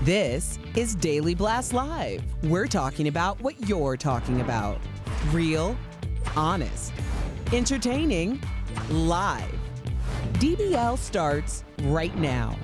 This is Daily Blast Live. We're talking about what you're talking about. Real, honest, entertaining, live. DBL starts right now.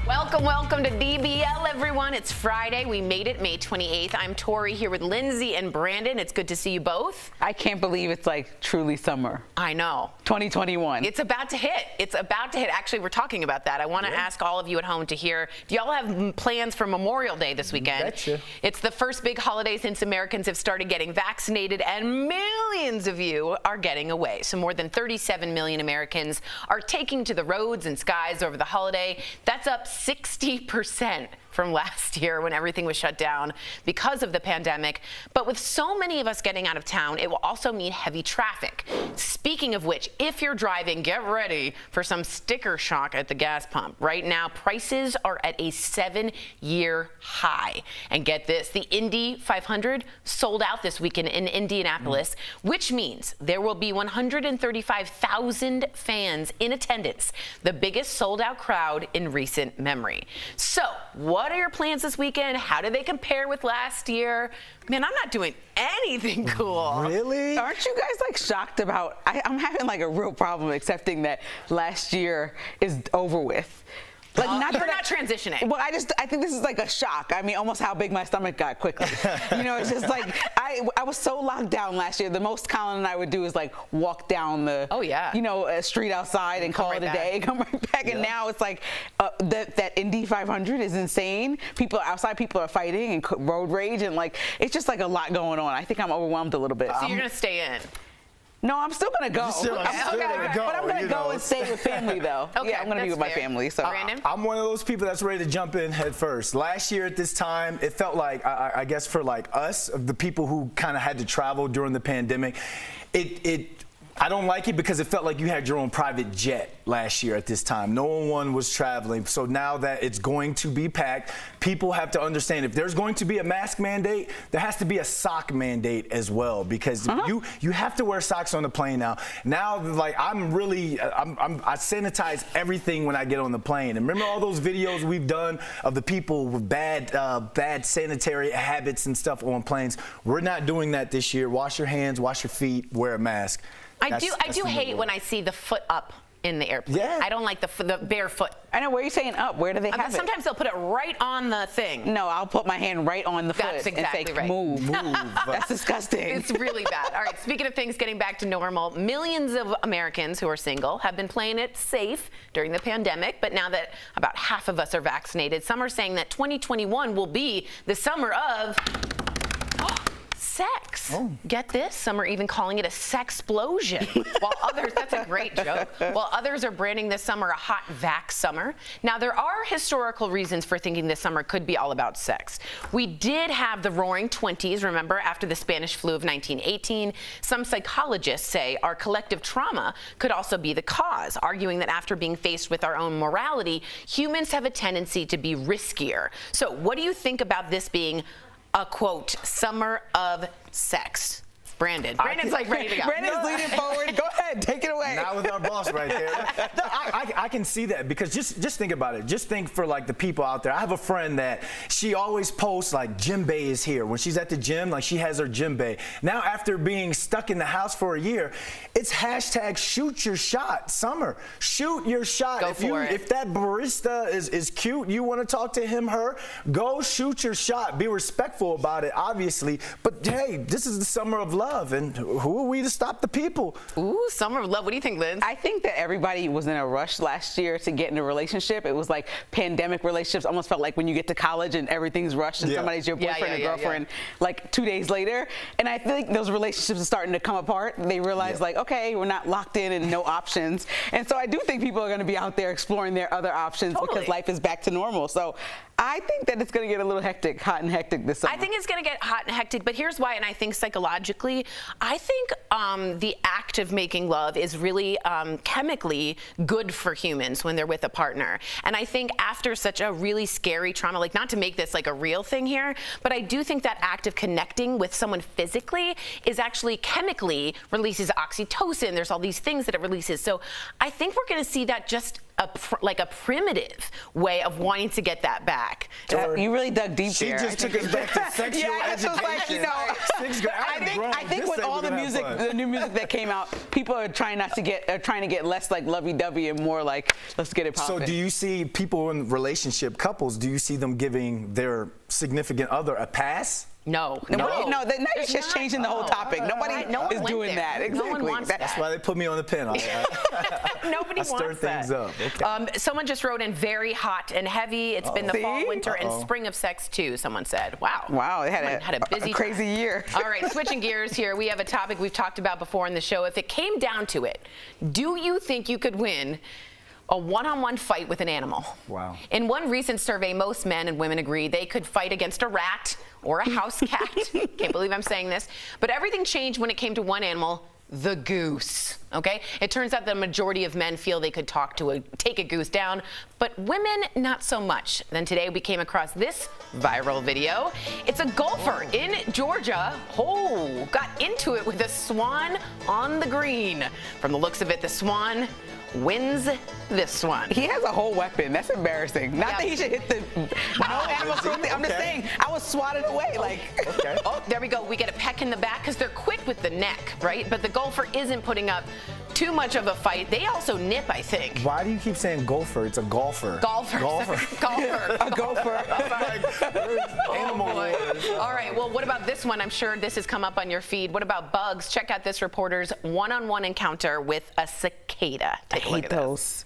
Welcome to DBL, everyone. It's Friday. We made it, May 28th. I'm Tori here with Lindsay and Brandon. It's good to see you both. I can't believe it's like truly summer. I know. 2021. It's about to hit. It's about to hit. Actually, we're talking about that. I want to ask all of you at home to hear, do y'all have plans for Memorial Day this weekend? Betcha. It's the first big holiday since Americans have started getting vaccinated, and millions of you are getting away. So more than 37 million Americans are taking to the roads and skies over the holiday. That's up 60% from last year when everything was shut down because of the pandemic. But with so many of us getting out of town, it will also mean heavy traffic. Speaking of which, if you're driving, get ready for some sticker shock at the gas pump. Right now, prices are at a 7-year high. And get this, the Indy 500 sold out this weekend in Indianapolis, which means there will be 135,000 fans in attendance, the biggest sold-out crowd in recent memory. So, what are your plans this weekend? How do they compare with last year? Man, I'm not doing anything cool. Really? Aren't you guys like shocked about, I'm having like a real problem accepting that last year is over with. Like, You're not transitioning. Well, I think this is like a shock. I mean, almost how big my stomach got quickly. It's just like, I was so locked down last year. The most Colin and I would do is like walk down the, street outside and call it a day, come right back. And now it's like, that Indy 500 is insane. People outside, people are fighting and road rage. And like, it's just like a lot going on. I think I'm overwhelmed a little bit. So you're going to stay in? No, I'm still gonna go. But I'm gonna go and stay with family, though. Okay, yeah, I'm gonna be with my family. So Brandon? I'm one of those people that's ready to jump in head first. Last year at this time, it felt like, I guess for like us, the people who kind of had to travel during the pandemic, I don't like it because it felt like you had your own private jet last year at this time. No one was traveling. So now that it's going to be packed, people have to understand if there's going to be a mask mandate, there has to be a sock mandate as well, because you have to wear socks on the plane now. Now, like, I sanitize everything when I get on the plane. And remember all those videos we've done of the people with bad sanitary habits and stuff on planes? We're not doing that this year. Wash your hands, wash your feet, wear a mask. I do hate when I see the foot up in the airplane. Yeah. I don't like the bare foot. I know, where are you saying up? Where do they have it? Sometimes they'll put it right on the thing. No, I'll put my hand right on the That's foot exactly and say, right. move. That's disgusting. It's really bad. All right, speaking of things getting back to normal, millions of Americans who are single have been playing it safe during the pandemic, but now that about half of us are vaccinated, some are saying that 2021 will be the summer of sex. Get this, some are even calling it a sexplosion. While others, that's a great joke, while others are branding this summer a hot vax summer. Now, there are historical reasons for thinking this summer could be all about sex. We did have the roaring 20s, remember, after the Spanish flu of 1918. Some psychologists say our collective trauma could also be the cause, arguing that after being faced with our own morality, humans have a tendency to be riskier. So what do you think about this being a, quote, summer of sex? Brandon's like ready to go. Brandon's leaning forward. Go ahead, take it away. Not with our boss right there. I can see that, because just think about it. Just think for like the people out there. I have a friend that she always posts like gym bay is here. When she's at the gym, like she has her gym bay. Now, after being stuck in the house for a year, it's hashtag shoot your shot summer. Shoot your shot. Go for it. If that barista is cute, you want to talk to him, her, go shoot your shot. Be respectful about it, obviously. But hey, this is the summer of love. And who are we to stop the people? Ooh, summer of love. What do you think, Liz? I think that everybody was in a rush last year to get in a relationship. It was like pandemic relationships almost felt like when you get to college and everything's rushed and somebody's your boyfriend or girlfriend like 2 days later. And I think those relationships are starting to come apart. They realize like, okay, we're not locked in and no options. And so I do think people are going to be out there exploring their other options because life is back to normal. So I think that it's going to get a little hectic, hot and hectic this summer. I think it's going to get hot and hectic, but here's why, and I think psychologically, I think the act of making love is really chemically good for humans when they're with a partner. And I think after such a really scary trauma, like not to make this like a real thing here, but I do think that act of connecting with someone physically is actually chemically releases oxytocin. There's all these things that it releases. So I think we're going to see that just like a primitive way of wanting to get that back. You really dug deep there. She just took us back to sexual education. Like, you know, I think with all the music, the new music that came out, people are trying to get less like lovey-dovey and more like let's get it poppin'. So do you see people in relationship couples? Do you see them giving their significant other a pass? No. Now you're just changing the whole topic. Nobody is doing that. Exactly. No one wants that. That's why they put me on the pen. Nobody wants that. Stir things up. Okay. Someone just wrote in very hot and heavy. It's been the fall, winter, and spring of sex too. Someone said, "Wow." Wow, they had a busy, crazy year. All right, switching gears here. We have a topic we've talked about before in the show. If it came down to it, do you think you could win A one-on-one fight with an animal. Wow. In one recent survey, most men and women agree they could fight against a rat or a house cat. Can't believe I'm saying this. But everything changed when it came to one animal, the goose. Okay? It turns out the majority of men feel they could take a goose down, but women not so much. Then today we came across this viral video. It's a golfer in Georgia. Got into it with a swan on the green. From the looks of it, the swan wins this one. He has a whole weapon. That's embarrassing. Not that he should hit the animal cruelty. I'm just saying, I was swatted away. Okay. Oh, there we go. We get a peck in the back because they're quick with the neck, right? But the golfer isn't putting up too much of a fight. They also nip, I think. Why do you keep saying golfer? It's a golfer. Golfer. Golfer. A gopher. Animal. All right, well, what about this one? I'm sure this has come up on your feed. What about bugs? Check out this reporter's one-on-one encounter with a cicada. I hate those.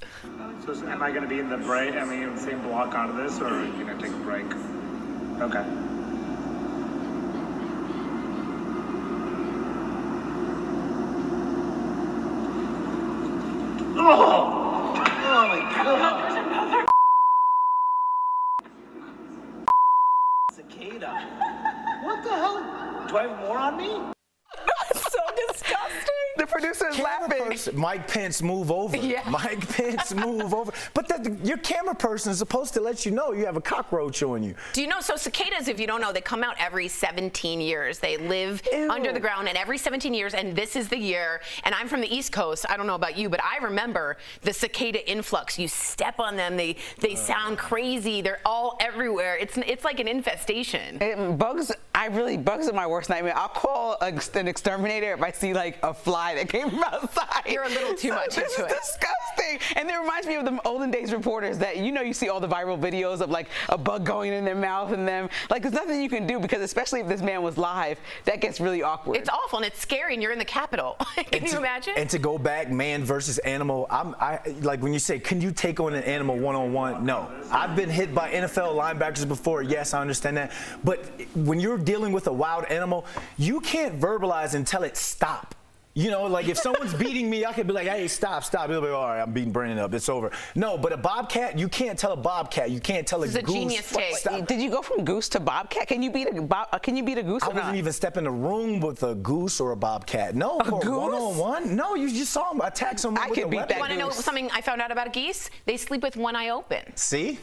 So am I going to be in the break? I mean, in the same block out of this, or are you going to take a break? Okay. Oh my God! There's another cicada. What the hell? Do I have more on me? It's so disgusting. The producer is laughing. Mike Pence, move over. Yeah. Mike Pence, move over. But your camera person is supposed to let you know you have a cockroach on you. Do you know, so cicadas, if you don't know, they come out every 17 years. They live under the ground, and every 17 years, and this is the year, and I'm from the East Coast, I don't know about you, but I remember the cicada influx. You step on them, they sound crazy, they're all everywhere. It's like an infestation. Bugs are my worst nightmare. I'll call an exterminator if I see like a fly that came from outside. You're a little too much This into is it. disgusting. And it reminds me of the olden days reporters that, you see all the viral videos of like a bug going in their mouth and them. Like there's nothing you can do because especially if this man was live, that gets really awkward. It's awful and it's scary and you're in the Capitol. Can you imagine? And to go back, man versus animal, I like when you say, can you take on an animal one-on-one? No. I've been hit by NFL linebackers before. Yes, I understand that. But when you're dealing with a wild animal, you can't verbalize and tell it stop. Like if someone's beating me, I could be like, hey, stop. He'll be, all right, I'm beating Brandon up. It's over. No, but a bobcat, you can't tell a bobcat. You can't tell a goose. This is a genius take. Stop. Did you go from goose to bobcat? Can you beat a goose I or not? wouldn't even step in a room with a goose or a bobcat. No, A goose? One-on-one. No, you just saw him attack someone I with could a beat weapon. that You want to know goose. something I found out about geese? They sleep with one eye open. See?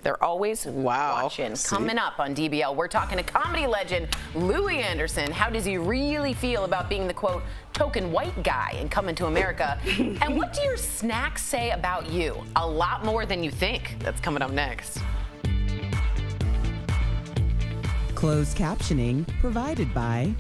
They're always watching. Coming up on DBL, we're talking to comedy legend Louie Anderson. How does he really feel about being the, quote, token white guy and coming to America? And what do your snacks say about you? A lot more than you think. That's coming up next. Closed captioning provided by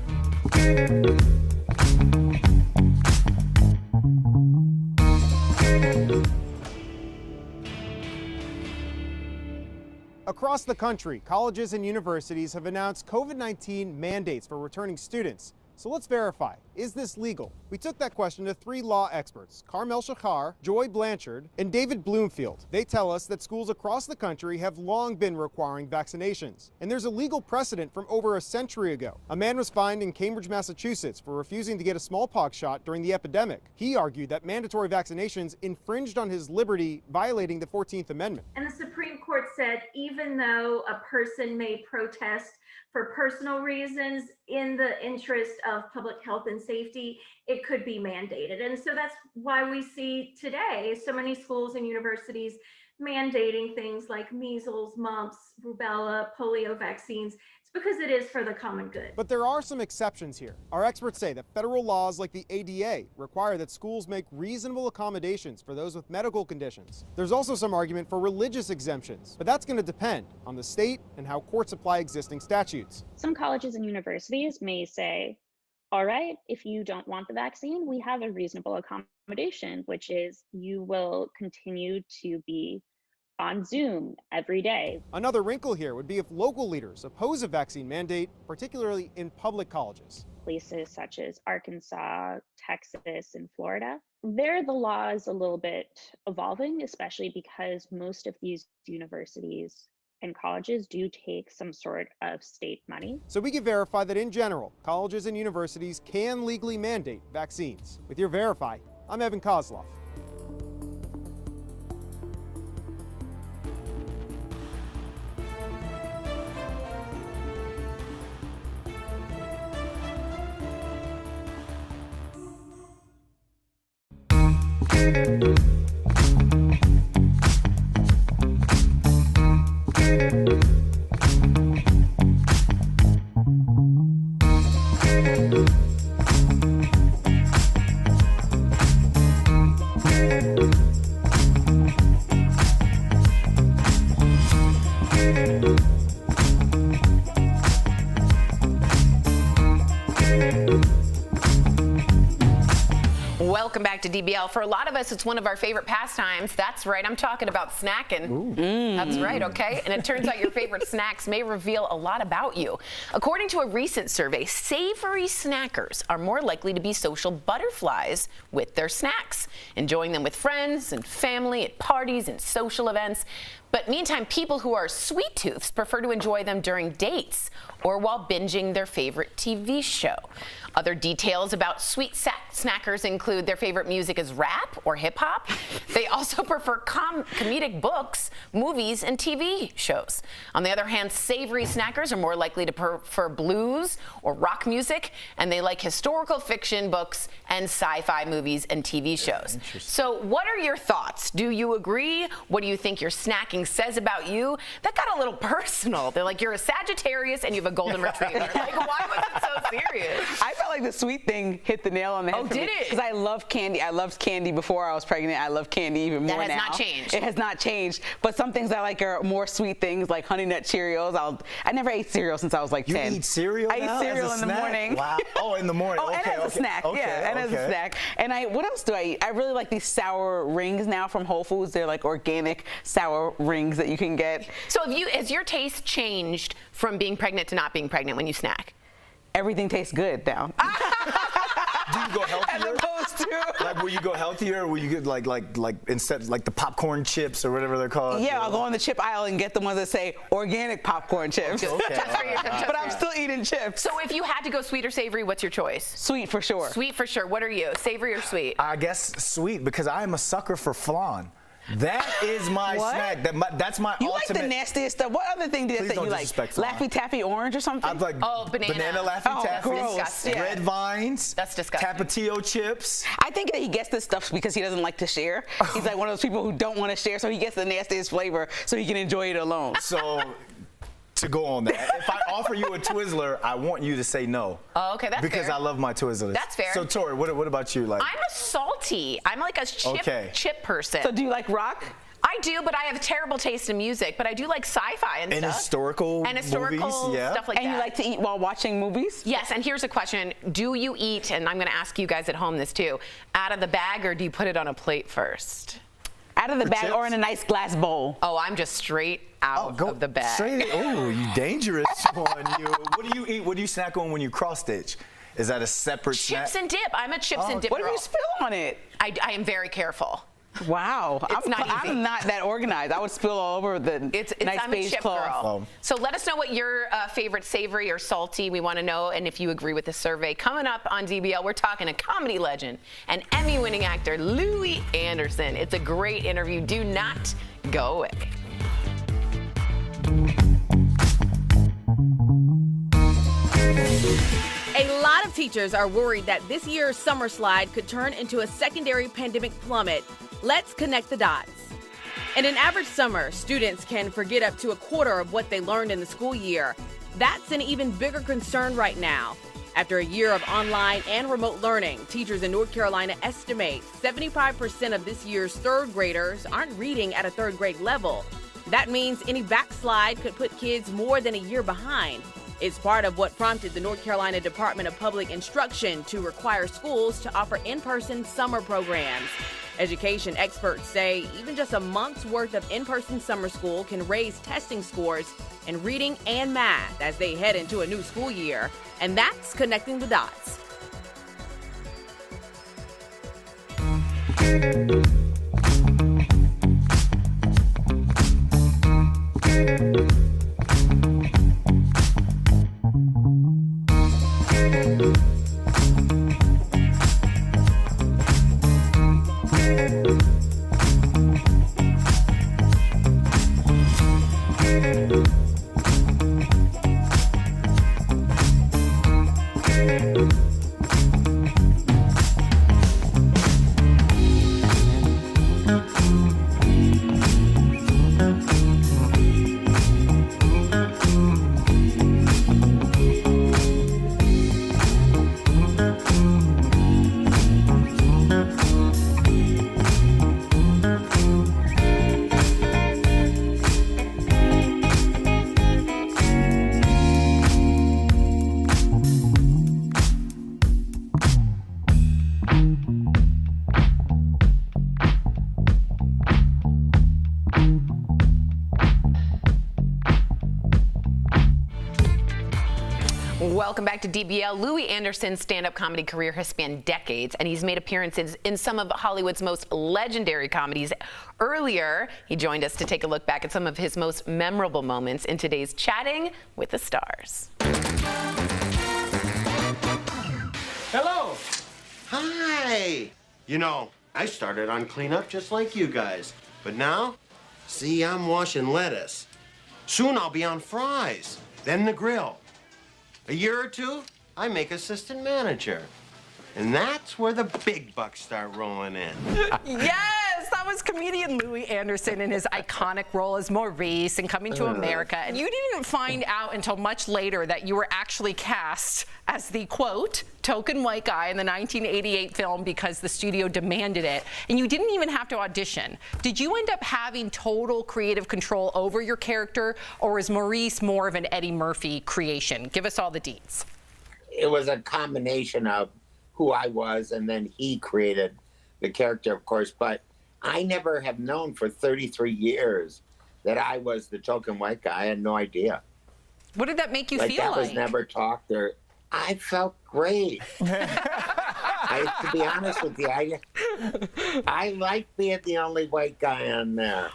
Across the country, colleges and universities have announced COVID-19 mandates for returning students. So let's verify, is this legal? We took that question to 3 law experts, Carmel Shachar, Joy Blanchard, and David Bloomfield. They tell us that schools across the country have long been requiring vaccinations. And there's a legal precedent from over a century ago. A man was fined in Cambridge, Massachusetts for refusing to get a smallpox shot during the epidemic. He argued that mandatory vaccinations infringed on his liberty, violating the 14th Amendment. And the Supreme Court said even though a person may protest for personal reasons in the interest of public health and safety, it could be mandated. And so that's why we see today so many schools and universities mandating things like measles, mumps, rubella, polio vaccines. It's because it is for the common good. But there are some exceptions here. Our experts say that federal laws like the ADA require that schools make reasonable accommodations for those with medical conditions. There's also some argument for religious exemptions, but that's going to depend on the state and how courts apply existing statutes. Some colleges and universities may say, all right, if you don't want the vaccine, we have a reasonable accommodation, which is you will continue to be on Zoom every day. Another wrinkle here would be if local leaders oppose a vaccine mandate, particularly in public colleges. Places such as Arkansas, Texas, and Florida, there the law is a little bit evolving, especially because most of these universities and colleges do take some sort of state money. So we can verify that in general, colleges and universities can legally mandate vaccines. With your Verify, I'm Evan Kozloff. Welcome back to DBL. For a lot of us, it's one of our favorite pastimes. That's right, I'm talking about snacking. That's right, okay? And it turns out your favorite snacks may reveal a lot about you. According to a recent survey, savory snackers are more likely to be social butterflies with their snacks, enjoying them with friends and family at parties and social events. But meantime, people who are sweet tooths prefer to enjoy them during dates or while binging their favorite TV show. Other details about sweet snackers include their favorite music is rap or hip hop. They also prefer comedic books, movies, and TV shows. On the other hand, savory snackers are more likely to prefer blues or rock music, and they like historical fiction books and sci-fi movies and TV shows. So what are your thoughts? Do you agree? What do you think your snacking says about you? That got a little personal. They're like, you're a Sagittarius and you have a golden retriever. Like, why was it so serious? I felt like the sweet thing hit the nail on the head. Oh, did it? Because I love candy. I loved candy before I was pregnant. I love candy even more now. That has not changed. It has not changed. But some things I like are more sweet things, like Honey Nut Cheerios. I never ate cereal since I was like 10. You eat cereal I now eat cereal as a in the snack? morning. Wow. Oh, in the morning. Oh, okay, and as a snack. Okay, yeah, and as a snack. And what else do I eat? I really like these sour rings now from Whole Foods. They're like organic sour rings that you can get. So has your taste changed from being pregnant to not being pregnant when you snack? Everything tastes good now. Do you go healthier? As opposed to like, will you go healthier, or will you get like instead like the popcorn chips or whatever they're called? Yeah, I'll go in the chip aisle and get the ones that say organic popcorn chips. Okay. But I'm still eating chips. So if you had to go sweet or savory, what's your choice? Sweet for sure. Sweet for sure. What are you? Savory or sweet? I guess sweet, because I am a sucker for flan. That is my snack. That's my you ultimate. like the nastiest stuff. What other thing did Please that you don't like? disrespect flan. Laffy Taffy Orange or something? I'd like banana Laffy Taffy. gross. Disgusting. Red Vines. That's disgusting. Tapatio chips. I think that he gets this stuff because he doesn't like to share. He's like one of those people who don't want to share, so he gets the nastiest flavor so he can enjoy it alone. So, to go on that, if I offer you a Twizzler, I want you to say no. Oh, okay, that's because fair. I love my Twizzlers. That's fair. So, Tori, what about you? Like, I'm a salty. I'm like a chip person. So do you like rock? I do, but I have terrible taste in music. But I do like sci-fi and stuff. Historical movies, yeah. stuff like that. And you like to eat while watching movies? Yes, and here's a question. Do you eat, and I'm going to ask you guys at home this too, out of the bag, or do you put it on a plate first? Out of the bag chips? or in a nice glass bowl? Oh, I'm just straight out of the bag. Oh, you dangerous one. What do you eat? What do you snack on when you cross stitch? Is that a separate snack? Chips and dip. I'm a chips and dip What if girl. you spill on it? I am very careful. Wow. It's not easy. I'm not that organized. I would spill all over the nice I'm beige a chip cloth. girl. So let us know what your favorite savory or salty. We want to know, and if you agree with the survey. Coming up on DBL, we're talking a comedy legend and Emmy-winning actor Louie Anderson. It's a great interview. Do not go away. A lot of teachers are worried that this year's summer slide could turn into a secondary pandemic plummet. Let's connect the dots. In an average summer, students can forget up to a quarter of what they learned in the school year. That's an even bigger concern right now. After a year of online and remote learning, teachers in North Carolina estimate 75% of this year's third graders aren't reading at a third grade level. That means any backslide could put kids more than a year behind. It's part of what prompted the North Carolina Department of Public Instruction to require schools to offer in-person summer programs. Education experts say even just a month's worth of in-person summer school can raise testing scores in reading and math as they head into a new school year. And that's connecting the dots. Welcome back to DBL. Louie Anderson's stand-up comedy career has spanned decades, and he's made appearances in some of Hollywood's most legendary comedies. Earlier, he joined us to take a look back at some of his most memorable moments in today's Chatting with the Stars. Hello. Hi. You know, I started on cleanup just like you guys, but now, see, I'm washing lettuce. Soon I'll be on fries, then the grill. A year or two, I make assistant manager. And that's where the big bucks start rolling in. Yes, that was comedian Louie Anderson in his iconic role as Maurice in Coming to America. And you didn't find out until much later that you were actually cast as the, quote, token white guy in the 1988 film because the studio demanded it. And you didn't even have to audition. Did you end up having total creative control over your character, or is Maurice more of an Eddie Murphy creation? Give us all the deets. It was a combination of who I was, and then he created the character, of course. But I never have known for 33 years that I was the token white guy. I had no idea. What did that make you feel that like? Was never talked or. I felt great. To be honest with you, I liked being the only white guy on there.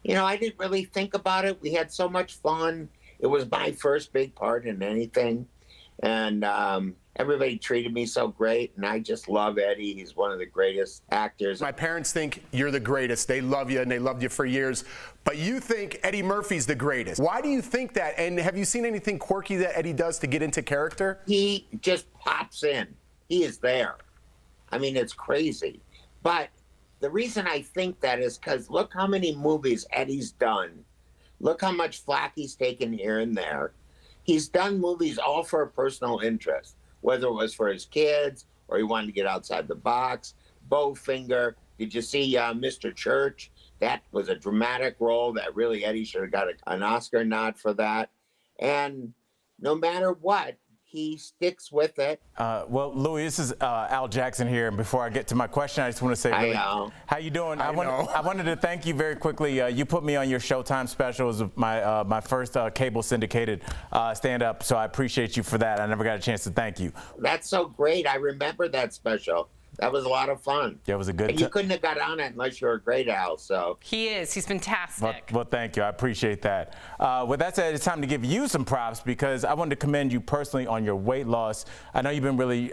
You know, I didn't really think about it. We had so much fun. It was my first big part in anything. And everybody treated me so great, and I just love Eddie. He's one of the greatest actors. My parents think you're the greatest. They love you, and they loved you for years. But you think Eddie Murphy's the greatest. Why do you think that? And have you seen anything quirky that Eddie does to get into character? He just pops in. He is there. I mean, it's crazy. But the reason I think that is because look how many movies Eddie's done. Look how much flack he's taken here and there. He's done movies all for a personal interest, whether it was for his kids or he wanted to get outside the box. Bowfinger. Did you see Mr. Church? That was a dramatic role that really Eddie should have got an Oscar nod for that. And no matter what, he sticks with it. Well, Louie, this is Al Jackson here. And before I get to my question, I just want to say, really, how you doing? I wanted to thank you very quickly. You put me on your Showtime special. It was my first cable syndicated stand-up, so I appreciate you for that. I never got a chance to thank you. That's so great. I remember that special. That was a lot of fun. Yeah, it was a good. And you couldn't have got on it unless you were a great Al. So he is. He's fantastic. Well, thank you. I appreciate that. With that said, it's time to give you some props because I wanted to commend you personally on your weight loss. I know you've been really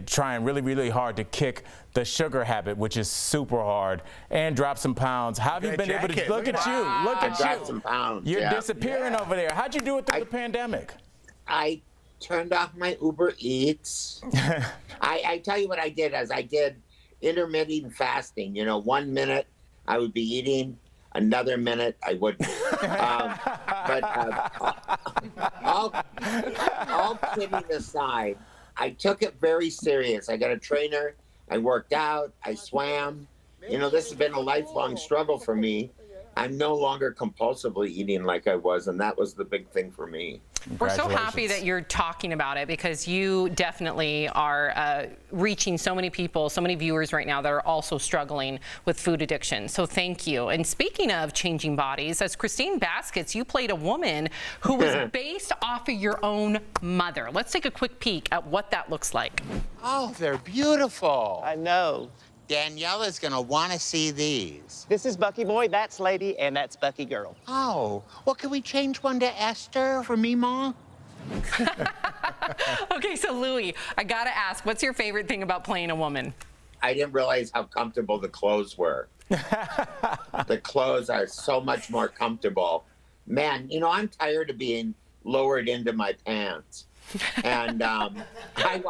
trying really hard to kick the sugar habit, which is super hard, and drop some pounds. How have you been able to look at you? Look at you. Drop some pounds. You're disappearing over there. How'd you do it through the pandemic? I turned off my Uber Eats. I tell you what I did is I did intermittent fasting. You know, 1 minute I would be eating, another minute I wouldn't. All kidding aside, I took it very serious. I got a trainer. I worked out. I swam. You know, this has been a lifelong struggle for me. I'm no longer compulsively eating like I was, and that was the big thing for me. We're so happy that you're talking about it because you definitely are reaching so many people, so many viewers right now that are also struggling with food addiction. So thank you. And speaking of changing bodies, as Christine Baskets, you played a woman who was based off of your own mother. Let's take a quick peek at what that looks like. Oh, they're beautiful. I know. Daniela's gonna want to see these. This is Bucky Boy, that's Lady, and that's Bucky Girl. Oh, well, can we change one to Esther for me, Ma? Okay, so Louie, I gotta ask, what's your favorite thing about playing a woman? I didn't realize how comfortable the clothes were. The clothes are so much more comfortable. Man, you know, I'm tired of being lowered into my pants. And I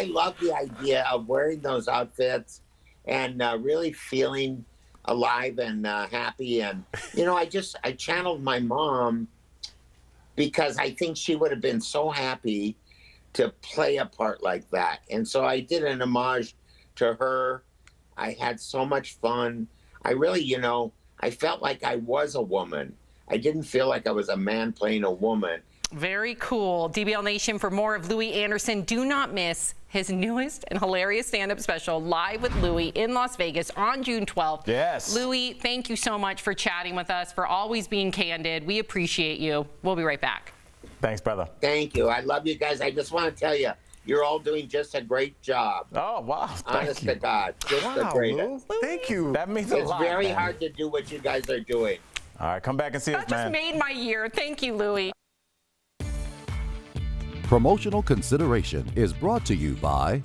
love the idea of wearing those outfits and really feeling alive and happy. And, you know, I channeled my mom because I think she would have been so happy to play a part like that. And so I did an homage to her. I had so much fun. I really, you know, I felt like I was a woman. I didn't feel like I was a man playing a woman. Very cool. DBL Nation, for more of Louie Anderson, do not miss his newest and hilarious stand-up special, Live with Louie, in Las Vegas on June 12th. Yes. Louie, thank you so much for chatting with us, for always being candid. We appreciate you. We'll be right back. Thanks, brother. Thank you. I love you guys. I just want to tell you, you're all doing just a great job. Oh, wow. Honest to God. Just the greatest. Thank you. That means a It's lot. very man. hard to do what you guys are doing. All right, come back and see us, That just man. made my year. Thank you, Louie. Promotional consideration is brought to you by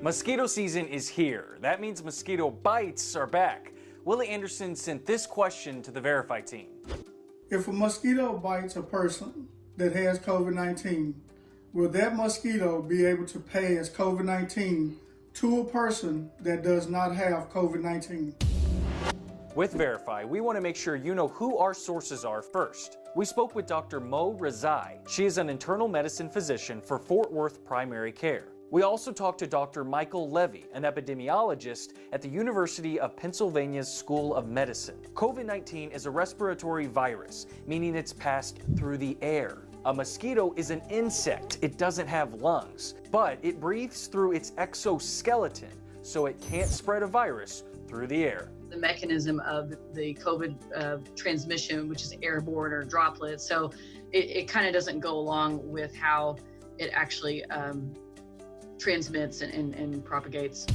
Mosquito season is here. That means mosquito bites are back. Louie Anderson sent this question to the Verify team. If a mosquito bites a person that has COVID-19, will that mosquito be able to pass COVID-19 to a person that does not have COVID-19? With Verify, we want to make sure you know who our sources are first. We spoke with Dr. Mo Rezai. She is an internal medicine physician for Fort Worth Primary Care. We also talked to Dr. Michael Levy, an epidemiologist at the University of Pennsylvania's School of Medicine. COVID-19 is a respiratory virus, meaning it's passed through the air. A mosquito is an insect. It doesn't have lungs, but it breathes through its exoskeleton, so it can't spread a virus through the air. The mechanism of the COVID transmission, which is airborne or droplets, so it kind of doesn't go along with how it actually transmits and propagates.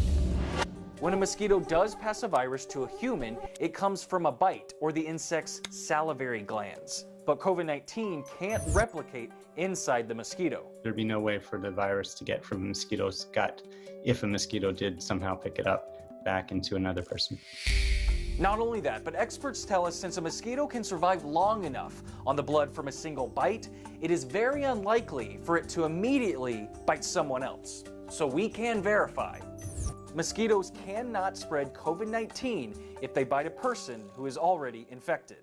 When a mosquito does pass a virus to a human, it comes from a bite or the insect's salivary glands. But COVID-19 can't replicate inside the mosquito. There'd be no way for the virus to get from a mosquito's gut if a mosquito did somehow pick it up back into another person. Not only that, but experts tell us since a mosquito can survive long enough on the blood from a single bite, it is very unlikely for it to immediately bite someone else. So we can verify. Mosquitoes cannot spread COVID-19 if they bite a person who is already infected.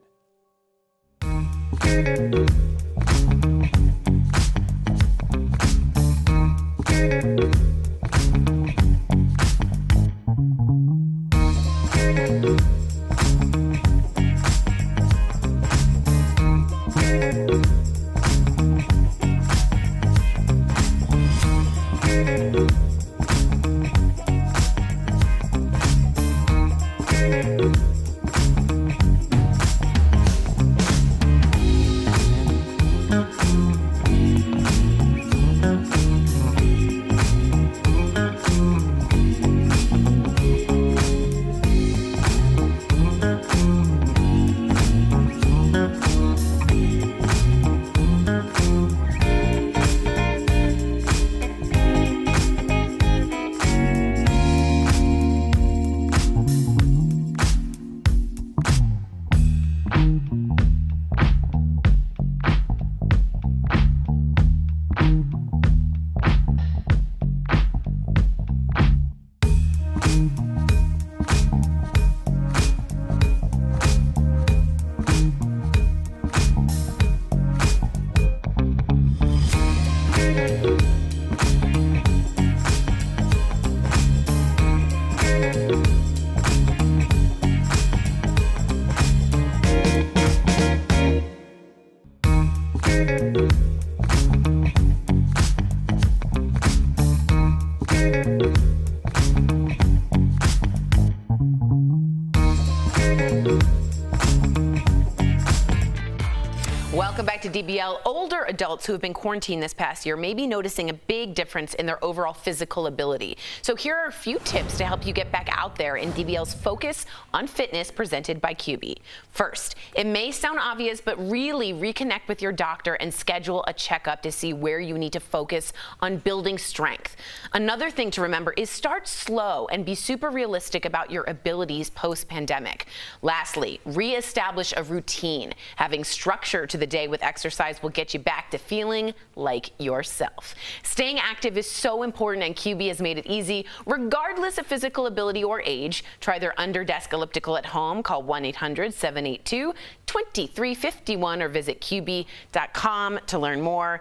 Welcome back to DBL. Older adults who have been quarantined this past year may be noticing a big difference in their overall physical ability. So here are a few tips to help you get back out there in DBL's Focus on Fitness presented by QB. First, it may sound obvious, but really reconnect with your doctor and schedule a checkup to see where you need to focus on building strength. Another thing to remember is start slow and be super realistic about your abilities post-pandemic. Lastly, reestablish a routine. Having structure to the day with exercise will get you back to feeling like yourself. Staying active is so important, and QB has made it easy. Regardless of physical ability or age, try their under-desk elliptical at home. Call 1-800-782-2351 or visit QB.com to learn more.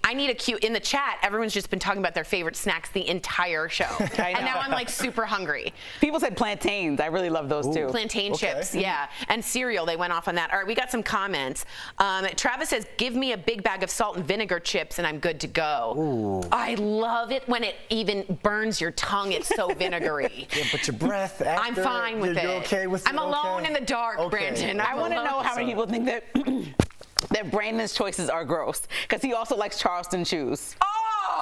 I need a cue in the chat. Everyone's just been talking about their favorite snacks the entire show. And now I'm like super hungry. People said plantains. I really love those too. Plantain chips, yeah. And cereal, they went off on that. All right, we got some comments. Travis says, give me a big bag of salt and vinegar chips and I'm good to go. Ooh. I love it when it even burns your tongue. It's so vinegary. Yeah, but your breath after, I'm fine with it. You're okay with it? I'm alone in the dark, Brandon. I want to know how many people think that that Brandon's choices are gross, because he also likes Charleston shoes.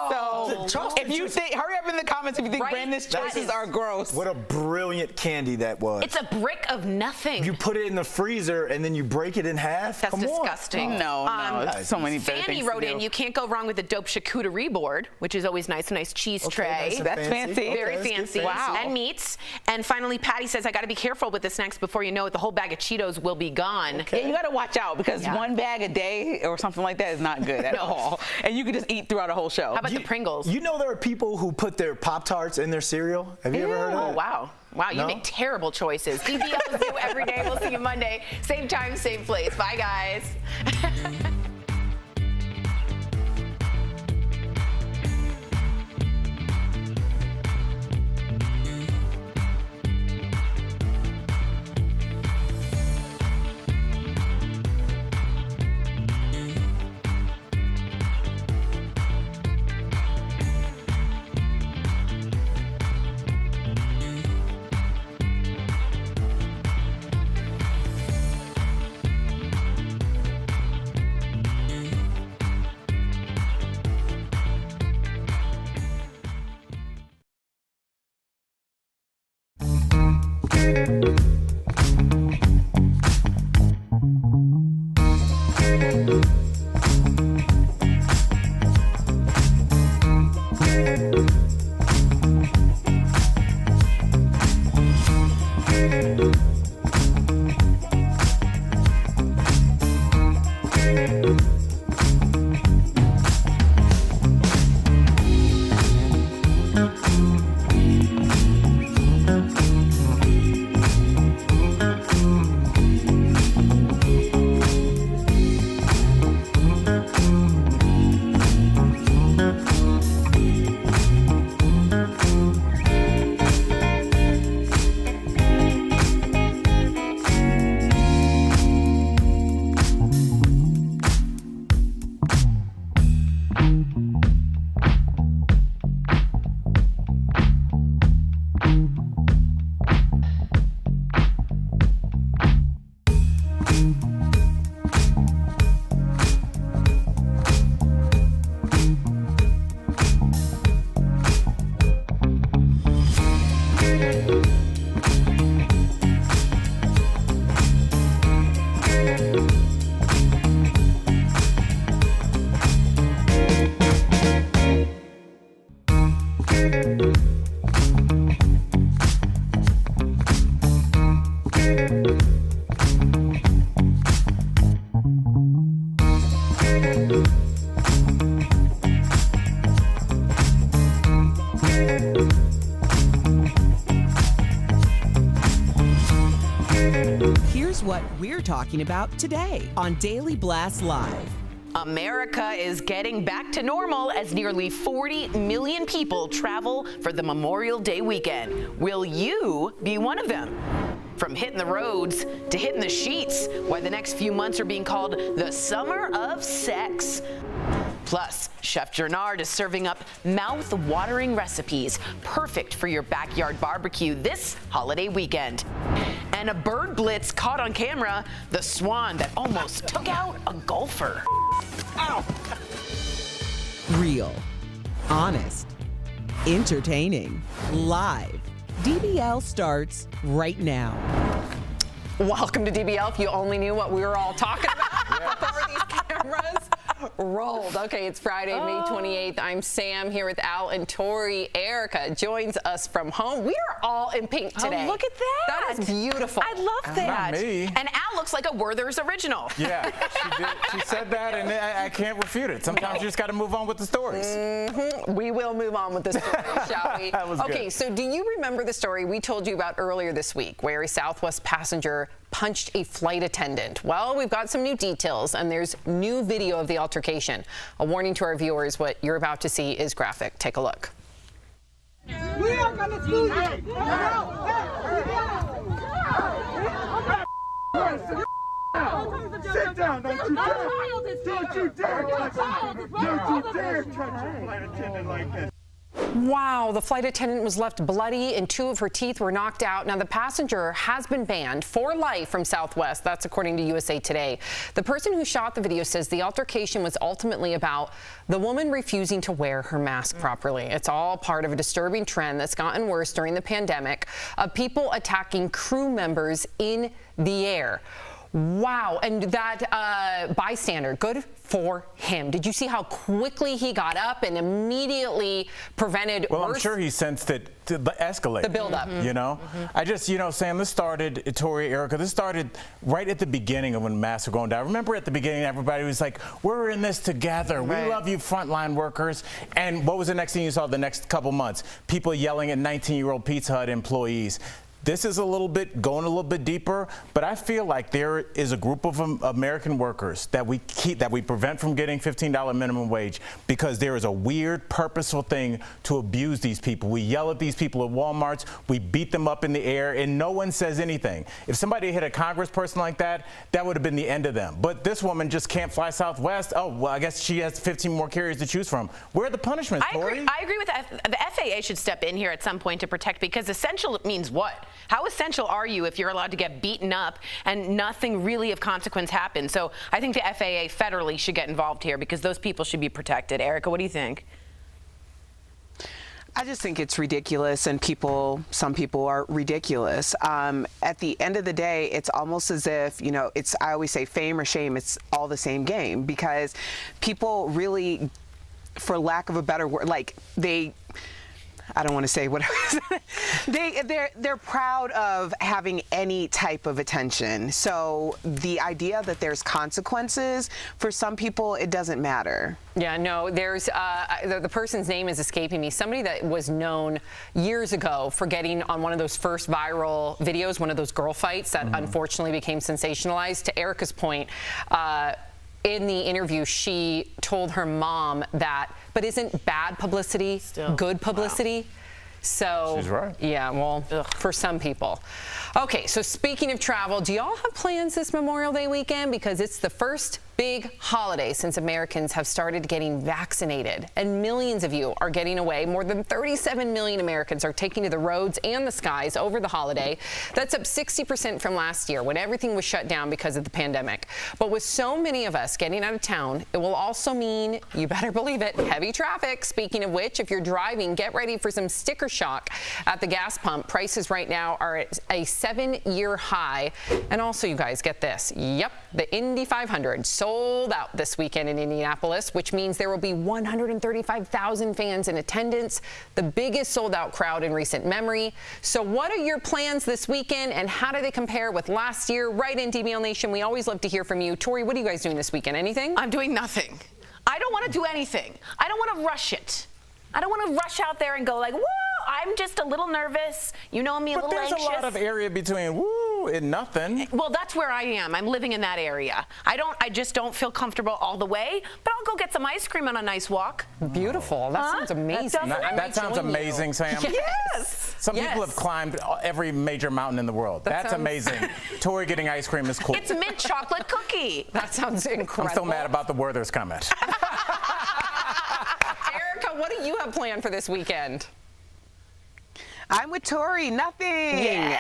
So if you think, hurry up in the comments if you think Brandon's choices are gross. What a brilliant candy that was. It's a brick of nothing. You put it in the freezer and then you break it in half? That's Come disgusting. On. No, so many better Fanny things wrote to in, do. you can't go wrong with the dope charcuterie board, which is always nice, a nice cheese tray. That's fancy. Very Okay, fancy. wow. And meats. And finally, Patty says, I got to be careful with the snacks before you know it, the whole bag of Cheetos will be gone. Yeah, you got to watch out, because one bag a day or something like that is not good at all. And you could just eat throughout a whole show. How about the Pringles? You know there are people who put their Pop-Tarts in their cereal? Have you ever heard of that? Oh, wow. Wow, you No? make terrible choices. DBL is new every day. We'll see you Monday. Same time, same place. Bye, guys. Here's what we're talking about today on Daily Blast Live. America is getting back to normal as nearly 40 million people travel for the Memorial Day weekend. Will you be one of them? From hitting the roads to hitting the sheets, why the next few months are being called the summer of sex. Plus, Chef Gernard is serving up mouth-watering recipes perfect for your backyard barbecue this holiday weekend. And a bird blitz caught on camera, the swan that almost took out a golfer. Ow! Real, honest, entertaining, live. DBL starts right now. Welcome to DBL. If you only knew what we were all talking about before these cameras rolled. Okay, it's Friday, May 28th. I'm Sam here with Al and Tori. Erica joins us from home. We are all in pink today. Oh, look at that. That is beautiful. I love that. Not me. And Al looks like a Werther's original. Yeah, she did. She said that, and I can't refute it. Sometimes you just got to move on with the stories. We will move on with the story, shall we? That was okay, good. so do you remember the story we told you about earlier this week where a Southwest passenger punched a flight attendant? Well, we've got some new details, and there's new video of the altercation. A warning to our viewers, what you're about to see is graphic. Take a look. We are going to school you. Sit down, don't you dare! Don't you dare touch him! Don't you dare touch a flight attendant like this! Wow, the flight attendant was left bloody and 2 of her teeth were knocked out. Now, the passenger has been banned for life from Southwest. That's according to USA Today. The person who shot the video says the altercation was ultimately about the woman refusing to wear her mask properly. It's all part of a disturbing trend that's gotten worse during the pandemic of people attacking crew members in the air. Wow, and that bystander, good for him. Did you see how quickly he got up and immediately prevented Well, worse? I'm sure he sensed it to escalate. The buildup. You know? I just, Sam, this started, Tori, Erica, this started right at the beginning of when masks were going down. Remember at the beginning, everybody was like, we're in this together. We love you frontline workers. And what was the next thing you saw the next couple months? People yelling at 19-year-old Pizza Hut employees. This is going a little bit deeper, but I feel like there is a group of American workers that we prevent from getting $15 minimum wage because there is a weird, purposeful thing to abuse these people. We yell at these people at Walmarts, we beat them up in the air, and no one says anything. If somebody hit a congressperson like that, that would have been the end of them. But this woman just can't fly Southwest. Oh, well, I guess she has 15 more carriers to choose from. Where are the punishments, Tori? I agree with that. The FAA should step in here at some point to protect, because essential means what? How essential are you if you're allowed to get beaten up and nothing really of consequence happens? So I think the FAA federally should get involved here because those people should be protected. Erica, what do you think? I just think it's ridiculous, and some people are ridiculous. At the end of the day, it's almost as if, I always say fame or shame, it's all the same game, because people really, for lack of a better word, I don't want to say what they're proud of having any type of attention. So the idea that there's consequences, for some people, it doesn't matter. Yeah, no, there's the person's name is escaping me. Somebody that was known years ago for getting on one of those first viral videos, one of those girl fights that unfortunately became sensationalized. To Erica's point, in the interview, she told her mom that, but isn't bad publicity good publicity? Wow. So, she's right. Yeah, well, for some people. Okay, so speaking of travel, do y'all have plans this Memorial Day weekend? Because it's the first big holiday since Americans have started getting vaccinated, and millions of you are getting away. More than 37 million Americans are taking to the roads and the skies over the holiday. That's up 60% from last year when everything was shut down because of the pandemic. But with so many of us getting out of town, it will also mean, you better believe it, heavy traffic. Speaking of which, if you're driving, get ready for some sticker shock at the gas pump. Prices right now are at a 7-year high. And also, you guys, get this. Yep, the Indy 500 sold out this weekend in Indianapolis, which means there will be 135,000 fans in attendance, the biggest sold-out crowd in recent memory. So what are your plans this weekend, and how do they compare with last year? Right in DBL Nation, we always love to hear from you. Tori, what are you guys doing this weekend? Anything? I'm doing nothing. I don't want to do anything. I don't want to rush it. I don't want to rush out there and go like, woo! I'm just a little nervous. You know me, a little anxious. But there's a lot of area between woo and nothing. Well, that's where I am. I'm living in that area. I just don't feel comfortable all the way, but I'll go get some ice cream on a nice walk. Beautiful. That sounds amazing. That sounds amazing, Sam. Yes. Some people have climbed every major mountain in the world. That's amazing. Tori getting ice cream is cool. It's mint chocolate cookie. That sounds incredible. I'm still mad about the Werther's comment. Erica, what do you have planned for this weekend? I'm with Tori, nothing.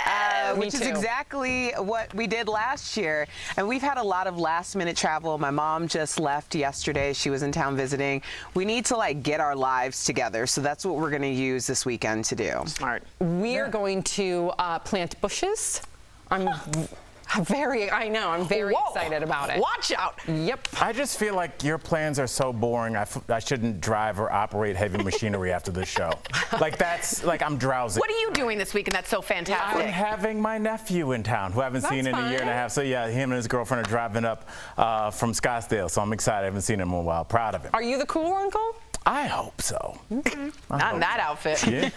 Which is exactly what we did last year. And we've had a lot of last minute travel. My mom just left yesterday. She was in town visiting. We need to get our lives together. So that's what we're going to use this weekend to do. Smart. We're going to plant bushes. I'm very excited about it. Watch out. Yep. I just feel like your plans are so boring. I shouldn't drive or operate heavy machinery after this show. I'm drowsy. What are you doing this weekend that's so fantastic? I'm having my nephew in town, who I haven't seen in a year and a half. So yeah, him and his girlfriend are driving up from Scottsdale. So I'm excited. I haven't seen him in a while. Proud of him. Are you the cool uncle? I hope so. Not in that outfit. Yeah.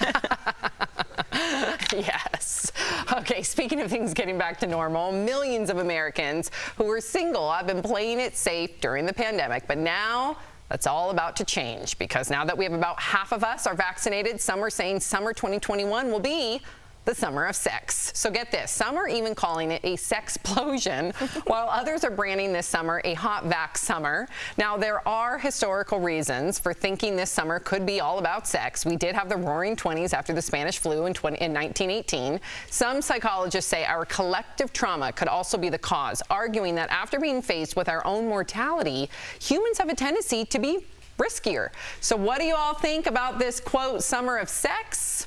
Yes. Okay, speaking of things getting back to normal, millions of Americans who were single have been playing it safe during the pandemic, but now that's all about to change, because now that we have about half of us are vaccinated, some are saying summer 2021 will be the the summer of sex. So get this, some are even calling it a sexplosion, while others are branding this summer a hot vax summer. Now, there are historical reasons for thinking this summer could be all about sex. We did have the roaring 20s after the Spanish flu in 1918. Some psychologists say our collective trauma could also be the cause, arguing that after being faced with our own mortality, humans have a tendency to be riskier. So what do you all think about this, quote, summer of sex?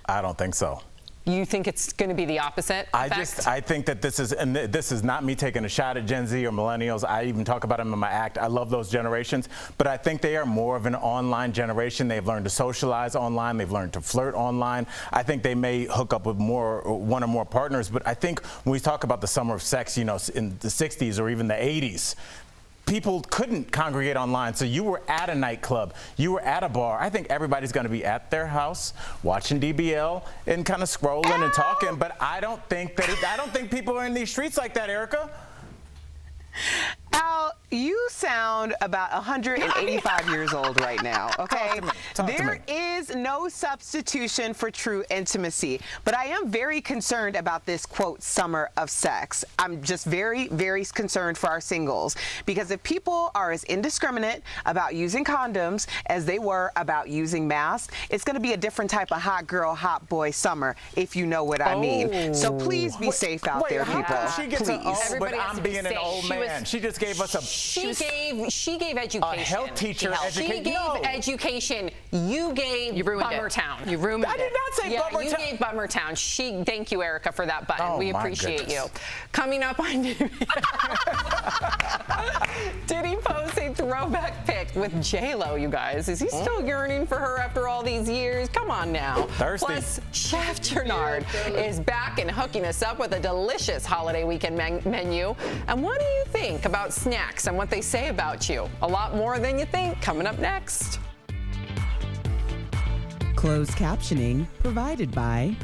I don't think so. You think it's going to be the opposite effect? I think that this is not me taking a shot at Gen Z or millennials. I even talk about them in my act. I love those generations, but I think they are more of an online generation. They've learned to socialize online. They've learned to flirt online. I think they may hook up with one or more partners, but I think when we talk about the summer of sex, you know, in the 60s or even the 80s, people couldn't congregate online, so you were at a nightclub, you were at a bar. I think everybody's going to be at their house watching DBL and kind of scrolling and talking, but I don't think people are in these streets like that, Erica. Al, you sound about 185 years old right now, okay? There is no substitution for true intimacy, but I am very concerned about this, quote, summer of sex. I'm just very, very concerned for our singles, because if people are as indiscriminate about using condoms as they were about using masks, it's going to be a different type of hot girl, hot boy summer, if you know what I mean. So please be safe out there, people. She gets an O, but I'm being an old man. She just gave us a... She gave education. A health teacher education. She gave education. You gave Bummertown. You ruined it. I did not say Bummertown. You gave Bummertown. Thank you, Erica, for that button. We appreciate you. Coming up on Diddy posts a throwback pic with J.Lo, you guys. Is he still yearning for her after all these years? Come on now. Thirsty. Plus, Chef Gernard is back and hooking us up with a delicious holiday weekend menu. And what do you think about snacks and what they say about you? A lot more than you think coming up next. Closed captioning provided by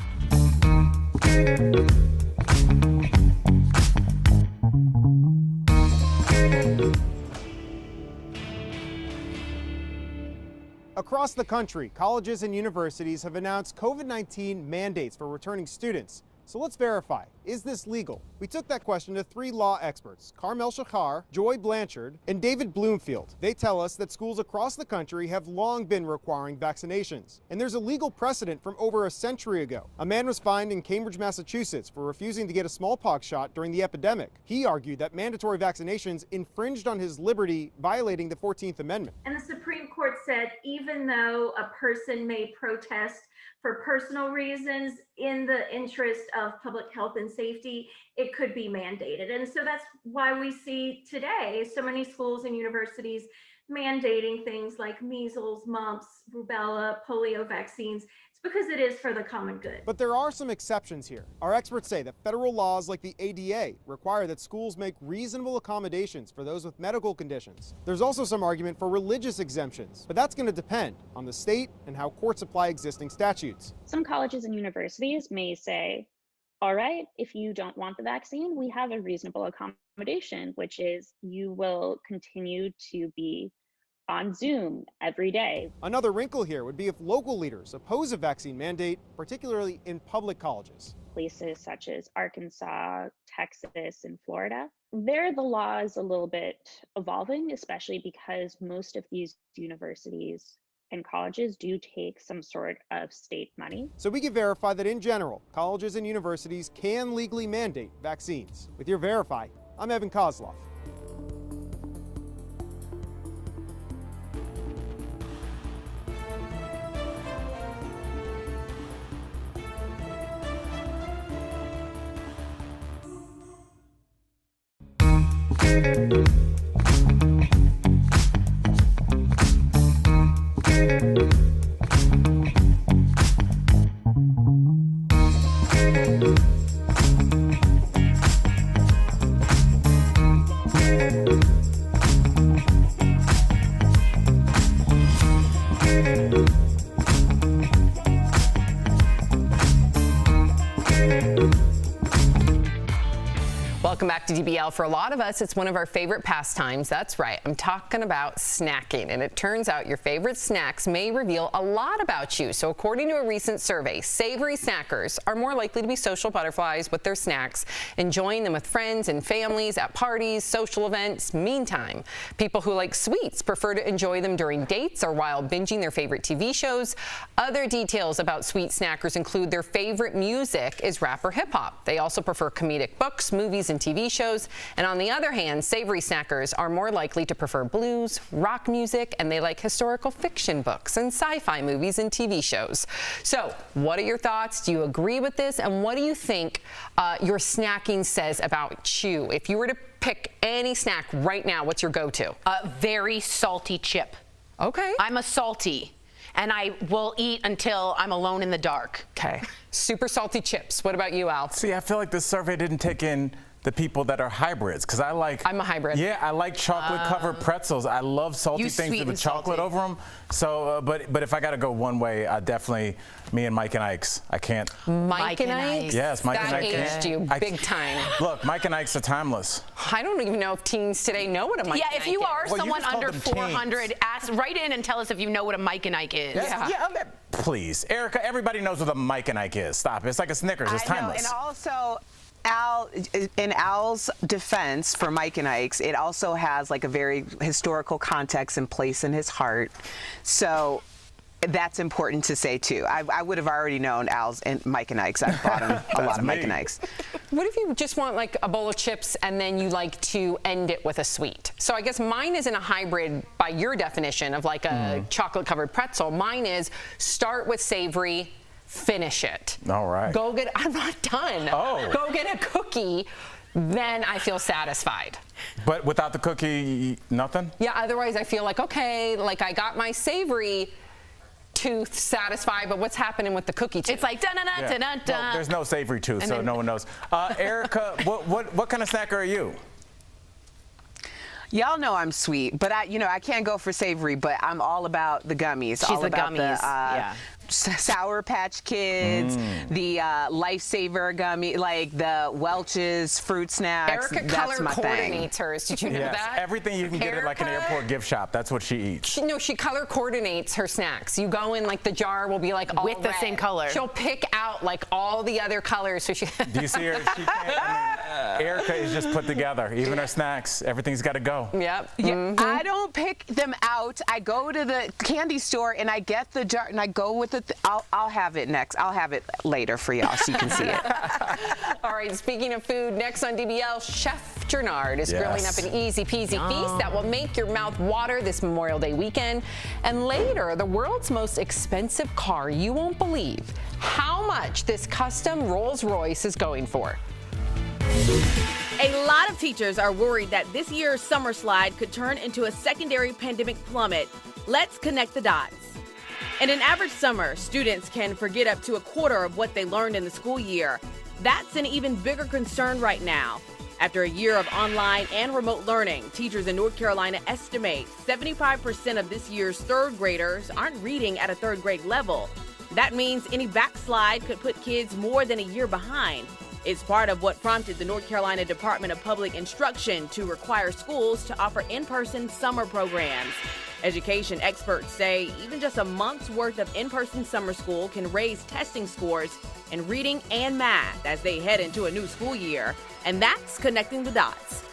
Across the country, colleges and universities have announced COVID-19 mandates for returning students. So let's verify, is this legal? We took that question to 3 law experts, Carmel Shachar, Joy Blanchard, and David Bloomfield. They tell us that schools across the country have long been requiring vaccinations. And there's a legal precedent from over a century ago. A man was fined in Cambridge, Massachusetts for refusing to get a smallpox shot during the epidemic. He argued that mandatory vaccinations infringed on his liberty, violating the 14th Amendment. And the Supreme Court said even though a person may protest for personal reasons in the interest of public health and safety, it could be mandated. And so that's why we see today so many schools and universities mandating things like measles, mumps, rubella, polio vaccines. It's because it is for the common good. But there are some exceptions here. Our experts say that federal laws like the ADA require that schools make reasonable accommodations for those with medical conditions. There's also some argument for religious exemptions, but that's going to depend on the state and how courts apply existing statutes. Some colleges and universities may say, all right, if you don't want the vaccine, we have a reasonable accommodation, which is you will continue to be on Zoom every day. Another wrinkle here would be if local leaders oppose a vaccine mandate, particularly in public colleges. Places such as Arkansas, Texas, and Florida, there the law is a little bit evolving, especially because most of these universities and colleges do take some sort of state money. So we can verify that in general, colleges and universities can legally mandate vaccines. With your Verify, I'm Evan Kozloff. Welcome back to DBL. For a lot of us, it's one of our favorite pastimes. That's right. I'm talking about snacking. And it turns out your favorite snacks may reveal a lot about you. So according to a recent survey, savory snackers are more likely to be social butterflies with their snacks, enjoying them with friends and families at parties, social events. Meantime, people who like sweets prefer to enjoy them during dates or while binging their favorite TV shows. Other details about sweet snackers include their favorite music is rap or hip hop. They also prefer comedic books, movies, and TV shows. And on the other hand, savory snackers are more likely to prefer blues, rock music, and they like historical fiction books and sci-fi movies and TV shows. So what are your thoughts? Do you agree with this? And what do you think your snacking says about you? If you were to pick any snack right now, what's your go-to? Very salty chip. Okay. I'm a salty, and I will eat until I'm alone in the dark. Okay. Super salty chips. What about you, Al? See, I feel like this survey didn't take in the people that are hybrids, because I'm a hybrid. Yeah, I like chocolate-covered pretzels. I love salty things with chocolate over them. So, but if I got to go one way, I definitely, me and Mike and Ike's. I can't. Mike and Ike's? Yes, Mike and That Ike's. aged you big time. Look, Mike and Ike's are timeless. I don't even know if teens today know what a Mike and Ike is. Yeah, if you are someone just call under them 400, write in and tell us if you know what a Mike and Ike is. Yeah, please. Erica, everybody knows what a Mike and Ike is. Stop. It's like a Snickers. It's timeless. And also, Al, in Al's defense for Mike and Ike's, it also has like a very historical context and place in his heart. So that's important to say too. I would have already known Al's and Mike and Ike's. I've bought him a lot of Mike and Ike's. What if you just want like a bowl of chips and then you like to end it with a sweet? So I guess mine isn't a hybrid by your definition of like a chocolate covered pretzel. Mine is start with savory, finish it. All right. I'm not done. Oh. Go get a cookie, then I feel satisfied. But without the cookie, nothing? Yeah, otherwise I feel like, okay, like I got my savory tooth satisfied, but what's happening with the cookie tooth? It's like dun-dun-dun-dun-dun. Well, there's no savory tooth, so no one knows. Erica, what kind of snacker are you? Y'all know I'm sweet, but I can't go for savory, but I'm all about the gummies. She's all the about gummies. The, Sour Patch Kids, the Lifesaver gummy, like the Welch's fruit snacks. Erica That's color my coordinates thing. hers. Did you know that? Everything you can get at like an airport gift shop. That's what she eats. She color coordinates her snacks. You go in, like the jar will be like all with the red. same color. She'll pick out like all the other colors. So she. Do you see her? She can't, Erica is just put together. Even her snacks, everything's got to go. Yep. Yeah, I don't pick them out. I go to the candy store and I get the jar and I go with it. I'll have it next. I'll have it later for y'all so you can see it. All right, speaking of food, next on DBL, Chef Gernard is grilling up an easy peasy feast that will make your mouth water this Memorial Day weekend. And later, the world's most expensive car. You won't believe how much this custom Rolls Royce is going for. A lot of teachers are worried that this year's summer slide could turn into a secondary pandemic plummet. Let's connect the dots. In an average summer, students can forget up to a quarter of what they learned in the school year. That's an even bigger concern right now. After a year of online and remote learning, teachers in North Carolina estimate 75% of this year's third graders aren't reading at a third grade level. That means any backslide could put kids more than a year behind. It's part of what prompted the North Carolina Department of Public Instruction to require schools to offer in-person summer programs. Education experts say even just a month's worth of in-person summer school can raise testing scores in reading and math as they head into a new school year. And that's connecting the dots.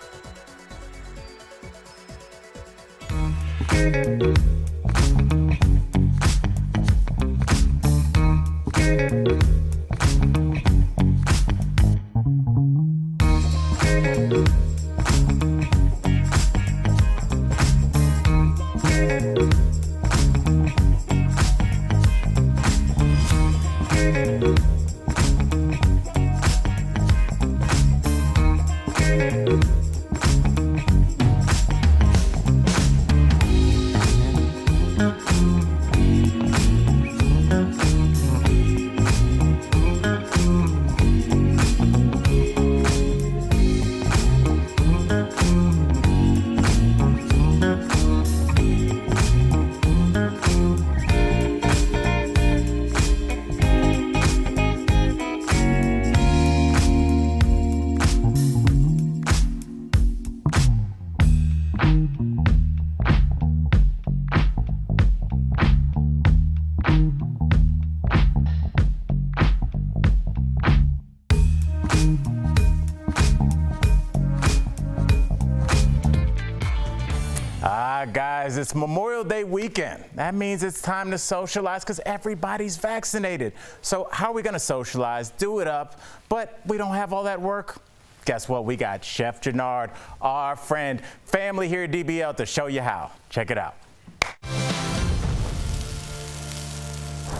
guys, it's Memorial Day weekend. That means it's time to socialize because everybody's vaccinated. So how are we going to socialize, do it up, but we don't have all that work? Guess what? We got Chef Jannard, our friend, family here at DBL to show you how. Check it out.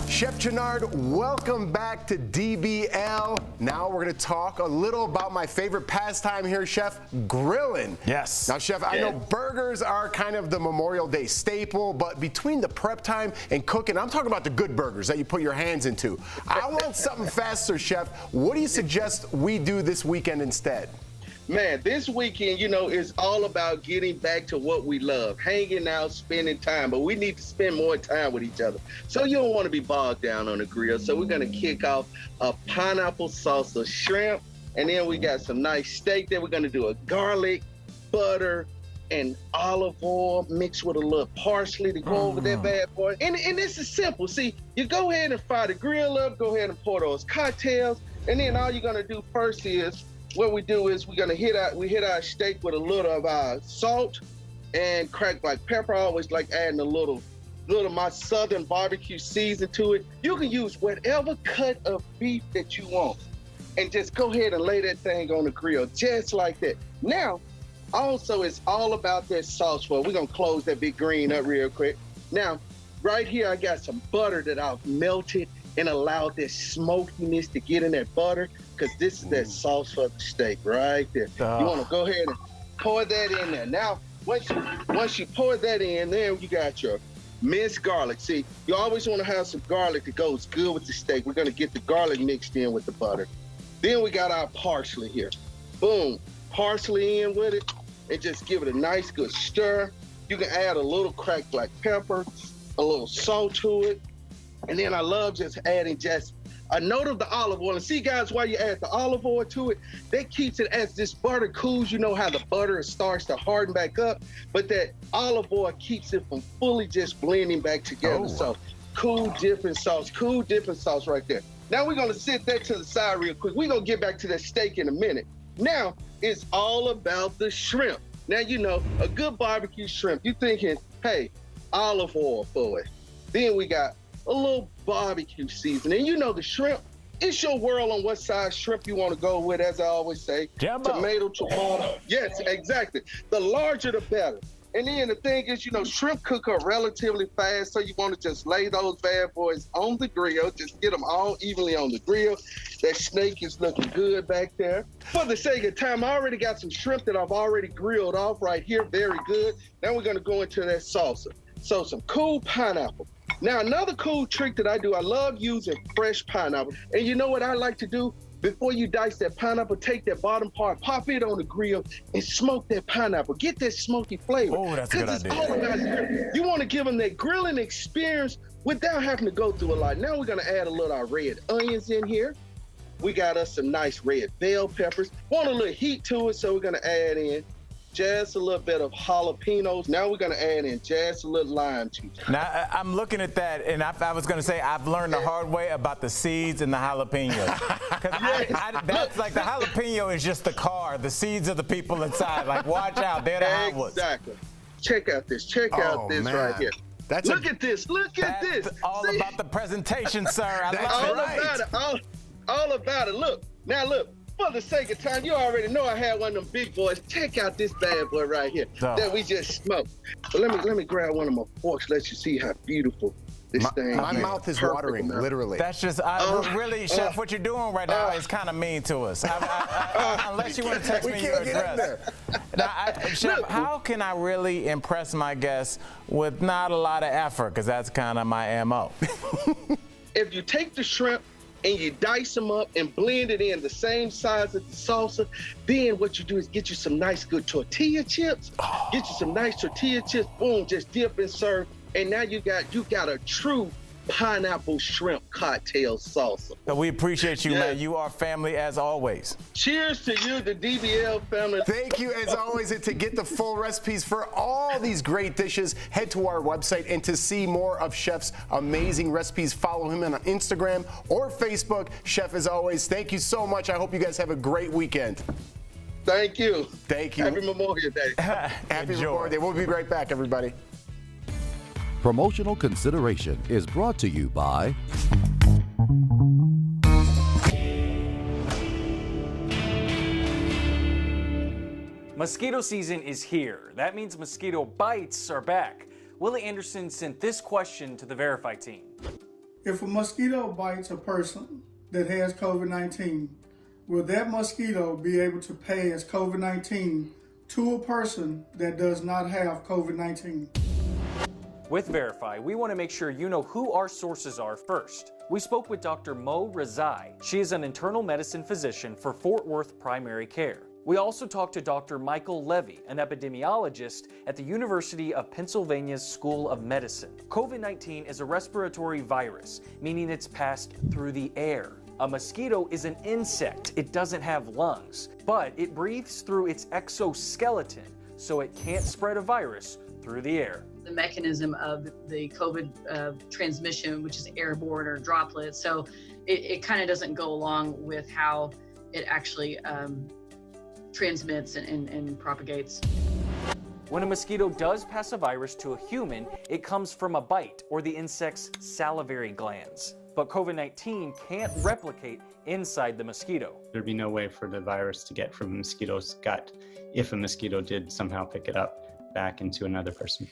Chef Jannard, welcome back to DBL. Now we're going to talk a little about my favorite pastime here, Chef, grilling. Yes. Now, Chef, I know burgers are kind of the Memorial Day staple, but between the prep time and cooking, I'm talking about the good burgers that you put your hands into. I want something faster, Chef. What do you suggest we do this weekend instead? Man, this weekend, you know, is all about getting back to what we love, hanging out, spending time, but we need to spend more time with each other. So you don't want to be bogged down on the grill. So we're going to kick off a pineapple salsa shrimp, and then we got some nice steak. Then we're going to do a garlic, butter, and olive oil mixed with a little parsley to go over that bad boy. And this is simple. See, you go ahead and fire the grill up, go ahead and pour those cocktails, and then all you're going to do first is, what we do is we're gonna hit our steak with a little of our salt and cracked black pepper. I always like adding a little of my southern barbecue season to it. You can use whatever cut of beef that you want and just go ahead and lay that thing on the grill just like that. Now, also it's all about that sauce. Well, we're gonna close that big green up real quick. Now, right here I got some butter that I've melted and allowed this smokiness to get in that butter, because this is that sauce for the steak right there. You want to go ahead and pour that in there. Now, once you pour that in, then you got your minced garlic. See, you always want to have some garlic that goes good with the steak. We're going to get the garlic mixed in with the butter. Then we got our parsley here. Boom, parsley in with it, and just give it a nice good stir. You can add a little cracked black pepper, a little salt to it. And then I love just adding just a note of the olive oil. And see, guys, while you add the olive oil to it, that keeps it, as this butter cools, you know how the butter starts to harden back up, but that olive oil keeps it from fully just blending back together. So cool dipping sauce right there. Now we're gonna sit that to the side real quick. We're gonna get back to that steak in a minute. Now it's all about the shrimp. Now, you know, a good barbecue shrimp, you're thinking, hey, olive oil for it. Then we got a little barbecue seasoning. You know, the shrimp, it's your world on what size shrimp you want to go with, as I always say. Jumbo. Tomato. Yes, exactly. The larger, the better. And then the thing is, you know, shrimp cook up relatively fast, so you want to just lay those bad boys on the grill, just get them all evenly on the grill. That snake is looking good back there. For the sake of time, I already got some shrimp that I've already grilled off right here, very good. Now we're going to go into that salsa. So some cool pineapple. Now, another cool trick that I do, I love using fresh pineapple. And you know what I like to do? Before you dice that pineapple, take that bottom part, pop it on the grill, and smoke that pineapple. Get that smoky flavor. Oh, that's a good idea. All about, you want to give them that grilling experience without having to go through a lot. Now we're going to add a little of our red onions in here. We got us some nice red bell peppers. Want a little heat to it, so we're going to add in just a little bit of jalapenos. Now we're gonna add in just a little lime juice. Now, I'm looking at that, and I was gonna say, I've learned the hard way about the seeds and the jalapenos. That's like the jalapeno is just the car, the seeds are the people inside. Like, watch out, they're the hot ones. Exactly. Check out this right here. Look at this. That's all about the presentation, sir. I love it. All about it. Look, for the sake of time, you already know I had one of them big boys. Check out this bad boy right here that we just smoked. But let me grab one of my forks, let you see how beautiful this thing. My mouth is watering, literally. That's just, really, Chef, what you're doing right now is kind of mean to us. Unless you want to text me your address. Now, Chef, how can I really impress my guests with not a lot of effort? Because that's kind of my MO. If you take the shrimp and you dice them up and blend it in the same size as the salsa, then what you do is get you some nice good tortilla chips. Get you some nice tortilla chips, boom, just dip and serve. And now you got a true pineapple shrimp cocktail salsa. So we appreciate you, man. You are family as always. Cheers to you, the DBL family. Thank you as always. And to get the full recipes for all these great dishes, head to our website. And to see more of Chef's amazing recipes, follow him on Instagram or Facebook. Chef, as always, thank you so much. I hope you guys have a great weekend. Thank you. Thank you. Happy Memorial Day. Happy Memorial Day. We'll be right back, everybody. Promotional consideration is brought to you by Mosquito season is here. That means mosquito bites are back. Louie Anderson sent this question to the Verify team. If a mosquito bites a person that has COVID-19, will that mosquito be able to pass COVID-19 to a person that does not have COVID-19? With Verify, we want to make sure you know who our sources are first. We spoke with Dr. Mo Rezai. She is an internal medicine physician for Fort Worth Primary Care. We also talked to Dr. Michael Levy, an epidemiologist at the University of Pennsylvania's School of Medicine. COVID-19 is a respiratory virus, meaning it's passed through the air. A mosquito is an insect. It doesn't have lungs, but it breathes through its exoskeleton, so it can't spread a virus through the air. The mechanism of the COVID transmission, which is airborne or droplets, so it kind of doesn't go along with how it actually transmits and propagates. When a mosquito does pass a virus to a human, it comes from a bite or the insect's salivary glands. But COVID-19 can't replicate inside the mosquito. There'd be no way for the virus to get from a mosquito's gut if a mosquito did somehow pick it up back into another person.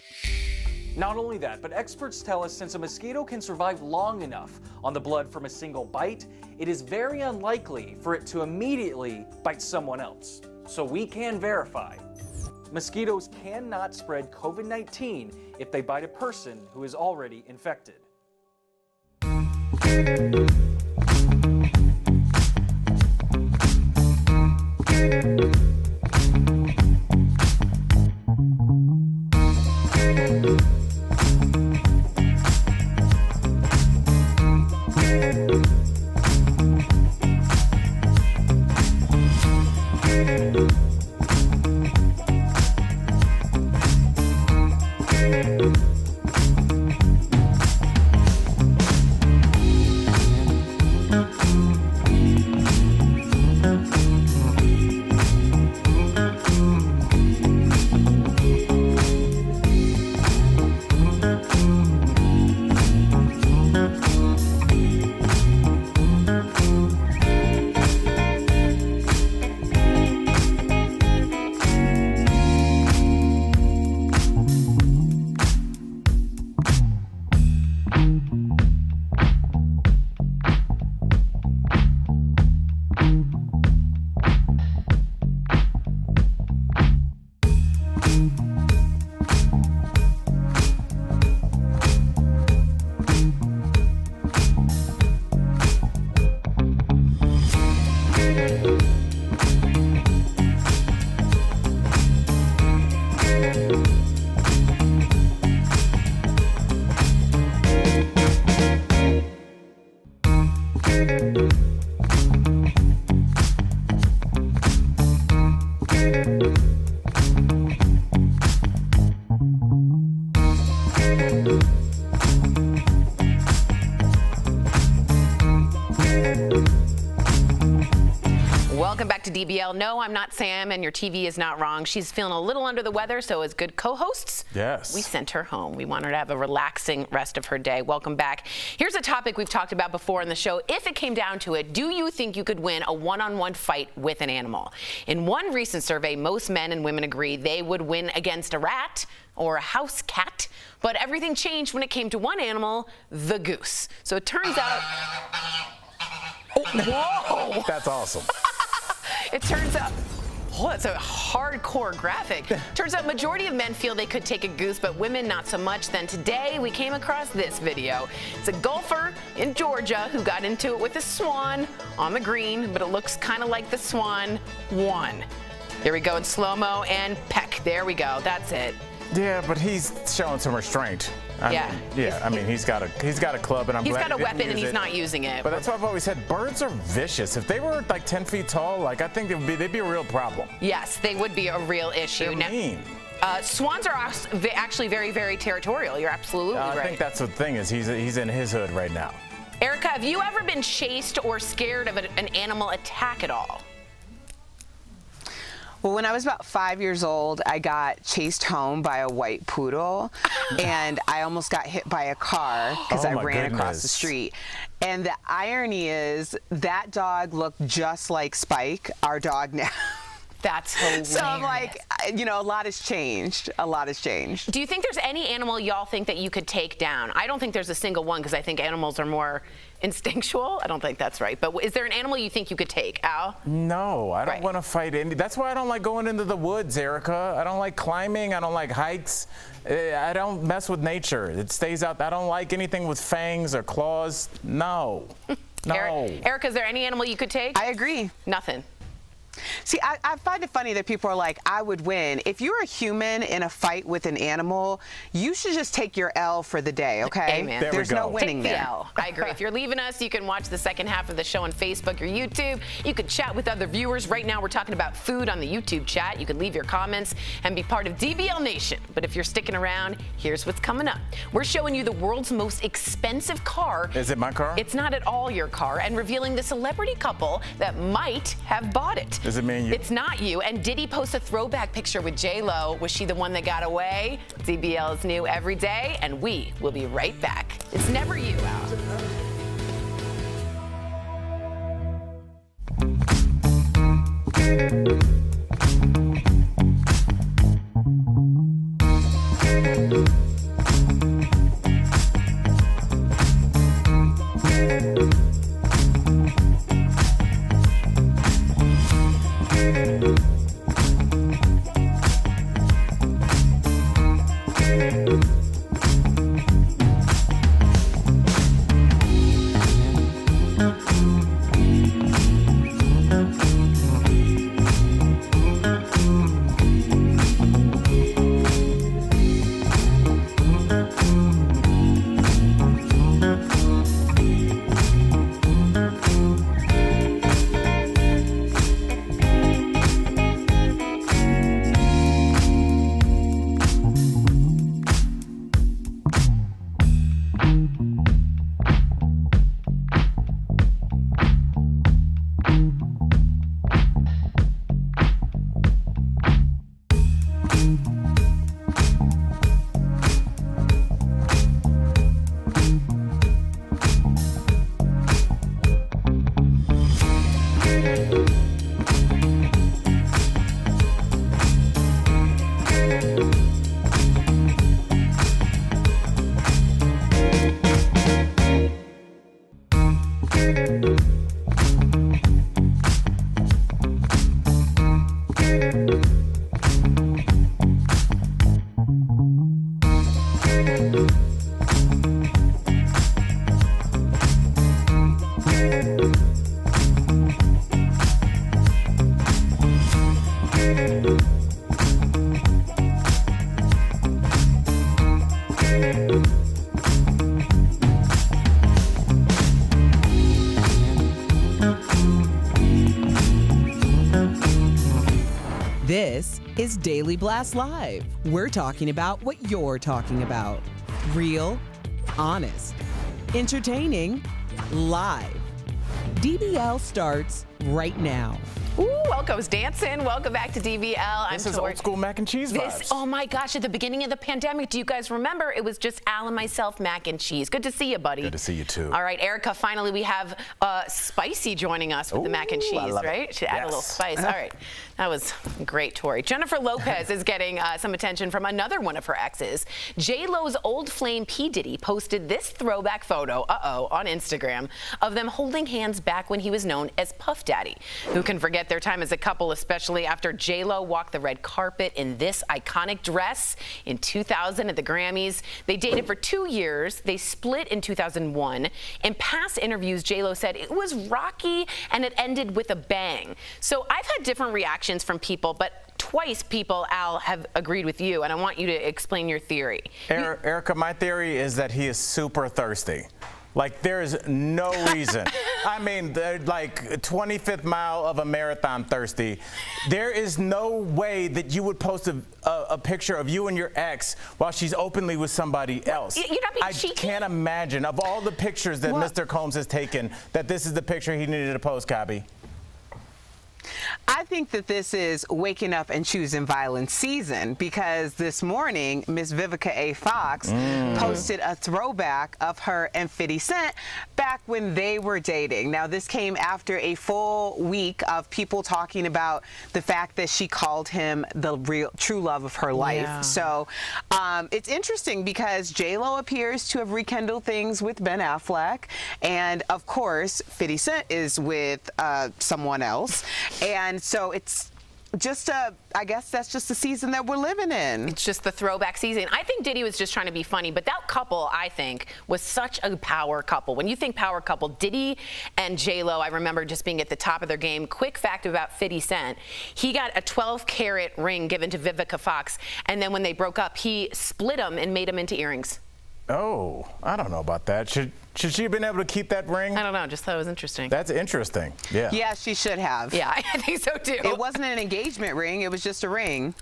Not only that, but experts tell us since a mosquito can survive long enough on the blood from a single bite, it is very unlikely for it to immediately bite someone else. So we can verify. Mosquitoes cannot spread COVID-19 if they bite a person who is already infected. Welcome back to DBL. No, I'm not Sam, and your TV is not wrong. She's feeling a little under the weather, so as good co-hosts, yes, we sent her home. We want her to have a relaxing rest of her day. Welcome back. Here's a topic we've talked about before in the show. If it came down to it, do you think you could win a one-on-one fight with an animal? In one recent survey, most men and women agree they would win against a rat or a house cat, but everything changed when it came to one animal, the goose. So it turns out... Oh, whoa! That's awesome. It turns out, oh, that's a hardcore graphic. Turns out majority of men feel they could take a goose, but women not so much. Then today we came across this video. It's a golfer in Georgia who got into it with a swan on the green, but it looks kind of like the swan won. Here we go in slow-mo and peck. There we go. That's it. Yeah, but he's showing some restraint. I mean, he's got a club, and he's got a weapon, and he's not using it. But that's why I've always said birds are vicious. If they were like 10 feet tall, like I think they'd be a real problem. Yes, they would be a real issue. They're mean. Swans are actually very, very territorial. You're absolutely right. I think that's the thing is he's in his hood right now. Erica, have you ever been chased or scared of an animal attack at all? Well, when I was about 5 years old, I got chased home by a white poodle, and I almost got hit by a car because I ran across the street. And the irony is that dog looked just like Spike, our dog now. That's hilarious. So I'm like, you know, a lot has changed. A lot has changed. Do you think there's any animal y'all think that you could take down? I don't think there's a single one because I think animals are more instinctual. I don't think that's right. But is there an animal you think you could take, Al? No, I don't want to fight any. That's why I don't like going into the woods, Erica. I don't like climbing. I don't like hikes. I don't mess with nature. It stays out. I don't like anything with fangs or claws. No. No. Erica, is there any animal you could take? I agree. Nothing. See, I find it funny that people are like, I would win. If you're a human in a fight with an animal, you should just take your L for the day, okay? Amen. There's no winning Take the there. L. I agree. If you're leaving us, you can watch the second half of the show on Facebook or YouTube. You can chat with other viewers. Right now, we're talking about food on the YouTube chat. You can leave your comments and be part of DBL Nation. But if you're sticking around, here's what's coming up. We're showing you the world's most expensive car. Is it my car? It's not at all your car. And revealing the celebrity couple that might have bought it. Does it mean you? It's not you. And Diddy posts a throwback picture with J.Lo. Was she the one that got away? DBL is new every day, and we will be right back. It's never you, Al. This is Daily Blast Live. We're talking about what you're talking about. Real, honest, entertaining, live. DBL starts right now. Ooh, welcome's dancing. Welcome back to DBL. This is old school mac and cheese vibes. Oh my gosh, at the beginning of the pandemic, do you guys remember? It was just Al and myself, mac and cheese. Good to see you, buddy. Good to see you too. All right, Erica, finally we have Spicy joining us with the mac and cheese, right? She added a little spice. All right, that was great, Tori. Jennifer Lopez is getting some attention from another one of her exes. J.Lo's old flame P. Diddy posted this throwback photo, on Instagram, of them holding hands back when he was known as Puff Daddy. Who can forget their time as a couple, especially after J.Lo walked the red carpet in this iconic dress in 2000 at the Grammys. They dated for 2 years. They split in 2001. In past interviews, J.Lo said it was rocky and it ended with a bang. So I've had different reactions from people, but twice people, Al, have agreed with you, and I want you to explain your theory. Erica, my theory is that he is super thirsty. Like, there is no reason. I mean, they're like 25th mile of a marathon thirsty. There is no way that you would post a picture of you and your ex while she's openly with somebody else. You're not being cheeky? I can't imagine, of all the pictures that Mr. Combs has taken, that this is the picture he needed to post, Gabby. I think that this is waking up and choosing violence season, because this morning, Miss Vivica A. Fox posted a throwback of her and 50 Cent back when they were dating. Now, this came after a full week of people talking about the fact that she called him the real true love of her life. Yeah. So it's interesting because J.Lo appears to have rekindled things with Ben Affleck, and of course 50 Cent is with someone else, and so it's just I guess that's just the season that we're living in. It's just the throwback season. I think Diddy was just trying to be funny, but that couple, I think, was such a power couple. When you think power couple, Diddy and J.Lo, I remember just being at the top of their game. Quick fact about 50 Cent, he got a 12-carat ring given to Vivica Fox, and then when they broke up, he split them and made them into earrings. Oh, I don't know about that. Should she have been able to keep that ring? I don't know. Just thought it was interesting. That's interesting. Yeah. Yeah, she should have. Yeah, I think so too. It wasn't an engagement ring. It was just a ring.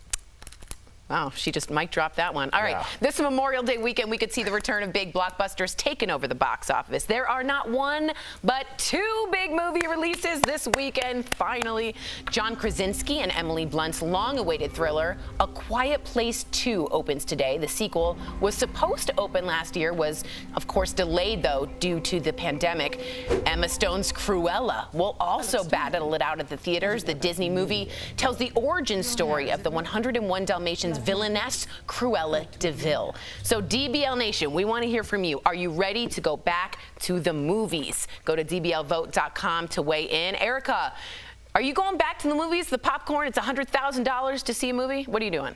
Wow, she just mic dropped that one. All right, this Memorial Day weekend, we could see the return of big blockbusters taking over the box office. There are not one, but two big movie releases this weekend. Finally, John Krasinski and Emily Blunt's long-awaited thriller, A Quiet Place 2, opens today. The sequel was supposed to open last year, was, of course, delayed, though, due to the pandemic. Emma Stone's Cruella will also battle it out at the theaters. The Disney movie tells the origin story of the 101 Dalmatians villainess Cruella de Vil. So DBL Nation, we want to hear from you. Are you ready to go back to the movies? Go to dblvote.com to weigh in. Erica, are you going back to the movies? The popcorn, it's $100,000 to see a movie? What are you doing?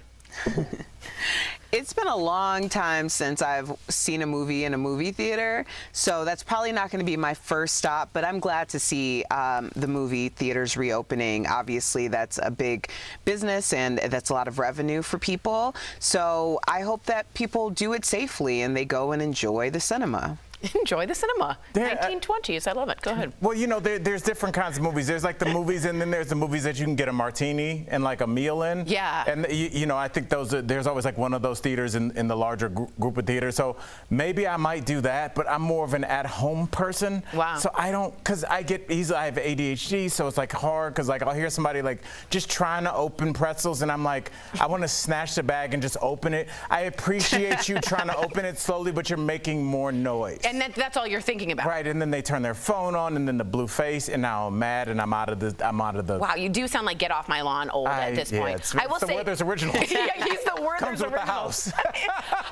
It's been a long time since I've seen a movie in a movie theater, so that's probably not going to be my first stop, but I'm glad to see the movie theaters reopening. Obviously, that's a big business and that's a lot of revenue for people, so I hope that people do it safely and they go and enjoy the cinema. Enjoy the cinema. 1920s. I love it. Go ahead. Well, you know, there's different kinds of movies. There's like the movies, and then there's the movies that you can get a martini and like a meal in. Yeah. And you know, I think there's always like one of those theaters in the larger group of theaters. So maybe I might do that, but I'm more of an at-home person. Wow. So I don't, because I have ADHD, so it's like hard, because like I'll hear somebody like just trying to open pretzels, and I'm like, I want to snatch the bag and just open it. I appreciate you trying to open it slowly, but you're making more noise. And that's all you're thinking about. Right, and then they turn their phone on, and then the blue face, and now I'm mad, and I'm out of the. Wow, you do sound like Get Off My Lawn old at this point. I will say, the Werther's original. Yeah, he's the Werther's Comes with original. the house.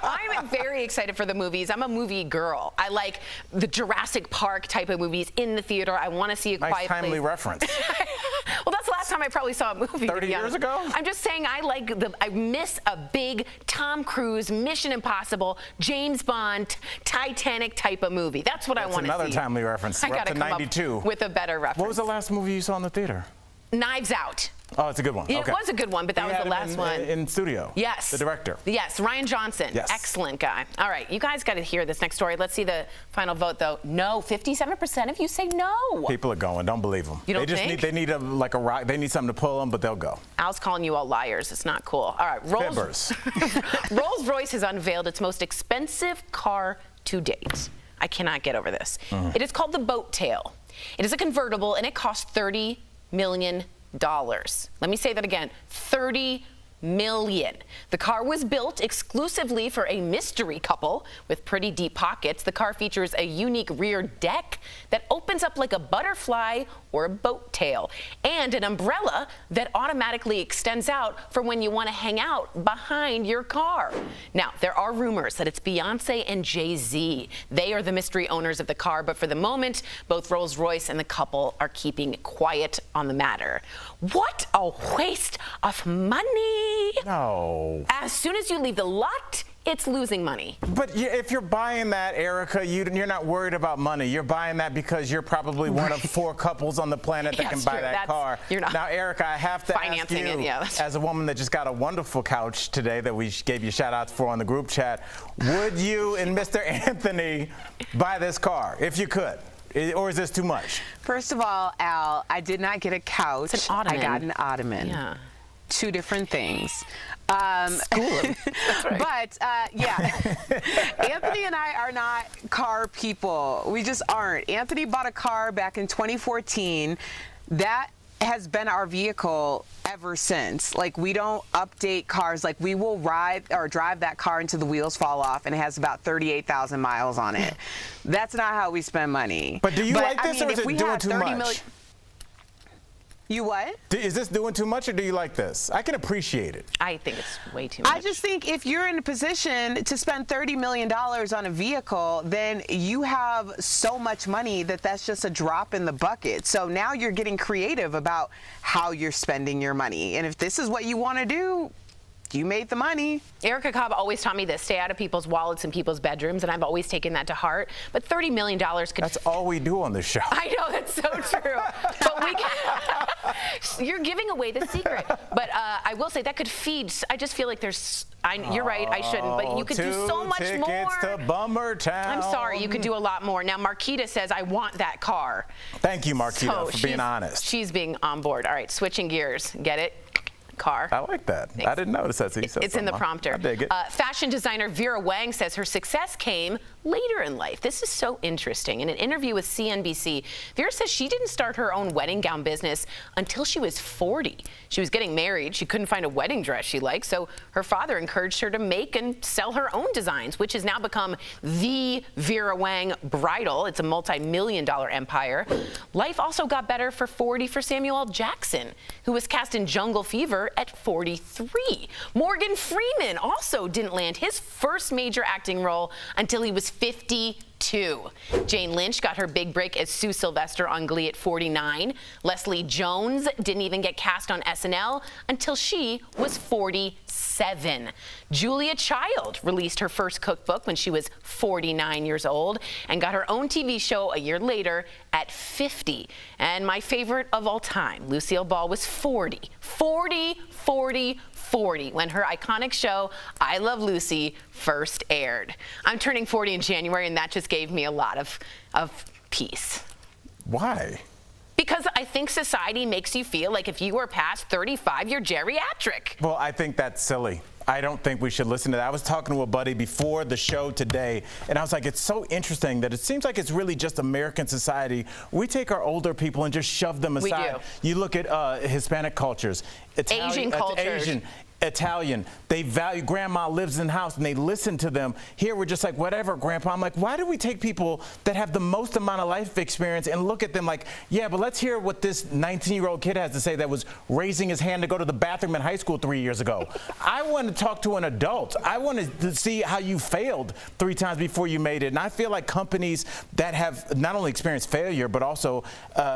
I'm very excited for the movies. I'm a movie girl. I like the Jurassic Park type of movies in the theater. I want to see a quiet place. Nice timely reference. Well, that's the last time I probably saw a movie. 30 years ago? I'm just saying I miss a big Tom Cruise, Mission Impossible, James Bond, Titanic type of movie. That's what I want to see. Another timely reference. I We're up gotta to come 92. up with a better reference. What was the last movie you saw in the theater? Knives Out. Oh, it's a good one. It was a good one, but that was the last one. In studio. Yes. The director. Yes, Ryan Johnson. Yes. Excellent guy. All right, you guys got to hear this next story. Let's see the final vote, though. No, 57% of you say no. People are going. Don't believe them. You don't they just think? They need a rock. They need something to pull them, but they'll go. Al's calling you all liars. It's not cool. All right, Rolls-Royce has unveiled its most expensive car to date. I cannot get over this. It is called the Boat Tail. It is a convertible, and it costs $30 million. Let me say that again, $30 million. The car was built exclusively for a mystery couple with pretty deep pockets. The car features a unique rear deck that opens up like a butterfly or a boat tail, and an umbrella that automatically extends out for when you want to hang out behind your car. Now, there are rumors that it's Beyonce and Jay-Z. They are the mystery owners of the car, but for the moment, both Rolls-Royce and the couple are keeping quiet on the matter. What a waste of money! No. As soon as you leave the lot, it's losing money. But if you're buying that, Erica, you're not worried about money. You're buying that because you're probably one of 4 couples on the planet that can buy that car. You're not now, Erica, I have to ask you, as a woman that just got a wonderful couch today that we gave you shout-outs for on the group chat, would you and Mr. Anthony buy this car if you could? Or is this too much? First of all, Al, I did not get a couch. It's an ottoman. I got an ottoman. Yeah. 2 different things. School him. That's right. But yeah, Anthony and I are not car people. We just aren't. Anthony bought a car back in 2014. That has been our vehicle ever since. Like, we don't update cars. Like, we will ride or drive that car until the wheels fall off, and it has about 38,000 miles on it. That's not how we spend money. But do you like this, or is it doing too much? You what? Is this doing too much, or do you like this? I can appreciate it. I think it's way too much. I just think if you're in a position to spend $30 million on a vehicle, then you have so much money that that's just a drop in the bucket. So now you're getting creative about how you're spending your money. And if this is what you want to do, you made the money. Erica Cobb always taught me this: stay out of people's wallets and people's bedrooms, and I've always taken that to heart. But $30 million could... That's all we do on this show. I know, that's so true. But we can... You're giving away the secret. But I will say that could feed... I just feel like there's... you're right, I shouldn't, but you could do so much more. 2 tickets to Bummer Town. I'm sorry, you could do a lot more. Now, Marquita says, I want that car. Thank you, Marquita, for being honest. She's being on board. All right, switching gears. Get it? Car. I like that. Thanks. I didn't notice that. It's in the prompter. I dig it. Fashion designer Vera Wang says her success came later in life. This is so interesting. In an interview with CNBC, Vera says she didn't start her own wedding gown business until she was 40. She was getting married. She couldn't find a wedding dress she liked, so her father encouraged her to make and sell her own designs, which has now become the Vera Wang Bridal. It's a multi-million-dollar empire. Life also got better for 40 for Samuel L. Jackson, who was cast in Jungle Fever at 43. Morgan Freeman also didn't land his first major acting role until he was 52. Jane Lynch got her big break as Sue Sylvester on Glee at 49. Leslie Jones didn't even get cast on SNL until she was 47. Julia Child released her first cookbook when she was 49 years old and got her own TV show a year later at 50. And my favorite of all time, Lucille Ball, was 40 when her iconic show, I Love Lucy, first aired. I'm turning 40 in January, and that just gave me a lot of peace. Why? Because I think society makes you feel like if you are past 35, you're geriatric. Well, I think that's silly. I don't think we should listen to that. I was talking to a buddy before the show today, and I was like, it's so interesting that it seems like it's really just American society. We take our older people and just shove them aside. We do. You look at Hispanic cultures, Asian cultures. Italian, they value grandma lives in the house and they listen to them. Here we're just like, whatever, grandpa. I'm like, why do we take people that have the most amount of life experience and look at them like, yeah, but let's hear what this 19-year-old kid has to say that was raising his hand to go to the bathroom in high school 3 years ago. I want to talk to an adult. I want to see how you failed 3 times before you made it. And I feel like companies that have not only experienced failure, but also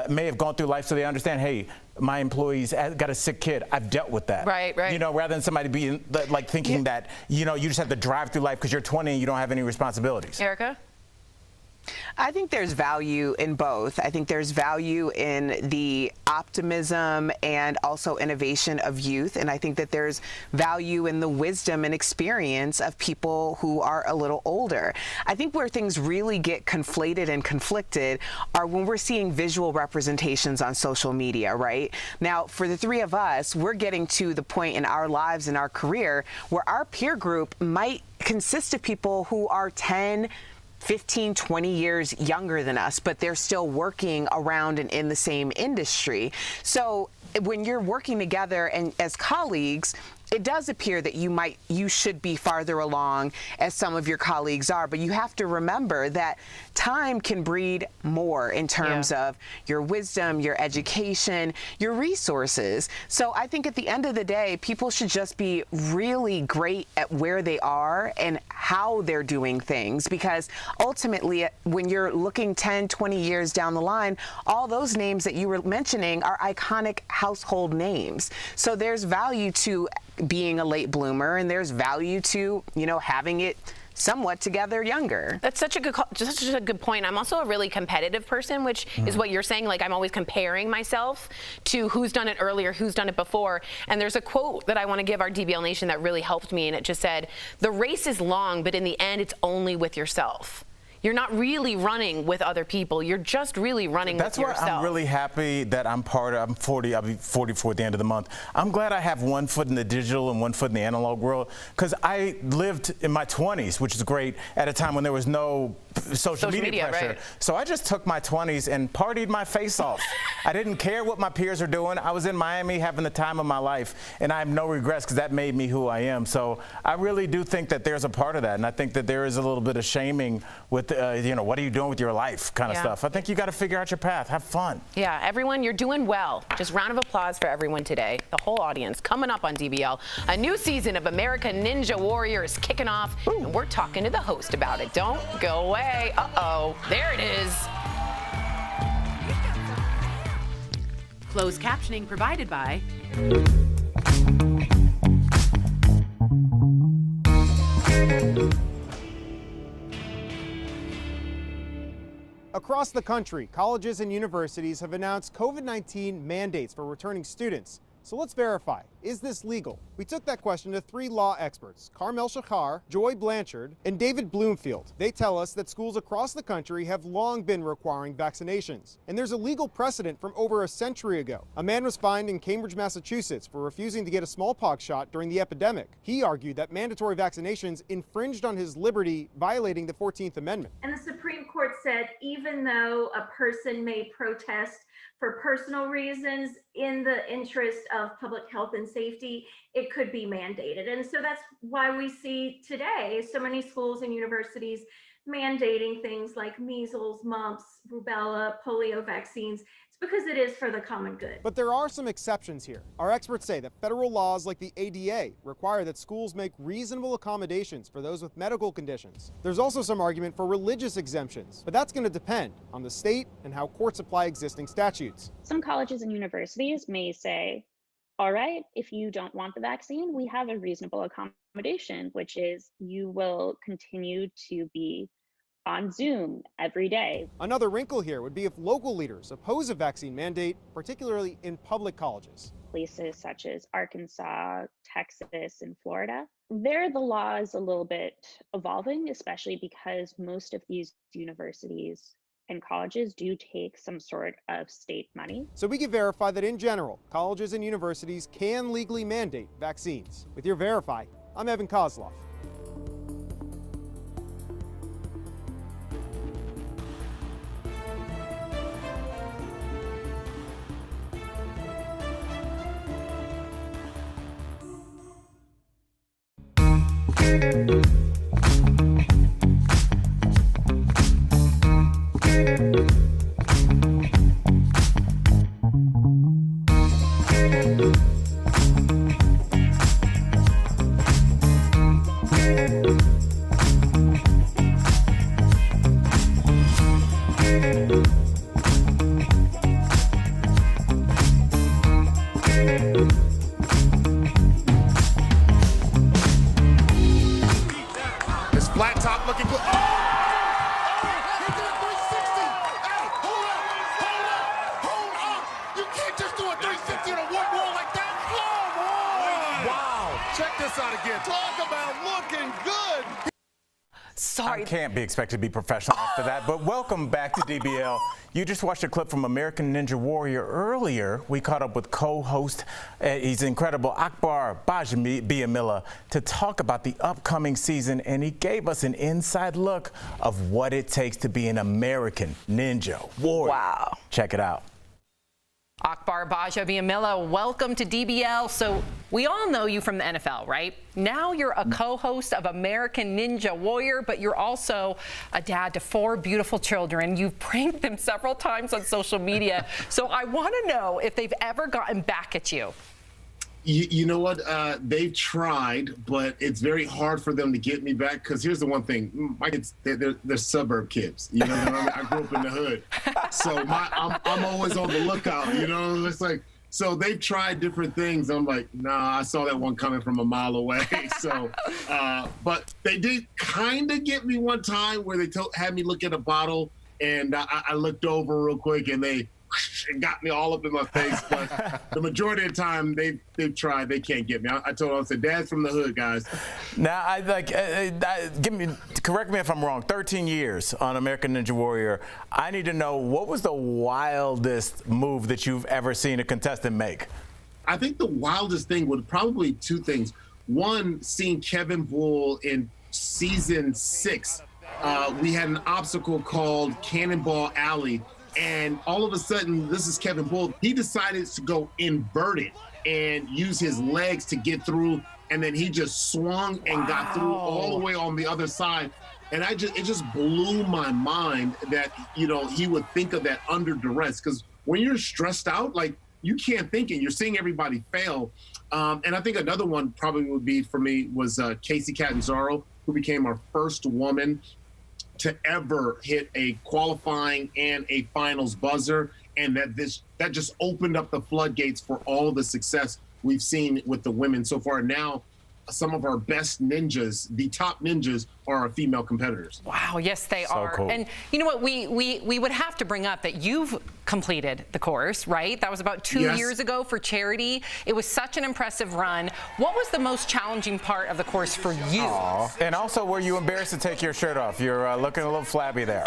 may have gone through life so they understand, hey, my employees got a sick kid. I've dealt with that. Right. You know, rather than somebody being like thinking that, you know, you just have to drive through life because you're 20 and you don't have any responsibilities. Erica? I think there's value in both. I think there's value in the optimism and also innovation of youth. And I think that there's value in the wisdom and experience of people who are a little older. I think where things really get conflated and conflicted are when we're seeing visual representations on social media, right? Now, for the 3 of us, we're getting to the point in our lives and our career where our peer group might consist of people who are 10, 15, 20 years younger than us, but they're still working around and in the same industry. So when you're working together and as colleagues, it does appear that you should be farther along as some of your colleagues are, but you have to remember that time can breed more in terms of your wisdom, your education, your resources. So I think at the end of the day, people should just be really great at where they are and how they're doing things, because ultimately when you're looking 10, 20 years down the line, all those names that you were mentioning are iconic household names. So there's value to being a late bloomer, and there's value to, you know, having it somewhat together younger. That's such a good point. I'm also a really competitive person, which is what you're saying. Like, I'm always comparing myself to who's done it earlier, who's done it before. And there's a quote that I want to give our DBL Nation that really helped me, and it just said, "The race is long, but in the end, it's only with yourself." You're not really running with other people. You're just really running with yourself. That's why I'm really happy that I'm 40. I'll be 44 at the end of the month. I'm glad I have one foot in the digital and one foot in the analog world, because I lived in my 20s, which is great, at a time when there was no social media pressure. Right. So I just took my 20s and partied my face off. I didn't care what my peers are doing. I was in Miami having the time of my life, and I have no regrets because that made me who I am. So I really do think that there's a part of that, and I think that there is a little bit of shaming with, what are you doing with your life kind of stuff. I think you got to figure out your path. Have fun. Yeah, everyone, you're doing well. Just round of applause for everyone today, the whole audience. Coming up on DBL, a new season of American Ninja Warrior is kicking off, and we're talking to the host about it. Don't go away. Uh-oh, there it is. Closed captioning provided by Across the country, colleges and universities have announced COVID-19 mandates for returning students. So let's verify, is this legal? We took that question to 3 law experts, Carmel Shachar, Joy Blanchard, and David Bloomfield. They tell us that schools across the country have long been requiring vaccinations. And there's a legal precedent from over a century ago. A man was fined in Cambridge, Massachusetts for refusing to get a smallpox shot during the epidemic. He argued that mandatory vaccinations infringed on his liberty, violating the 14th Amendment. And the Supreme Court said even though a person may protest for personal reasons in the interest of public health and safety, it could be mandated. And so that's why we see today so many schools and universities mandating things like measles, mumps, rubella, polio vaccines. It's because it is for the common good. But there are some exceptions here. Our experts say that federal laws like the ADA require that schools make reasonable accommodations for those with medical conditions. There's also some argument for religious exemptions, but that's going to depend on the state and how courts apply existing statutes. Some colleges and universities may say, all right, if you don't want the vaccine, we have a reasonable accommodation, which is you will continue to be on Zoom every day. Another wrinkle here would be if local leaders oppose a vaccine mandate, particularly in public colleges. Places such as Arkansas, Texas, and Florida, there the law is a little bit evolving, especially because most of these universities and colleges do take some sort of state money. So we can verify that in general, colleges and universities can legally mandate vaccines. With your Verify, I'm Evan Kozloff. This flat top looking good. Oh! Check this out again. Talk about looking good. Sorry. I can't be expected to be professional after that, but welcome back to DBL. You just watched a clip from American Ninja Warrior earlier. We caught up with co-host, he's incredible, Akbar Biamila, to talk about the upcoming season, and he gave us an inside look of what it takes to be an American Ninja Warrior. Wow. Check it out. Akbar Biamila, welcome to DBL. So we all know you from the NFL, right? Now you're a co-host of American Ninja Warrior, but you're also a dad to 4 beautiful children. You've pranked them several times on social media. So I want to know if they've ever gotten back at you. You know what? They've tried, but it's very hard for them to get me back. Because here's the one thing: my kids, they're suburb kids. You know what I mean? I grew up in the hood, so I'm always on the lookout. You know, it's like so they've tried different things. I'm like, nah, I saw that one coming from a mile away. So, but they did kind of get me one time where they had me look at a bottle, and I looked over real quick, and they got me all up in my face. But the majority of the time they've tried, they can't get me. I told them, I said, Dad's from the hood, guys. Now, correct me if I'm wrong, 13 years on American Ninja Warrior. I need to know, what was the wildest move that you've ever seen a contestant make? I think the wildest thing would probably 2 things. One, seeing Kevin Bull in season 6 we had an obstacle called Cannonball Alley. And all of a sudden, this is Kevin Bull, he decided to go inverted and use his legs to get through. And then he just swung and got through all the way on the other side. And it just blew my mind that, you know, he would think of that under duress. Because when you're stressed out, like, you can't think, and you're seeing everybody fail. And I think another one probably would be for me was Casey Catanzaro, who became our first woman to ever hit a qualifying and a finals buzzer. And that just opened up the floodgates for all the success we've seen with the women so far. Now, some of our best ninjas, the top ninjas, are our female competitors. Wow, yes, they are. Cool. And you know what, we would have to bring up that you've completed the course, right? That was about 2 years ago for charity. It was such an impressive run. What was the most challenging part of the course for you? Aww. And also, were you embarrassed to take your shirt off? You're looking a little flabby there.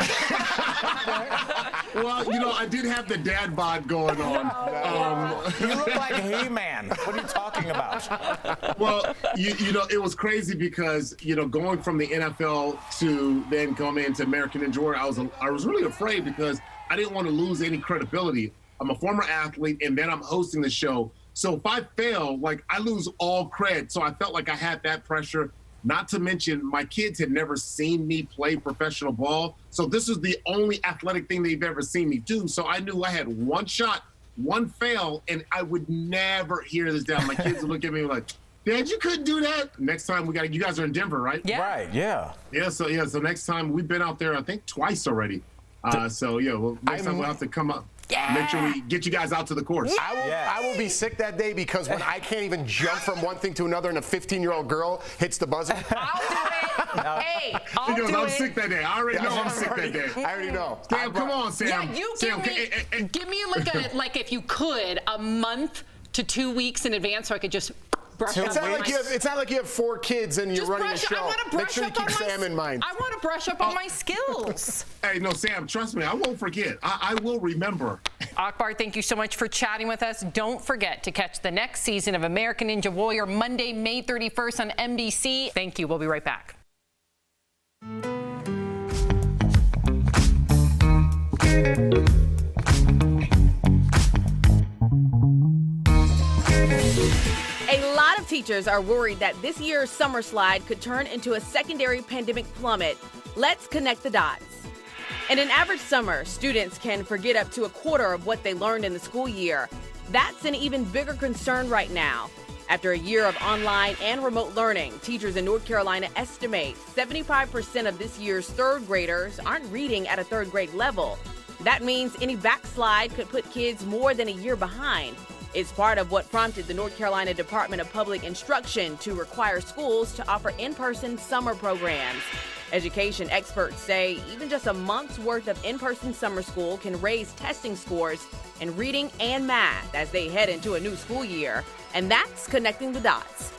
Well, you know, I did have the dad bod going on. You look like He-Man. What are you talking about? Well, you know, it was crazy because, you know, going from the NFL to then coming into American Ninja Warrior, I was really afraid because I didn't want to lose any credibility. I'm a former athlete, and then I'm hosting the show. So if I fail, like, I lose all cred. So I felt like I had that pressure. Not to mention, my kids had never seen me play professional ball. So this was the only athletic thing they've ever seen me do. So I knew I had one shot, one fail, and I would never hear this down. My kids would look at me like, Dad, you couldn't do that. Next time you guys are in Denver, right? Yeah. Right, yeah. So next time we've been out there, I think twice already. Next time we'll have to come up. Yeah. Make sure we get you guys out to the course. I will be sick that day because when I can't even jump from one thing to another and a 15-year-old girl hits the buzzer. I'll do it. Hey, I'll do it. I'm sick that day. I already know I'm sick that day. I already know. Sam, come on, Sam. Yeah, you Sam, give me like if you could, a month to 2 weeks in advance so I could just brush up on my... It's not like you have 4 kids and you're running a show. I want to brush Make sure you up keep Sam in mind. I want to brush up on my skills. Hey, no, Sam, trust me, I won't forget. I will remember. Akbar, thank you so much for chatting with us. Don't forget to catch the next season of American Ninja Warrior Monday, May 31st on NBC. Thank you. We'll be right back. A lot of teachers are worried that this year's summer slide could turn into a secondary pandemic plummet. Let's connect the dots. In an average summer, students can forget up to a quarter of what they learned in the school year. That's an even bigger concern right now. After a year of online and remote learning, teachers in North Carolina estimate 75% of this year's third graders aren't reading at a third grade level. That means any backslide could put kids more than a year behind. It's part of what prompted the North Carolina Department of Public Instruction to require schools to offer in-person summer programs. Education experts say even just a month's worth of in-person summer school can raise testing scores in reading and math as they head into a new school year. And that's connecting the dots.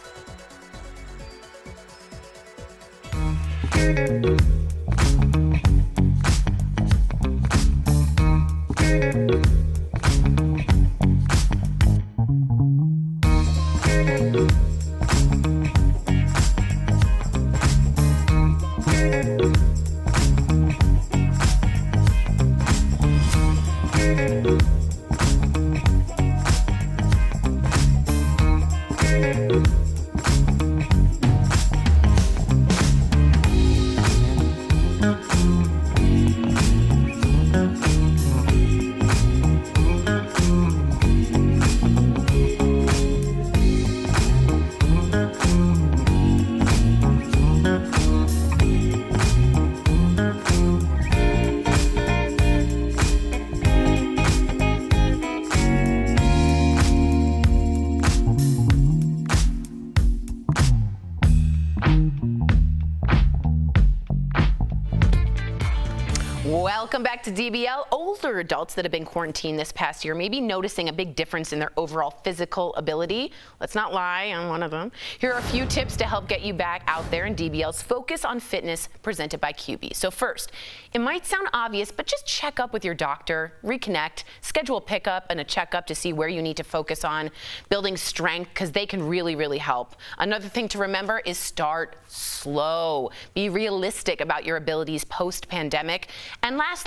Welcome back to DBL. Older adults that have been quarantined this past year may be noticing a big difference in their overall physical ability. Let's not lie, I'm one of them. Here are a few tips to help get you back out there in DBL's Focus on Fitness presented by QB. So first, it might sound obvious, but just check up with your doctor, reconnect, schedule a pickup and a checkup to see where you need to focus on building strength, because they can really, really help. Another thing to remember is start slow. Be realistic about your abilities post-pandemic. And lastly,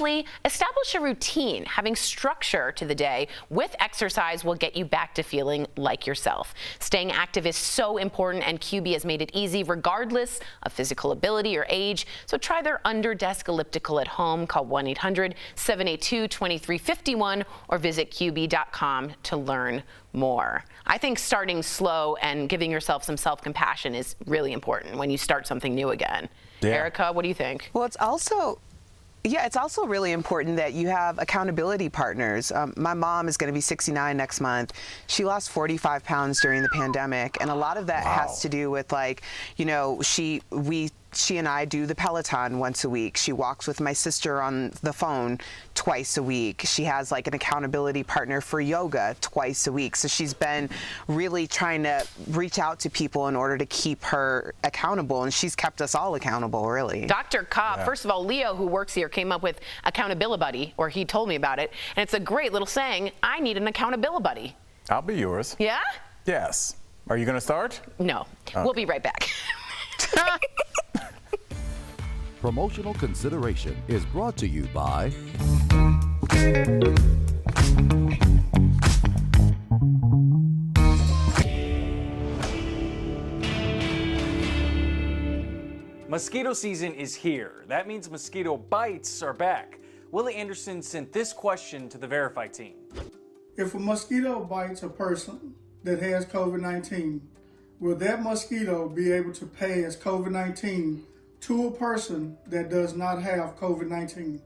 establish a routine. Having structure to the day with exercise will get you back to feeling like yourself. Staying active is so important, and QB has made it easy regardless of physical ability or age. So try their under-desk elliptical at home. Call 1-800-782-2351 or visit QB.com to learn more. I think starting slow and giving yourself some self-compassion is really important when you start something new again. Yeah. Erica, what do you think? Well, it's also really important that you have accountability partners. My mom is going to be 69 next month. She lost 45 pounds during the pandemic, and a lot of that has to do with, like, you know, she and I do the Peloton once a week. She walks with my sister on the phone twice a week. She has like an accountability partner for yoga twice a week. So she's been really trying to reach out to people in order to keep her accountable, and she's kept us all accountable, really. Dr. Cobb, first of all, Leo, who works here, came up with accountability buddy, or he told me about it, and it's a great little saying. I need an accountability buddy. I'll be yours. Yeah? Yes. Are you going to start? No. Okay. We'll be right back. Promotional consideration is brought to you by Mosquito season is here. That means mosquito bites are back. Louie Anderson sent this question to the Verify team. If a mosquito bites a person that has COVID-19, will that mosquito be able to pass COVID-19 to a person that does not have COVID-19?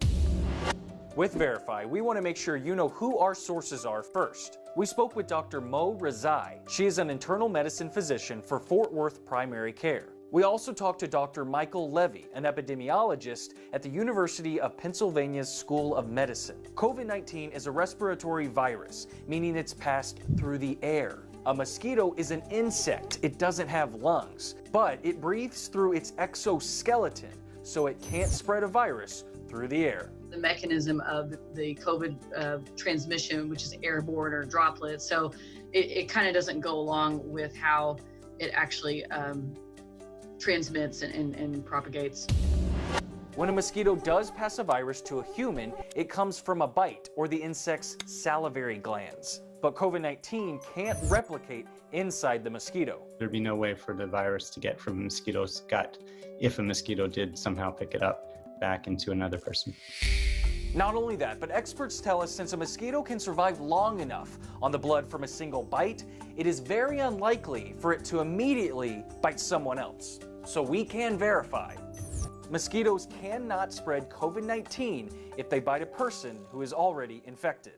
With Verify, we want to make sure you know who our sources are first. We spoke with Dr. Mo Rezai. She is an internal medicine physician for Fort Worth Primary Care. We also talked to Dr. Michael Levy, an epidemiologist at the University of Pennsylvania's School of Medicine. COVID-19 is a respiratory virus, meaning it's passed through the air. A mosquito is an insect. It doesn't have lungs, but it breathes through its exoskeleton, so it can't spread a virus through the air. The mechanism of the COVID transmission, which is airborne or droplets, so it kind of doesn't go along with how it actually transmits and propagates. When a mosquito does pass a virus to a human, it comes from a bite or the insect's salivary glands. But COVID-19 can't replicate inside the mosquito. There'd be no way for the virus to get from a mosquito's gut if a mosquito did somehow pick it up back into another person. Not only that, but experts tell us since a mosquito can survive long enough on the blood from a single bite, it is very unlikely for it to immediately bite someone else. So we can verify. Mosquitoes cannot spread COVID-19 if they bite a person who is already infected.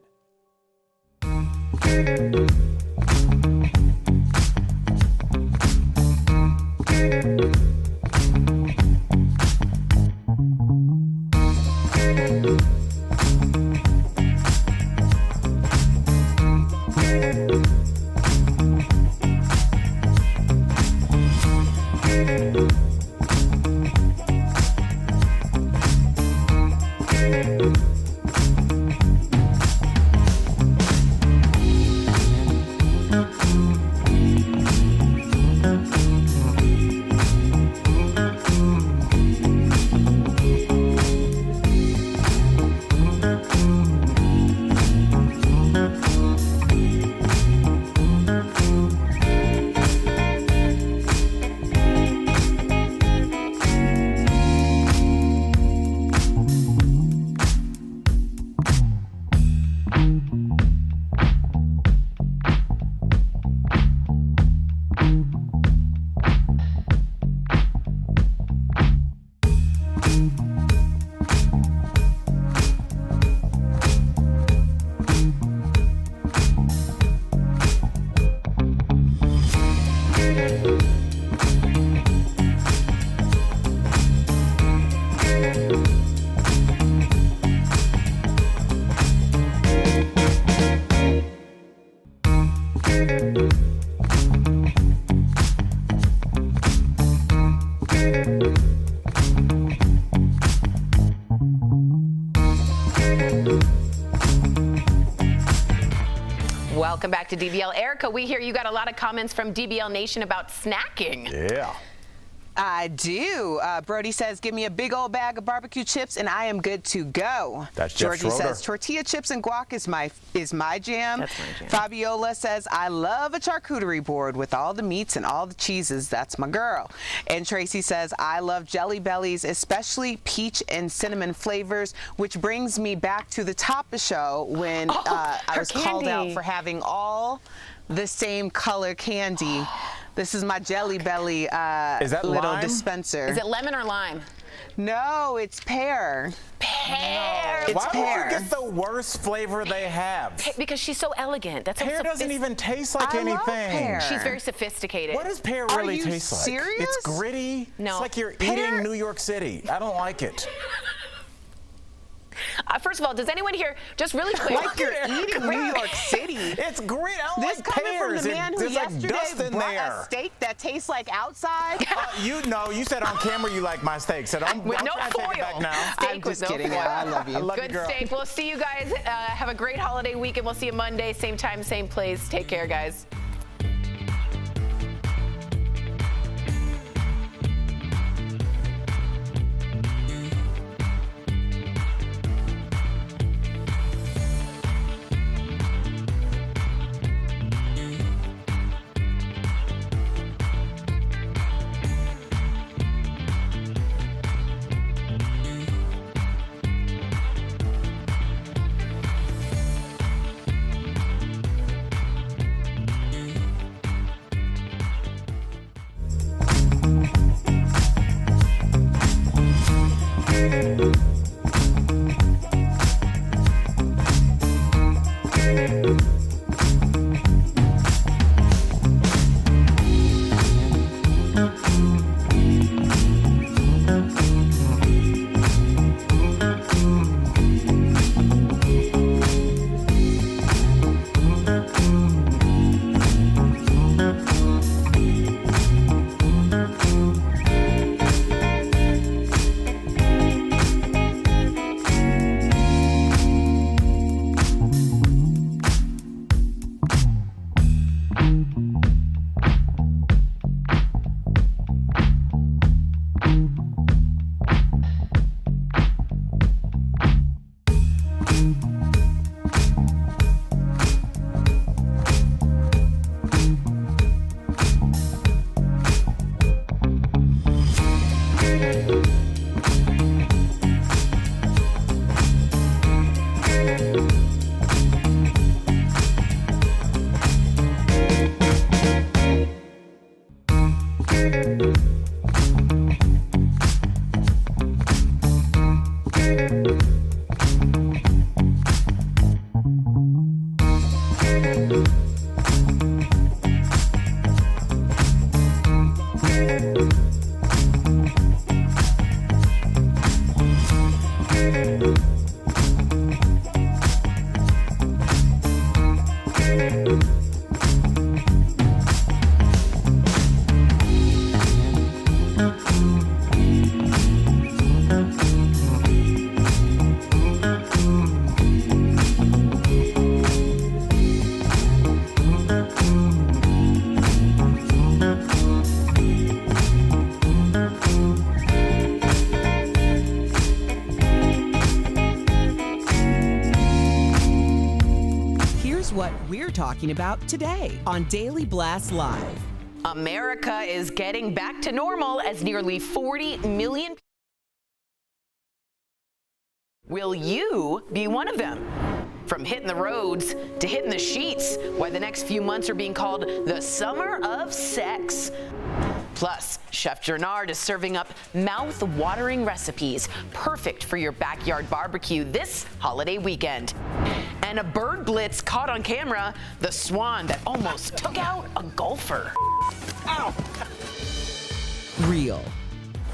Welcome back to DBL. Erica, we hear you got a lot of comments from DBL Nation about snacking. Yeah. I do. Brody says, give me a big old bag of barbecue chips and I am good to go. That's Jeff Georgie Schroeder. says, tortilla chips and guac is my jam. That's my jam. Fabiola says, I love a charcuterie board with all the meats and all the cheeses. That's my girl. And Tracy says, I love Jelly Bellies, especially peach and cinnamon flavors, which brings me back to the top of the show when I was called out for having all the same color candy. This is my Jelly Belly Is that little lime? dispenser. Is it lemon or lime? No, it's pear. Pear. It's Why pear. would you get the worst flavor they have? Because she's so elegant. That's Pear doesn't even taste like anything. pear. She's very sophisticated. What does pear Are really you taste like? serious? It's gritty. No. It's like you're Pear- eating New York City. I don't like it. First of all, does anyone here, just really quick. Like you're eating New York City. It's grit. I don't This like coming from pears. the man who There's like yesterday dust in brought there. a steak that tastes like outside. You know, you said on camera you like my steak, so I'm With I'm no trying to take it back foil. now. Steak I'm with just no kidding. foil. I love you. I love you, Good girl. steak. We'll see you guys. Have a great holiday weekend. We'll see you Monday, same time, same place. Take care, guys. What we're talking about today on Daily Blast Live. America is getting back to normal as nearly 40 million. Will you be one of them? From hitting the roads to hitting the sheets, why the next few months are being called the summer of sex. Plus, Chef Jernard is serving up mouth-watering recipes perfect for your backyard barbecue this holiday weekend. And a bird blitz caught on camera, the swan that almost took out a golfer. Ow! Real,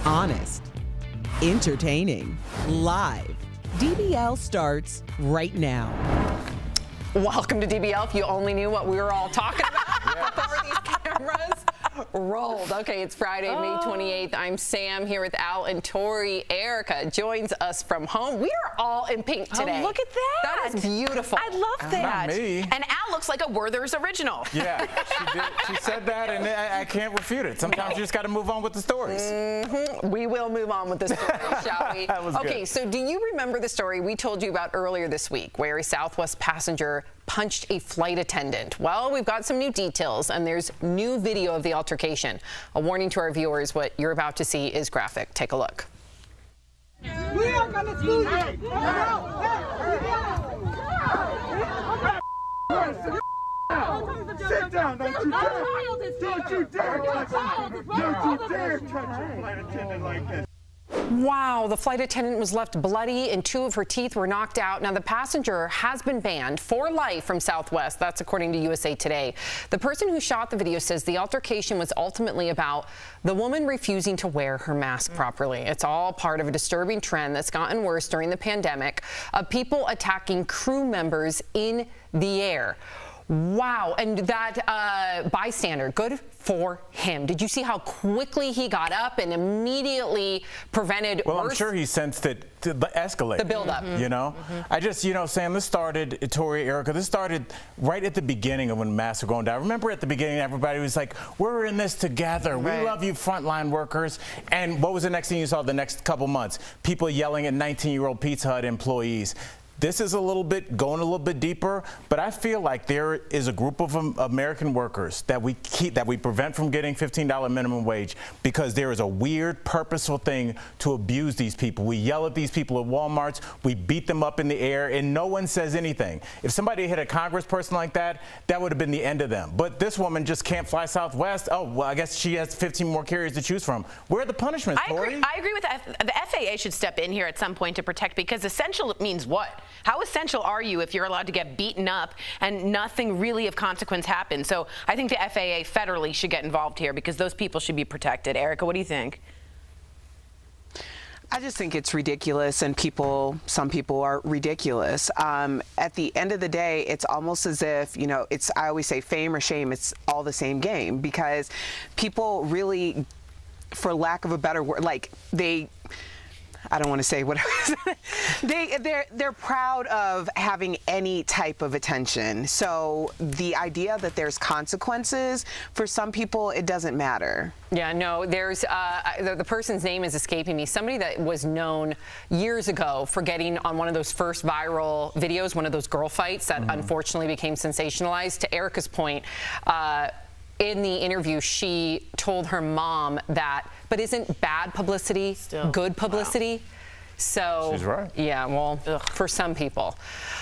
honest, entertaining, live. DBL starts right now. Welcome to DBL. If you only knew what we were all talking about before these cameras rolled. Okay, it's Friday, May 28th. I'm Sam here with Al and Tori. Erica joins us from home. We are all in pink today. Oh, look at that. That is beautiful. I love that. Not me. And Al looks like a Werther's original. Yeah, she did. She said that, and I can't refute it. Sometimes you just got to move on with the stories. We will move on with the story, shall we? That was okay, good. so do you remember the story we told you about earlier this week where a Southwest passenger punched a flight attendant? Well, we've got some new details, and there's new video of the altercation. A warning to our viewers, what you're about to see is graphic. Take a look. We are gonna do you. Sit down, don't you dare! Don't you dare touch me! Don't you dare touch a flight attendant like this! Wow, the flight attendant was left bloody and 2 of her teeth were knocked out. Now, the passenger has been banned for life from Southwest. That's according to USA Today. The person who shot the video says the altercation was ultimately about the woman refusing to wear her mask properly. It's all part of a disturbing trend that's gotten worse during the pandemic of people attacking crew members in the air. Wow, and that bystander, good for him. Did you see how quickly he got up and immediately prevented Well, worse? I'm sure he sensed it to escalate. The buildup. You know? I just, Sam, this started, Tori, Erica, this started right at the beginning of when masks were going down. Remember at the beginning, everybody was like, we're in this together. Right. We love you, frontline workers. And what was the next thing you saw the next couple months? People yelling at 19-year-old Pizza Hut employees. This is going a little bit deeper, but I feel like there is a group of American workers that we prevent from getting $15 minimum wage because there is a weird, purposeful thing to abuse these people. We yell at these people at Walmarts, we beat them up in the air, and no one says anything. If somebody hit a congressperson like that, that would have been the end of them. But this woman just can't fly Southwest. Oh, well, I guess she has 15 more carriers to choose from. Where are the punishments, Tori? I agree with that. The FAA should step in here at some point to protect, because essential means what? How essential are you if you're allowed to get beaten up and nothing really of consequence happens? So I think the FAA federally should get involved here because those people should be protected. Erica, what do you think? I just think it's ridiculous, and some people are ridiculous. At the end of the day, it's almost as if, I always say fame or shame, it's all the same game, because people really, for lack of a better word, I don't want to say what they're proud of having any type of attention. So the idea that there's consequences, for some people, it doesn't matter. Yeah, no, there's the person's name is escaping me. Somebody that was known years ago for getting on one of those first viral videos, one of those girl fights that unfortunately became sensationalized. To Erica's point, in the interview, she told her mom that, but isn't bad publicity still good publicity? Wow. So, she's right. Yeah, well, for some people.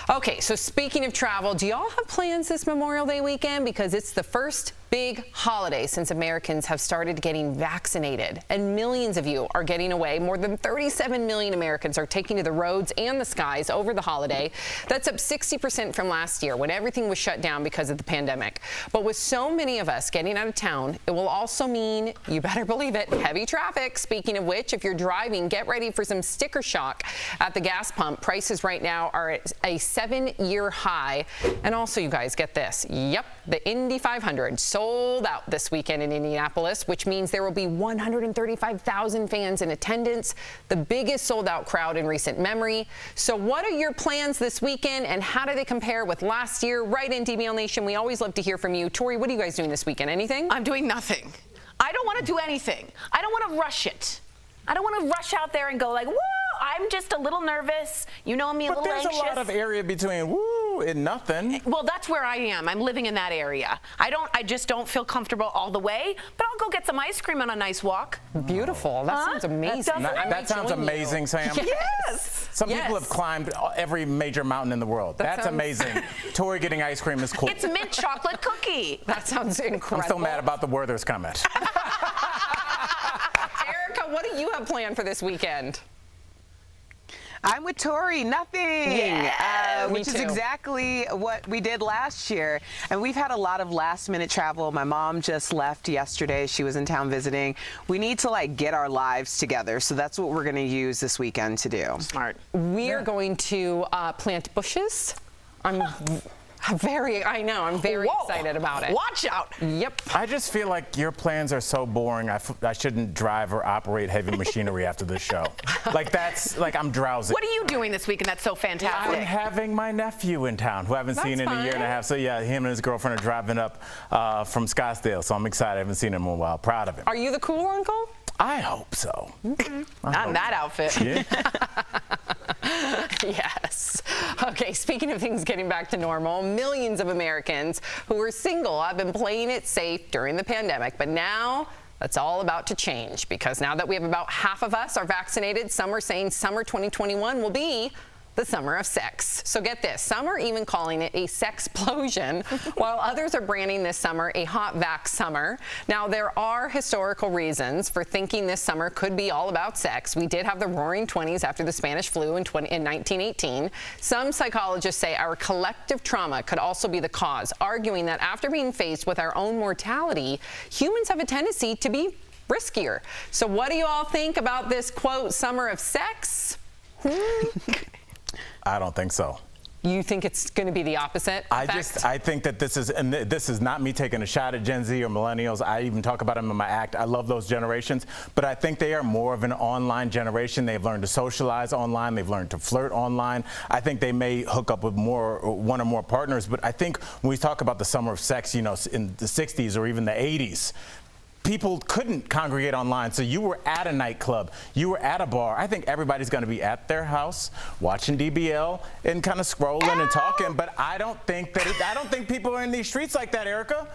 Okay, so speaking of travel, do y'all have plans this Memorial Day weekend? Because it's the first big holiday since Americans have started getting vaccinated, and millions of you are getting away. More than 37 million Americans are taking to the roads and the skies over the holiday. That's up 60% from last year when everything was shut down because of the pandemic. But with so many of us getting out of town, it will also mean, you better believe it, heavy traffic. Speaking of which, if you're driving, get ready for some sticker shock at the gas pump. Prices right now are at a 7-year high. And also, you guys, get this. Yep, the Indy 500 sold out this weekend in Indianapolis, which means there will be 135,000 fans in attendance, the biggest sold-out crowd in recent memory. So what are your plans this weekend, and how do they compare with last year? Right in DBL Nation, we always love to hear from you. Tori, what are you guys doing this weekend? Anything? I'm doing nothing. I don't want to do anything. I don't want to rush it. I don't want to rush out there and go like, woo, I'm just a little nervous. You know me, a little anxious. But there's a lot of area between woo and nothing. Well, that's where I am. I'm living in that area. I just don't feel comfortable all the way, but I'll go get some ice cream on a nice walk. Beautiful. That sounds amazing. That sounds amazing, Sam. Yes. Some people have climbed every major mountain in the world. That's amazing. Tori getting ice cream is cool. It's mint chocolate cookie. That sounds incredible. I'm still mad about the Werther's comment. Erica, what do you have planned for this weekend? I'm with Tori, nothing. Yeah, which is exactly what we did last year. And we've had a lot of last minute travel. My mom just left yesterday. She was in town visiting. We need to get our lives together. So that's what we're going to use this weekend to do. Smart. We are going to plant bushes. I'm very excited about it. Watch out. Yep. I just feel like your plans are so boring. I shouldn't drive or operate heavy machinery after this show. I'm drowsy. What are you doing this weekend that's so fantastic? I'm having my nephew in town who I haven't seen in a year and a half. So yeah, him and his girlfriend are driving up from Scottsdale. So I'm excited. I haven't seen him in a while. Proud of him. Are you the cool uncle? I hope so. Not in that outfit. Yeah. Yes. Okay, speaking of things getting back to normal, millions of Americans who are single have been playing it safe during the pandemic, but now that's all about to change, because now that we have about half of us are vaccinated, some are saying summer 2021 will be the summer of sex. So get this, some are even calling it a sexplosion, while others are branding this summer a hot vax summer. Now, there are historical reasons for thinking this summer could be all about sex. We did have the roaring 20s after the Spanish flu in 1918. Some psychologists say our collective trauma could also be the cause, arguing that after being faced with our own mortality, humans have a tendency to be riskier. So what do you all think about this, quote, summer of sex? I don't think so. You think it's going to be the opposite effect? I think that this is not me taking a shot at Gen Z or millennials. I even talk about them in my act. I love those generations, but I think they are more of an online generation. They've learned to socialize online. They've learned to flirt online. I think they may hook up with one or more partners, but I think when we talk about the summer of sex, in the 60s or even the 80s, people couldn't congregate online, so you were at a nightclub, you were at a bar. I think everybody's going to be at their house watching DBL and kind of scrolling and talking, but I don't think people are in these streets like that, Erica.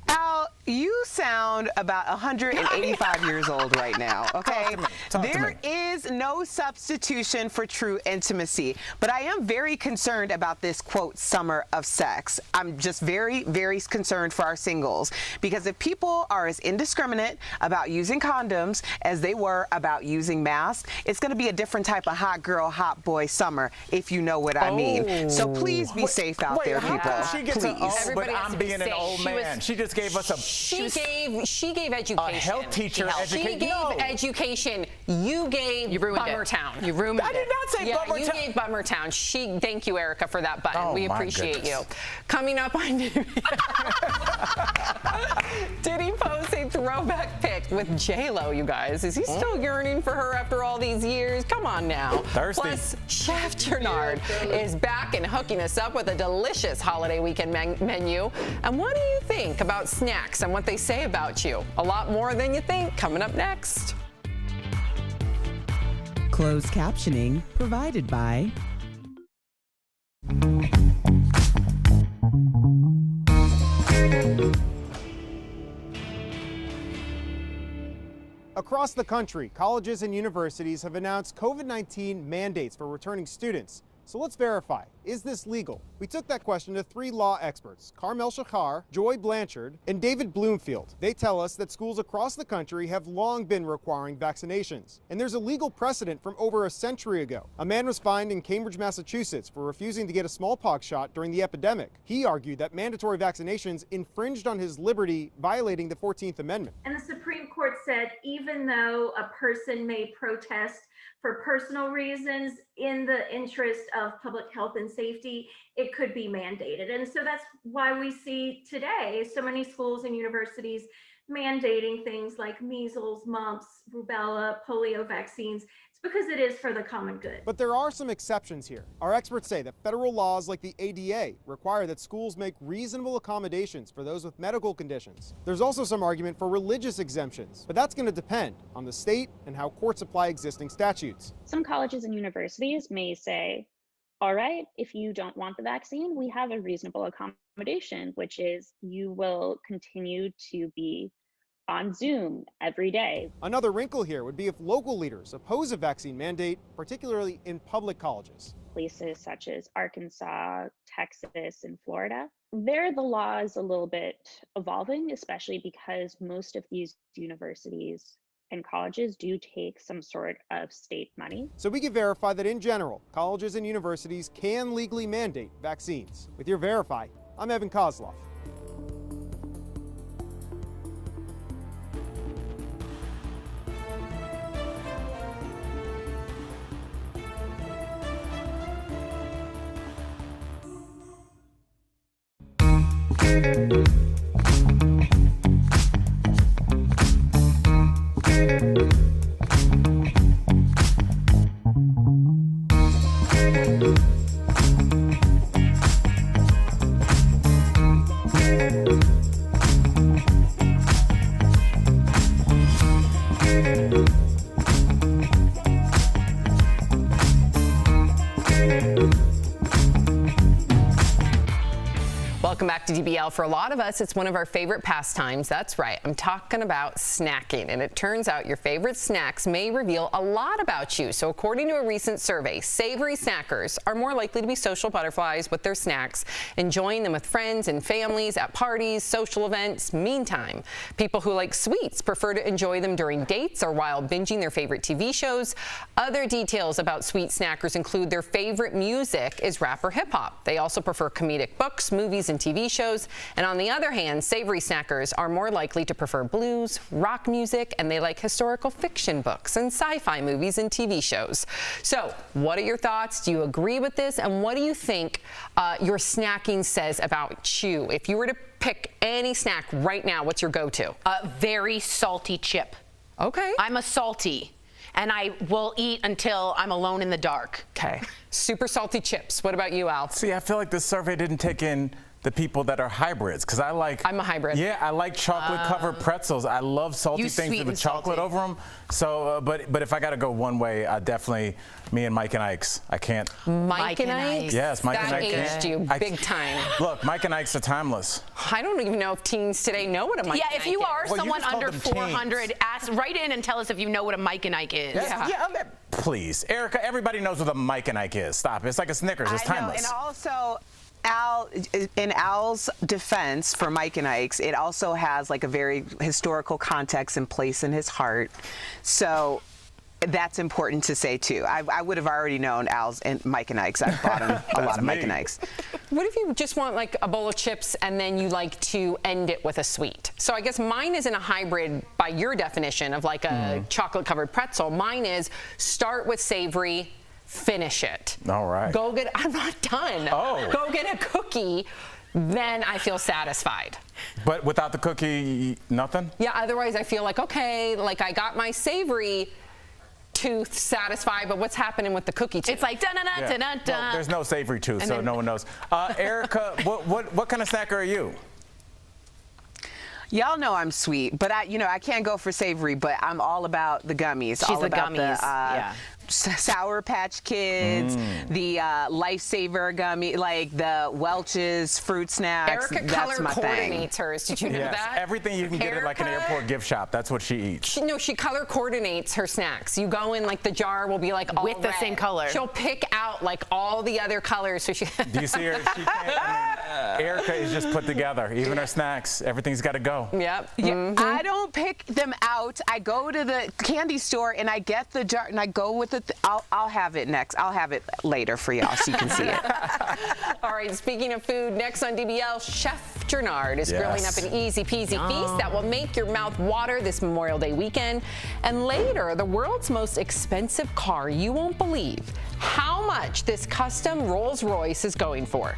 Al, you sound about 185 years old right now, okay? There is no substitution for true intimacy, but I am very concerned about this, quote, summer of sex. I'm just very, very concerned for our singles, because if people are as indiscriminate about using condoms as they were about using masks, it's going to be a different type of hot girl, hot boy summer, if you know what I mean. So please be safe out there, people. She gets an old, but I'm being an old man. She just gave us a... She gave education. A health teacher education. She gave education. You gave Bummertown. You ruined it. I did not say Bummertown. You gave Bummertown. Thank you, Erica, for that button. We appreciate you. Coming up on Diddy posts a throwback pic with J.Lo, you guys. Is he still yearning for her after all these years? Come on now. Thirsty. Plus, Chef Gernard is back and hooking us up with a delicious holiday weekend menu. And what do you think about snacks and what they say about you? A lot more than you think coming up next. Closed captioning provided by Across the country, colleges and universities have announced COVID-19 mandates for returning students. So let's verify, is this legal? We took that question to 3 law experts, Carmel Shachar, Joy Blanchard, and David Bloomfield. They tell us that schools across the country have long been requiring vaccinations. And there's a legal precedent from over a century ago. A man was fined in Cambridge, Massachusetts for refusing to get a smallpox shot during the epidemic. He argued that mandatory vaccinations infringed on his liberty, violating the 14th Amendment. And the Supreme Court said even though a person may protest for personal reasons in the interest of public health and safety, it could be mandated. And so that's why we see today so many schools and universities mandating things like measles, mumps, rubella, polio vaccines. It's because it is for the common good. But there are some exceptions here. Our experts say that federal laws like the ADA require that schools make reasonable accommodations for those with medical conditions. There's also some argument for religious exemptions, but that's going to depend on the state and how courts apply existing statutes. Some colleges and universities may say, all right, if you don't want the vaccine, we have a reasonable accommodation, which is you will continue to be on Zoom every day. Another wrinkle here would be if local leaders oppose a vaccine mandate, particularly in public colleges. Places such as Arkansas, Texas, and Florida, there the law is a little bit evolving, especially because most of these universities and colleges do take some sort of state money. So we can verify that in general, colleges and universities can legally mandate vaccines. With your Verify, I'm Evan Kozlov. Welcome back to DBL. For a lot of us, it's one of our favorite pastimes. That's right. I'm talking about snacking. And it turns out your favorite snacks may reveal a lot about you. So according to a recent survey, savory snackers are more likely to be social butterflies with their snacks, enjoying them with friends and families at parties, social events. Meantime, people who like sweets prefer to enjoy them during dates or while binging their favorite TV shows. Other details about sweet snackers include their favorite music is rap or hip hop. They also prefer comedic books, movies, and TV shows. And on the other hand, savory snackers are more likely to prefer blues, rock music, and they like historical fiction books and sci-fi movies and TV shows. So what are your thoughts? Do you agree with this? And what do you think your snacking says about you? If you were to pick any snack right now, what's your go-to? Very salty chip. Okay. I'm a salty, and I will eat until I'm alone in the dark. Okay. Super salty chips. What about you, Al? See, I feel like this survey didn't take in the people that are hybrids, because I'm a hybrid. Yeah, I like chocolate-covered pretzels. I love salty things with chocolate over them. So, but if I got to go one way, I definitely, me and Mike and Ike's. I can't. Mike and Ike's? Yes, Mike and That Ike's. aged you big time. Look, Mike and Ike's are timeless. I don't even know if teens today know what a Mike Yeah, and if Ike you is. are someone under 400, write in and tell us if you know what a Mike and Ike is. Yeah, please. Erica, everybody knows what a Mike and Ike is. Stop. It's like a Snickers. It's timeless. And also, in Al's defense for Mike and Ike's, it also has like a very historical context and place in his heart. So that's important to say too. I would have already known Al's and Mike and Ike's. I've bought him a lot of Mike and Ike's. What if you just want like a bowl of chips and then you like to end it with a sweet? So I guess mine isn't a hybrid by your definition of like a chocolate covered pretzel. Mine is start with savory, finish it. All right. I'm not done. Oh. Go get a cookie, then I feel satisfied. But without the cookie, nothing? Yeah, otherwise I feel like, okay, like I got my savory tooth satisfied, but what's happening with the cookie tooth? It's like da-da-da-da-da-da. Well, there's no savory tooth, so no one knows. Erica, what kind of snacker are you? Y'all know I'm sweet, but I can't go for savory, but I'm all about the gummies. She's all the about gummies, the Sour Patch Kids, the Lifesaver gummy, like the Welch's fruit snacks. Erica That's color my coordinates thing. hers. Did you know that? Everything you can get at like an airport gift shop. That's what she eats. She color coordinates her snacks. You go in, like the jar will be like all with the red. same color. She'll pick out like all the other colors. So she. Do you see her? She can't. Erica is just put together. Even her snacks, everything's got to go. Yep. Yeah, I don't pick them out. I go to the candy store and I get the jar and I go with it. I'll have it next. I'll have it later for y'all so you can see it. All right, speaking of food, next on DBL, Chef Gernard is grilling up an easy peasy feast that will make your mouth water this Memorial Day weekend. And later, the world's most expensive car. You won't believe how much this custom Rolls Royce is going for.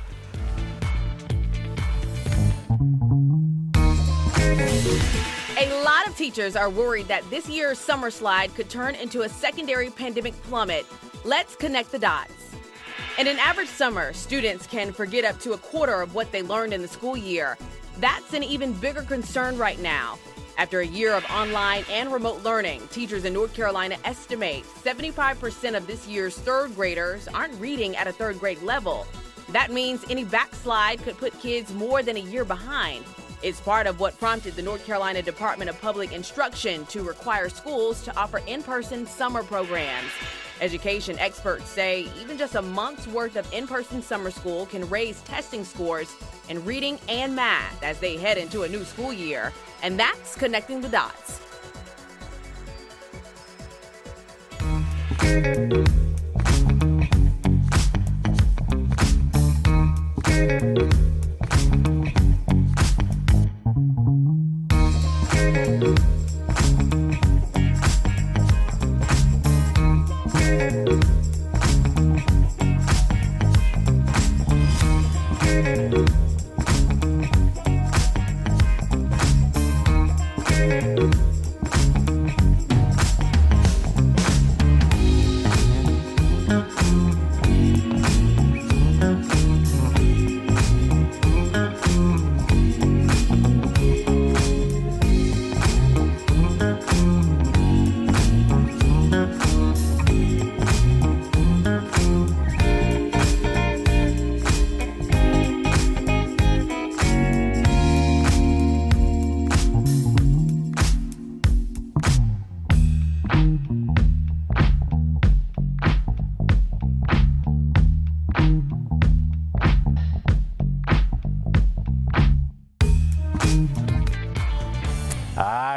A lot of teachers are worried that this year's summer slide could turn into a secondary pandemic plummet. Let's connect the dots. In an average summer, students can forget up to a quarter of what they learned in the school year. That's an even bigger concern right now. After a year of online and remote learning, teachers in North Carolina estimate 75% of this year's third graders aren't reading at a third grade level. That means any backslide could put kids more than a year behind. It's part of what prompted the North Carolina Department of Public Instruction to require schools to offer in-person summer programs. Education experts say even just a month's worth of in-person summer school can raise testing scores in reading and math as they head into a new school year. And that's connecting the dots.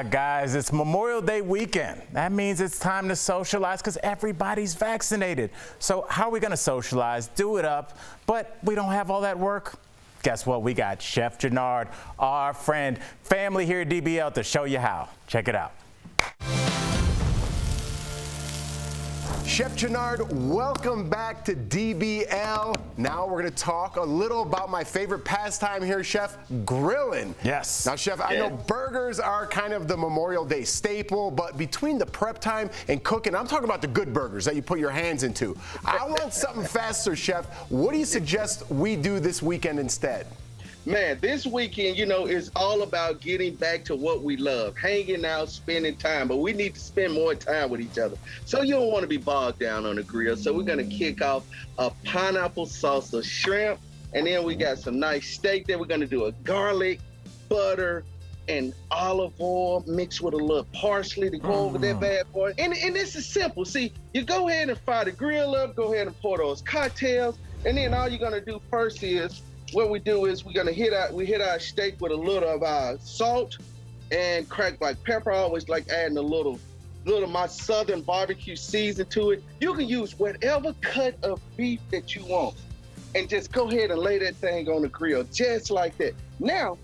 right, guys, it's Memorial Day weekend. That means it's time to socialize because everybody's vaccinated. So how are we going to socialize, do it up, but we don't have all that work? Guess what? We got Chef Jannard, our friend, family here at DBL to show you how. Check it out. Chef Jannard, welcome back to DBL. Now we're going to talk a little about my favorite pastime here, Chef, grilling. Yes. Now, Chef, I know burgers are kind of the Memorial Day staple, but between the prep time and cooking, I'm talking about the good burgers that you put your hands into. I want something faster, Chef. What do you suggest we do this weekend instead? Man, this weekend, is all about getting back to what we love, hanging out, spending time, but we need to spend more time with each other. So you don't want to be bogged down on the grill. So we're going to kick off a pineapple salsa shrimp, and then we got some nice steak there. We're going to do a garlic, butter, and olive oil mixed with a little parsley to go over that bad boy. And this is simple. See, you go ahead and fire the grill up, go ahead and pour those cocktails, and then all you're going to do first is what we do is we're gonna hit our steak with a little of our salt and cracked black pepper. I always like adding a little of my southern barbecue season to it. You can use whatever cut of beef that you want and just go ahead and lay that thing on the grill just like that. Now,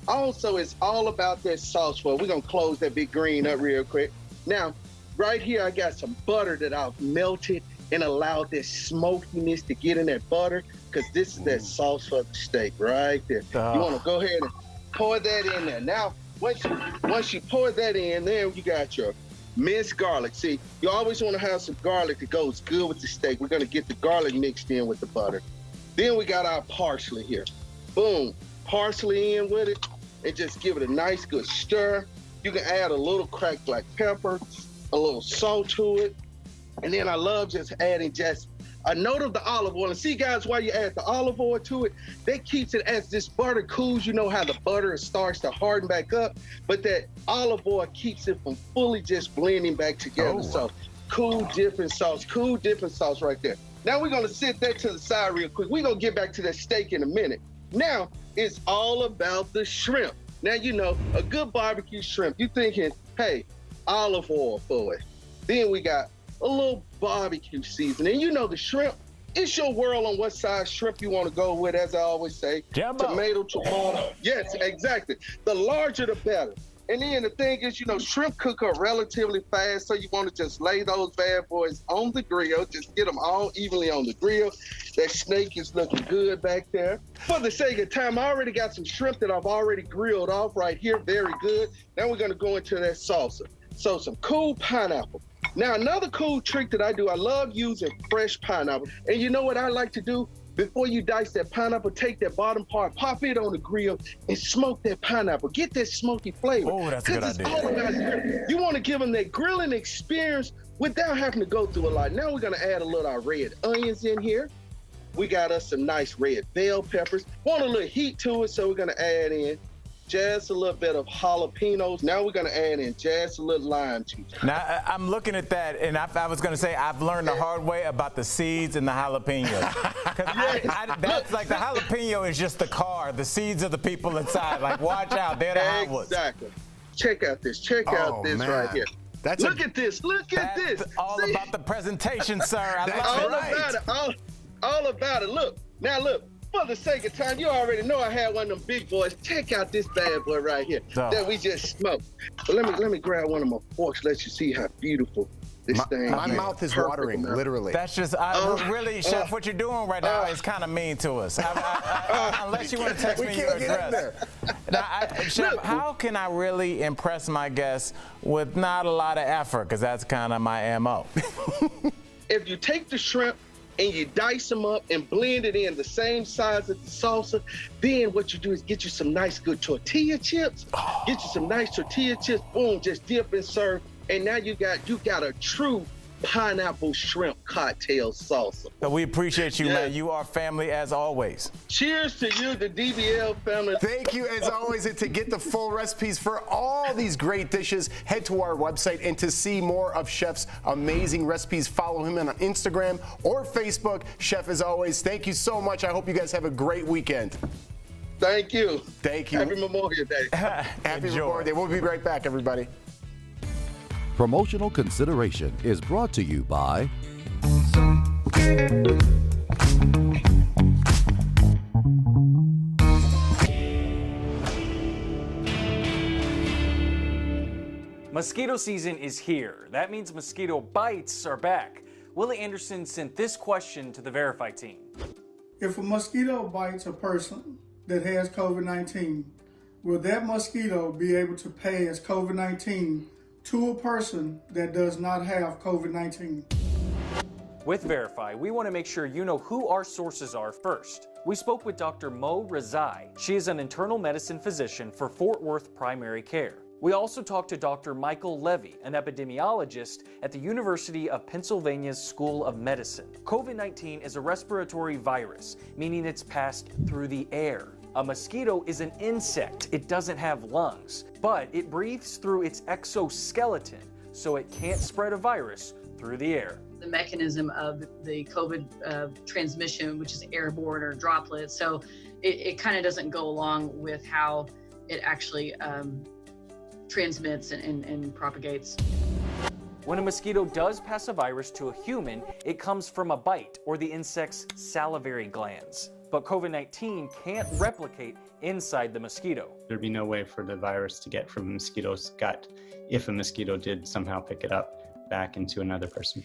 also it's all about that sauce. Well, we're gonna close that big green up real quick. Now, right here I got some butter that I've melted and allowed this smokiness to get in that butter, because this is that sauce for the steak right there. You want to go ahead and pour that in there. Now, once you pour that in, then you got your minced garlic. See, you always want to have some garlic that goes good with the steak. We're going to get the garlic mixed in with the butter. Then we got our parsley here. Boom, parsley in with it, and just give it a nice good stir. You can add a little cracked black pepper, a little salt to it. And then I love just adding just a note of the olive oil. And see, guys, while you add the olive oil to it, that keeps it, as this butter cools, you know how the butter starts to harden back up, but that olive oil keeps it from fully just blending back together. So cool dipping sauce right there. Now we're gonna sit that to the side real quick. We're gonna get back to that steak in a minute. Now, it's all about the shrimp. Now, a good barbecue shrimp, you're thinking, hey, olive oil for it. Then we got a little barbecue seasoning. The shrimp, it's your world on what size shrimp you want to go with, as I always say. Jumbo. Tomato. Yes, exactly. The larger, the better. And then the thing is, shrimp cook up relatively fast, so you want to just lay those bad boys on the grill, just get them all evenly on the grill. That snake is looking good back there. For the sake of time, I already got some shrimp that I've already grilled off right here, very good. Now we're gonna go into that salsa. So some cool pineapple. Now, another cool trick that I do, I love using fresh pineapple. And you know what I like to do? Before you dice that pineapple, take that bottom part, pop it on the grill, and smoke that pineapple. Get that smoky flavor. Oh, that's a good idea. You want to give them that grilling experience without having to go through a lot. Now we're going to add a little of our red onions in here. We got us some nice red bell peppers. Want a little heat to it, so we're going to add in just a little bit of jalapenos. Now we're going to add in just a little lime juice. Now, I'm looking at that, and I was going to say I've learned the hard way about the seeds and the jalapenos. That's like the jalapeno is just the car. The seeds are the people inside. Like, watch out. They're the hot ones. Exactly. Check out this right here. Look at this. That's all about the presentation, sir. I love it. All about it. Look. Now, look. For the sake of time, you already know I had one of them big boys. Check out this bad boy right here that we just smoked. But let me grab one of my forks, let you see how beautiful this thing is. My mouth is watering, literally. That's just, really, Chef, what you're doing right now is kind of mean to us. Unless you want to text me your address. Now, Chef, how can I really impress my guests with not a lot of effort? Because that's kind of my MO. If you take the shrimp, and you dice them up and blend it in the same size as the salsa, then what you do is get you some nice good tortilla chips. Get you some nice tortilla chips, boom, just dip and serve. And now you got a true pineapple shrimp cocktail salsa. So we appreciate you, man. You are family as always. Cheers to you, the DBL family. Thank you as always. And to get the full recipes for all these great dishes, head to our website. And to see more of Chef's amazing recipes, follow him on Instagram or Facebook. Chef, as always, thank you so much. I hope you guys have a great weekend. Thank you. Thank you. Happy Memorial Day. Happy Memorial Day. We'll be right back, everybody. Promotional consideration is brought to you by Mosquito season is here. That means mosquito bites are back. Louie Anderson sent this question to the Verify team. If a mosquito bites a person that has COVID-19, will that mosquito be able to pass COVID-19 to a person that does not have COVID-19? With Verify, we want to make sure you know who our sources are first. We spoke with Dr. Mo Rezai. She is an internal medicine physician for Fort Worth Primary Care. We also talked to Dr. Michael Levy, an epidemiologist at the University of Pennsylvania's School of Medicine. COVID-19 is a respiratory virus, meaning it's passed through the air. A mosquito is an insect. It doesn't have lungs, but it breathes through its exoskeleton, so it can't spread a virus through the air. The mechanism of the COVID transmission, which is airborne or droplets, so it kind of doesn't go along with how it actually transmits and propagates. When a mosquito does pass a virus to a human, it comes from a bite or the insect's salivary glands. But COVID-19 can't replicate inside the mosquito. There'd be no way for the virus to get from a mosquito's gut if a mosquito did somehow pick it up back into another person.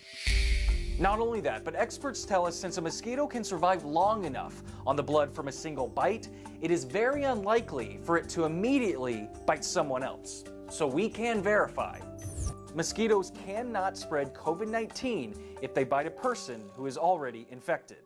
Not only that, but experts tell us since a mosquito can survive long enough on the blood from a single bite, it is very unlikely for it to immediately bite someone else. So we can verify. Mosquitoes cannot spread COVID-19 if they bite a person who is already infected.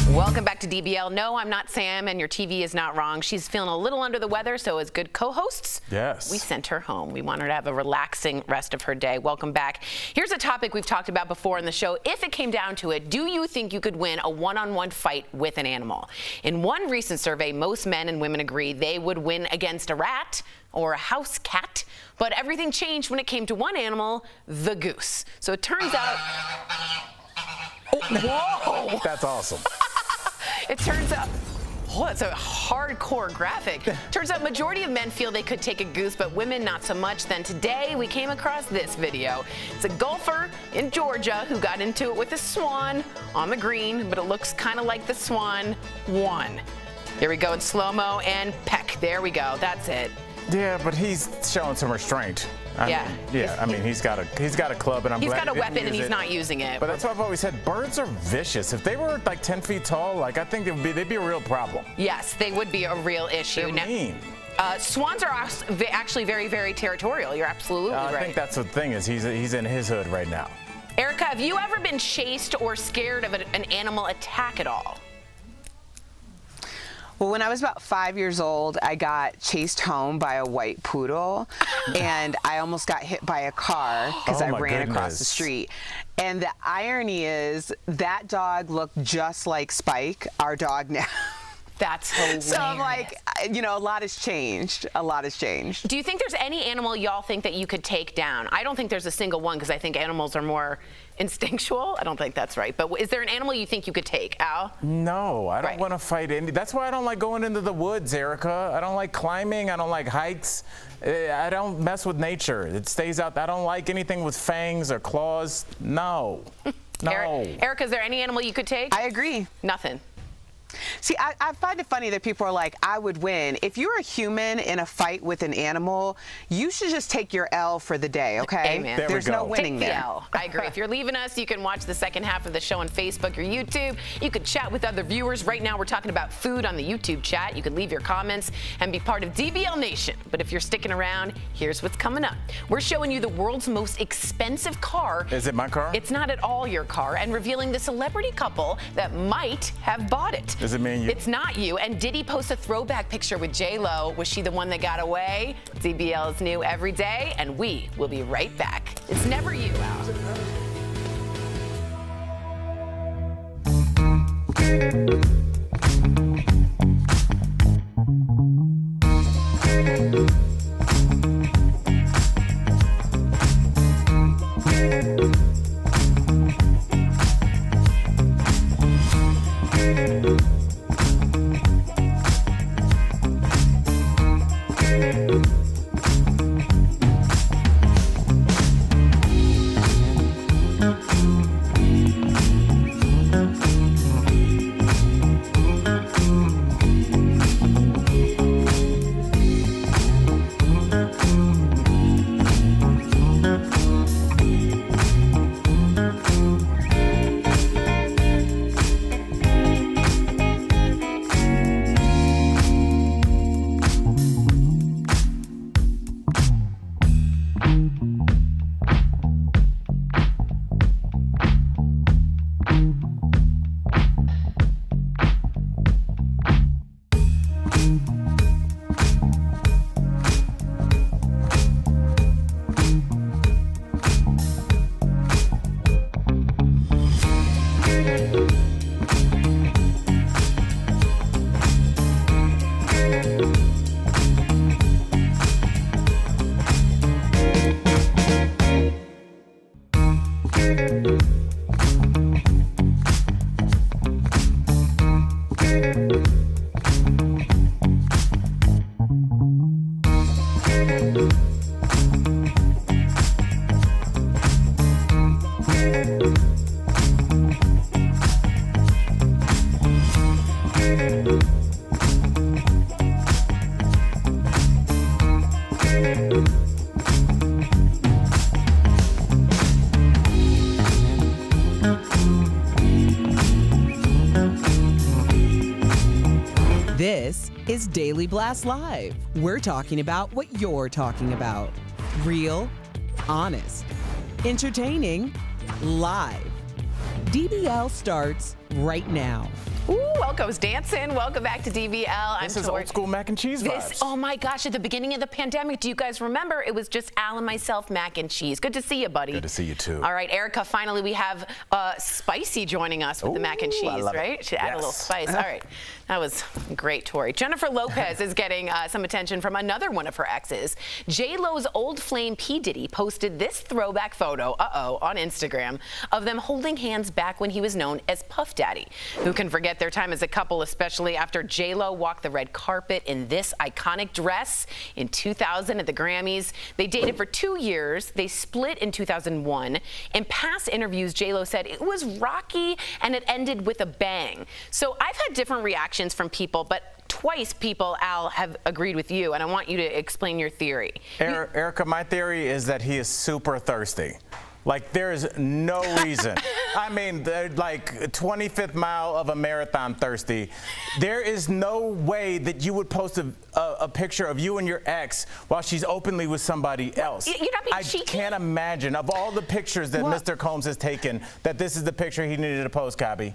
Welcome back to DBL. No, I'm not Sam, and your TV is not wrong. She's feeling a little under the weather, so as good co-hosts, yes, we sent her home. We want her to have a relaxing rest of her day. Welcome back. Here's a topic we've talked about before in the show. If it came down to it, do you think you could win a one-on-one fight with an animal? In one recent survey, most men and women agree they would win against a rat or a house cat, but everything changed when it came to one animal, the goose. So it turns out... Oh, whoa! That's awesome. It turns out, oh, it's a hardcore graphic. Turns out majority of men feel they could take a goose, but women not so much. Then today we came across this video. It's a golfer in Georgia who got into it with a swan on the green, but it looks kind of like the swan won. Here we go in slow-mo and peck. There we go. That's it. Yeah, but he's showing some restraint. I mean, he's got a club, and I'm he's glad got a he didn't weapon and use he's it. not using it. But that's what I've always said. Birds are vicious. If they were like 10 feet tall, like I think they'd be a real problem. Yes, they would be a real issue. They're mean. Swans are actually very, very territorial. You're absolutely right. I think that's the thing is he's in his hood right now. Erica, have you ever been chased or scared of an animal attack at all? Well, when I was about 5 years old, I got chased home by a white poodle, and I almost got hit by a car because I ran across the street. And the irony is that dog looked just like Spike, our dog now. That's hilarious. So I'm like, you know, a lot has changed. A lot has changed. Do you think there's any animal y'all think that you could take down? I don't think there's a single one because I think animals are more instinctual. I don't think that's right. But is there an animal you think you could take, Al? No, I don't want to fight any. That's why I don't like going into the woods, Erica. I don't like climbing. I don't like hikes. I don't mess with nature. It stays out. I don't like anything with fangs or claws. No. No. Erica, is there any animal you could take? I agree. Nothing. See, I find it funny that people are like, I would win. If you're a human in a fight with an animal, you should just take your L for the day, okay? Amen. There's no winning Take the there. L. I agree. If you're leaving us, you can watch the second half of the show on Facebook or YouTube. You could chat with other viewers. Right now, we're talking about food on the YouTube chat. You can leave your comments and be part of DBL Nation. But if you're sticking around, here's what's coming up. We're showing you the world's most expensive car. Is it my car? It's not at all your car. And revealing the celebrity couple that might have bought it. Does it mean you? It's not you. And Diddy posts a throwback picture with J.Lo. Was she the one that got away? DBL is new every day, and we will be right back. It's never you, Al. This is Daily Blast Live. We're talking about what you're talking about. Real, honest, entertaining, live. DBL starts right now. Ooh, welcome's dancing. Welcome back to DBL. This is old school mac and cheese vibes. Oh my gosh, at the beginning of the pandemic, do you guys remember? It was just Al and myself, mac and cheese. Good to see you, buddy. Good to see you too. All right, Erica, finally we have Spicy joining us with the mac and cheese, right? She added a little spice. All right. That was great, Tori. Jennifer Lopez is getting some attention from another one of her exes. J.Lo's old flame P. Diddy posted this throwback photo, on Instagram, of them holding hands back when he was known as Puff Daddy. Who can forget their time as a couple, especially after J.Lo walked the red carpet in this iconic dress in 2000 at the Grammys. They dated for 2 years. They split in 2001. In past interviews, J.Lo said it was rocky and it ended with a bang. So I've had different reactions from people, but twice people, Al, have agreed with you, and I want you to explain your theory. Erica, my theory is that he is super thirsty. Like, there is no reason. I mean, like 25th mile of a marathon thirsty. There is no way that you would post a picture of you and your ex while she's openly with somebody else. You're not being I cheeky? can't imagine, of all the pictures that Mr. Combs has taken, that this is the picture he needed to post, Kabi.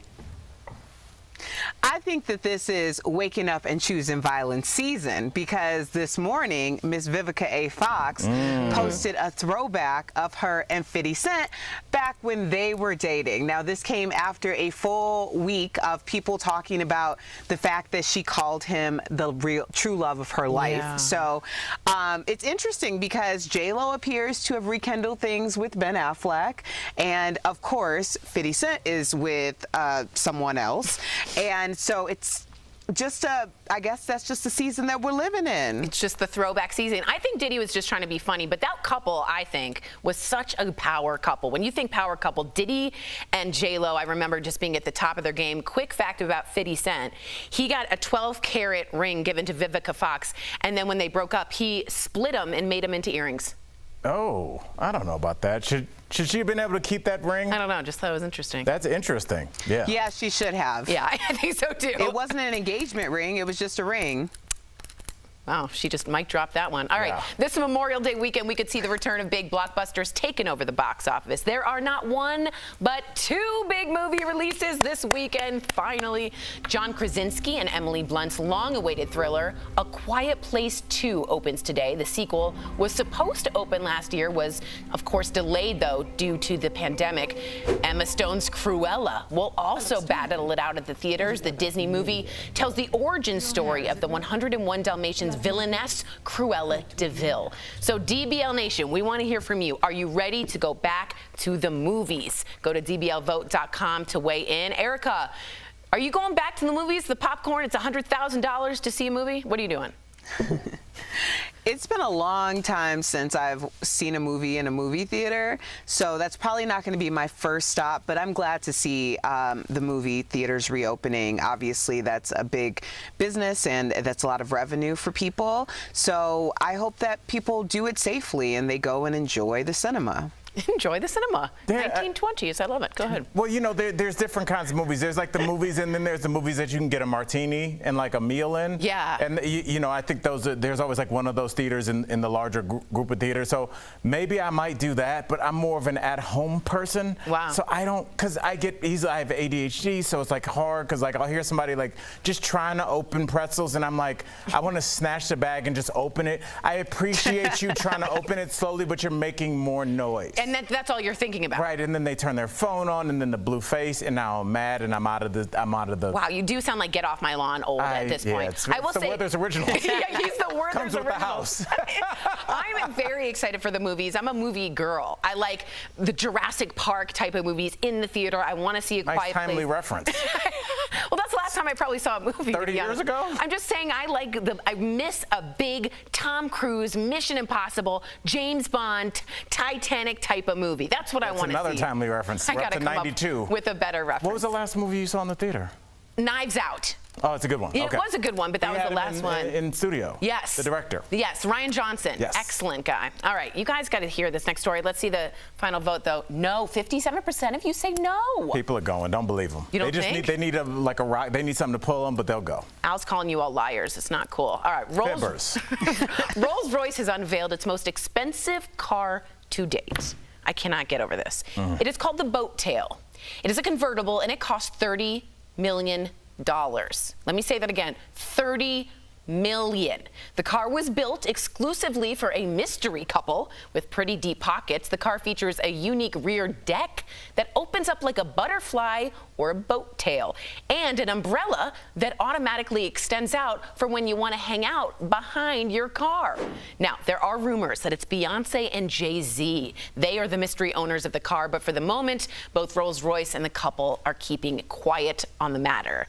I think that this is waking up and choosing violence season, because this morning, Miss Vivica A. Fox posted a throwback of her and 50 Cent back when they were dating. Now, this came after a full week of people talking about the fact that she called him the real true love of her life. Yeah. So it's interesting because J.Lo appears to have rekindled things with Ben Affleck, and of course 50 Cent is with someone else, and so it's just I guess that's just the season that we're living in. It's just the throwback season. I think Diddy was just trying to be funny, but that couple, I think, was such a power couple. When you think power couple, Diddy and J.Lo, I remember just being at the top of their game. Quick fact about 50 Cent, he got a 12-carat ring given to Vivica Fox, and then when they broke up, he split them and made them into earrings. Oh, I don't know about that. Should she have been able to keep that ring? I don't know. Just thought it was interesting. That's interesting. Yeah. Yeah, she should have. Yeah, I think so too. It wasn't an engagement ring. It was just a ring. Wow, she just mic dropped that one. All right, this Memorial Day weekend, we could see the return of big blockbusters taking over the box office. There are not one, but two big movie releases this weekend. Finally, John Krasinski and Emily Blunt's long-awaited thriller, A Quiet Place 2, opens today. The sequel was supposed to open last year, was, of course, delayed, though, due to the pandemic. Emma Stone's Cruella will also battle it out at the theaters. The Disney movie tells the origin story of the 101 Dalmatians villainess Cruella de Vil. So DBL Nation, we want to hear from you. Are you ready to go back to the movies? Go to dblvote.com to weigh in. Erica, are you going back to the movies? The popcorn, it's $100,000 to see a movie? What are you doing? It's been a long time since I've seen a movie in a movie theater, so that's probably not going to be my first stop, but I'm glad to see the movie theaters reopening. Obviously, that's a big business, and that's a lot of revenue for people, so I hope that people do it safely and they go and enjoy the cinema. Enjoy the cinema. 1920s. I love it. Go ahead. Well, you know, there's different kinds of movies. There's like the movies, and then there's the movies that you can get a martini and like a meal in. Yeah. And you know, I think there's always like one of those theaters in the larger group of theaters. So maybe I might do that, but I'm more of an at-home person. Wow. So I don't, because I have ADHD, so it's like hard, because like I'll hear somebody like just trying to open pretzels, and I'm like, I want to snatch the bag and just open it. I appreciate you trying to open it slowly, but you're making more noise. And that's all you're thinking about. Right, and then they turn their phone on, and then the blue face, and now I'm mad, and I'm out of the. Wow, you do sound like Get Off My Lawn old at this point. I will say, the Werther's original. Yeah, he's the Werther's Comes with original. the house. I'm very excited for the movies. I'm a movie girl. I like the Jurassic Park type of movies in the theater. I want to see A Quiet Place. Nice timely reference. Well, that's the last time I probably saw a movie. 30 years ago? I'm just saying I miss a big Tom Cruise, Mission Impossible, James Bond, Titanic type of movie. That's what I want to see. Another timely reference. I We're got up to to come 92. up with a better reference. What was the last movie you saw in the theater? Knives Out. Oh, it's a good one. It Okay. was a good one, but that was the last one. In studio. Yes. The director. Yes, Ryan Johnson. Yes. Excellent guy. All right, you guys got to hear this next story. Let's see the final vote, though. No, 57% of you say no. People are going. Don't believe them. You don't they just think? They need a rock. They need something to pull them, but they'll go. Al's calling you all liars. It's not cool. All right, Rolls-Royce has unveiled its most expensive car to date. I cannot get over this. It is called the Boat Tail. It is a convertible, and it costs $30 million. Let me say that again, $30 million. The car was built exclusively for a mystery couple with pretty deep pockets. The car features a unique rear deck that opens up like a butterfly or a boat tail, and an umbrella that automatically extends out for when you want to hang out behind your car. Now, there are rumors that it's Beyonce and Jay-Z. They are the mystery owners of the car, but for the moment, both Rolls-Royce and the couple are keeping quiet on the matter.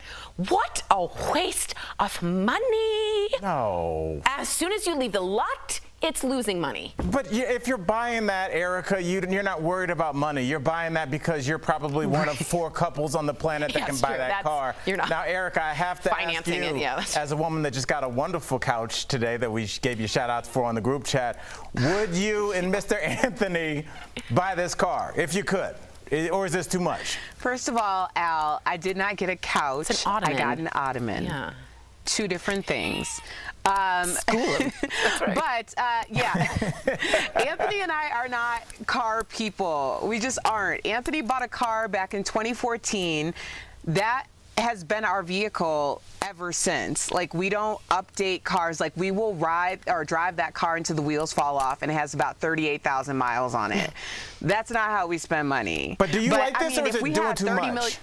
What a waste of money! No. As soon as you leave the lot, it's losing money. But if you're buying that, Erica, you're not worried about money. You're buying that because you're probably one of 4 couples on the planet that can buy that car. You're not now, Erica, I have to ask you, as a woman that just got a wonderful couch today that we gave you shout-outs for on the group chat, would you and Mr. Anthony buy this car if you could? Or is this too much? First of all, Al, I did not get a couch. It's an ottoman. I got an ottoman. Yeah. 2 different things. School him. That's right. But, yeah, Anthony and I are not car people. We just aren't. Anthony bought a car back in 2014. That has been our vehicle ever since. Like, we don't update cars. Like, we will ride or drive that car until the wheels fall off, and it has about 38,000 miles on it. That's not how we spend money. But do you like this, or is it doing too much?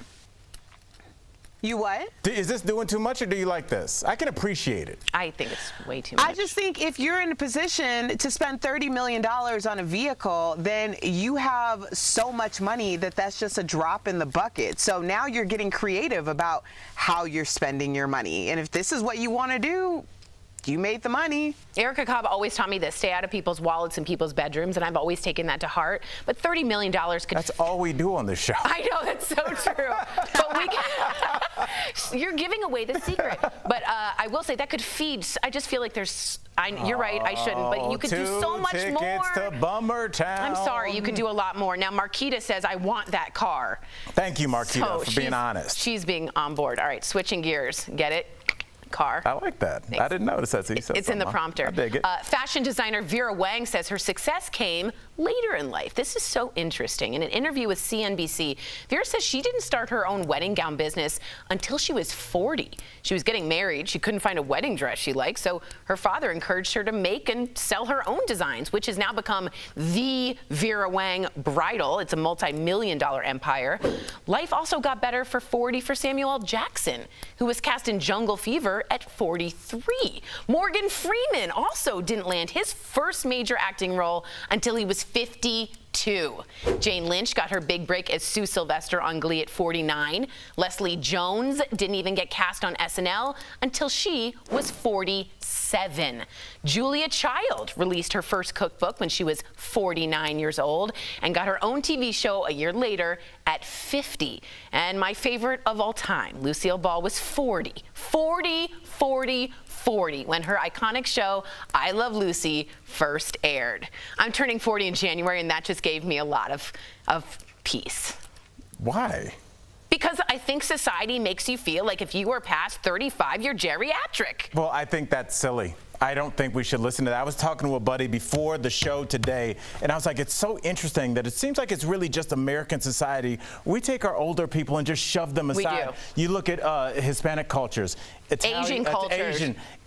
You what? Is this doing too much, or do you like this? I can appreciate it. I think it's way too much. I just think if you're in a position to spend $30 million on a vehicle, then you have so much money that that's just a drop in the bucket. So now you're getting creative about how you're spending your money. And if this is what you want to do, you made the money. Erica Cobb always taught me this: stay out of people's wallets and people's bedrooms, and I've always taken that to heart. But $30 million could... That's all we do on this show. I know, that's so true. But we can... You're giving away the secret. But I will say that could feed... I just feel like there's... you're right, I shouldn't, but you could do so much more. Tickets to Bummer Town. I'm sorry, you could do a lot more. Now, Marquita says, I want that car. Thank you, Marquita, for being honest. She's being on board. All right, switching gears. Get it? Car. I like that. Thanks. I didn't notice that. It's in the prompter. I dig it. Fashion designer Vera Wang says her success came later in life. This is so interesting. In an interview with CNBC, Vera says she didn't start her own wedding gown business until she was 40. She was getting married. She couldn't find a wedding dress she liked, so her father encouraged her to make and sell her own designs, which has now become the Vera Wang Bridal. It's a multi-million-dollar empire. Life also got better for 40 for Samuel L. Jackson, who was cast in Jungle Fever at 43. Morgan Freeman also didn't land his first major acting role until he was 52. Jane Lynch got her big break as Sue Sylvester on Glee at 49. Leslie Jones didn't even get cast on SNL until she was 47. Julia Child released her first cookbook when she was 49 years old and got her own TV show a year later at 50. And my favorite of all time, Lucille Ball, was 40 when her iconic show, I Love Lucy, first aired. I'm turning 40 in January, and that just gave me a lot of peace. Why? Because I think society makes you feel like if you are past 35, you're geriatric. Well, I think that's silly. I don't think we should listen to that. I was talking to a buddy before the show today, and I was like, it's so interesting that it seems like it's really just American society. We take our older people and just shove them aside. We do. You look at Hispanic cultures, Asian cultures.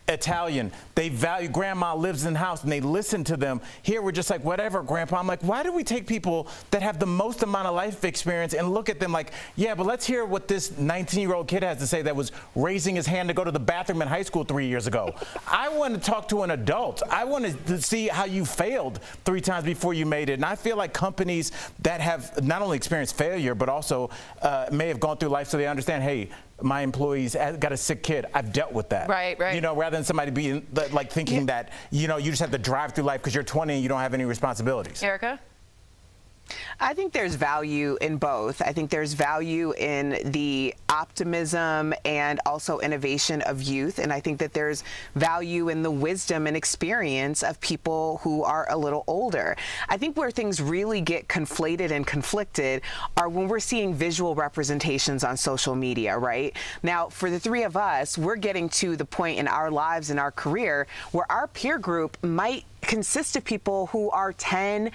Italian, they value grandma lives in the house and they listen to them. Here we're just like, whatever, grandpa. I'm like, why do we take people that have the most amount of life experience and look at them like, yeah, but let's hear what this 19-year-old kid has to say that was raising his hand to go to the bathroom in high school 3 years ago. I want to talk to an adult. I want to see how you failed 3 times before you made it. And I feel like companies that have not only experienced failure, but also may have gone through life so they understand, hey, my employees got a sick kid. I've dealt with that. Right. You know, rather than somebody being like thinking that, you know, you just have to drive through life because you're 20 and you don't have any responsibilities. Erica? I think there's value in both. I think there's value in the optimism and also innovation of youth. And I think that there's value in the wisdom and experience of people who are a little older. I think where things really get conflated and conflicted are when we're seeing visual representations on social media, right? Now, for the 3 of us, we're getting to the point in our lives and our career where our peer group might consist of people who are 10,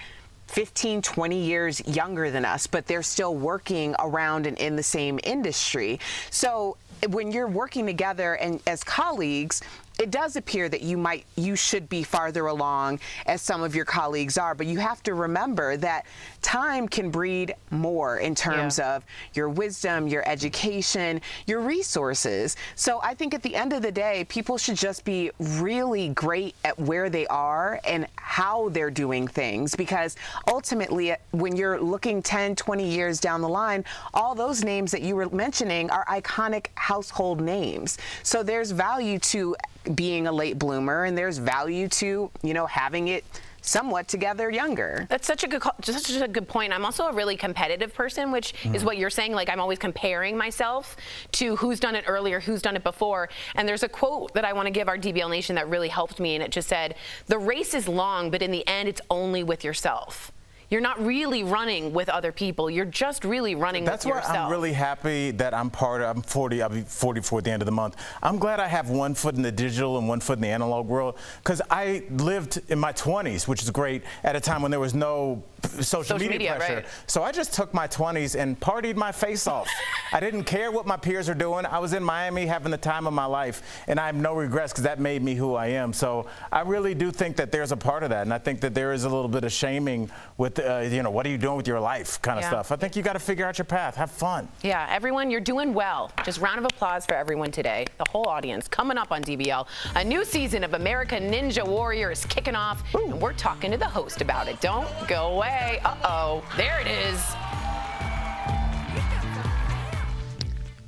15, 20 years younger than us, but they're still working around and in the same industry. So when you're working together and as colleagues, it does appear that you should be farther along as some of your colleagues are, but you have to remember that time can breed more in terms of your wisdom, your education, your resources. So I think at the end of the day, people should just be really great at where they are and how they're doing things, because ultimately when you're looking 10, 20 years down the line, all those names that you were mentioning are iconic household names. So there's value to being a late bloomer, and there's value to, you know, having it somewhat together younger. That's such a good point. I'm also a really competitive person, which is what you're saying. Like, I'm always comparing myself to who's done it earlier, who's done it before. And there's a quote that I want to give our DBL Nation that really helped me, and it just said, "The race is long, but in the end, it's only with yourself." You're not really running with other people. You're just really running with yourself. That's why I'm really happy that I'm 40. I'll be 44 at the end of the month. I'm glad I have one foot in the digital and one foot in the analog world, because I lived in my 20s, which is great, at a time when there was no social media pressure. Right. So I just took my 20s and partied my face off. I didn't care what my peers are doing. I was in Miami having the time of my life, and I have no regrets because that made me who I am. So I really do think that there's a part of that, and I think that there is a little bit of shaming with, what are you doing with your life kind of stuff. I think you got to figure out your path. Have fun. Yeah, everyone, you're doing well. Just round of applause for everyone today, the whole audience. Coming up on DBL, a new season of American Ninja Warrior is kicking off, and we're talking to the host about it. Don't go away. Uh-oh, there it is.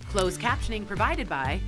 Closed captioning provided by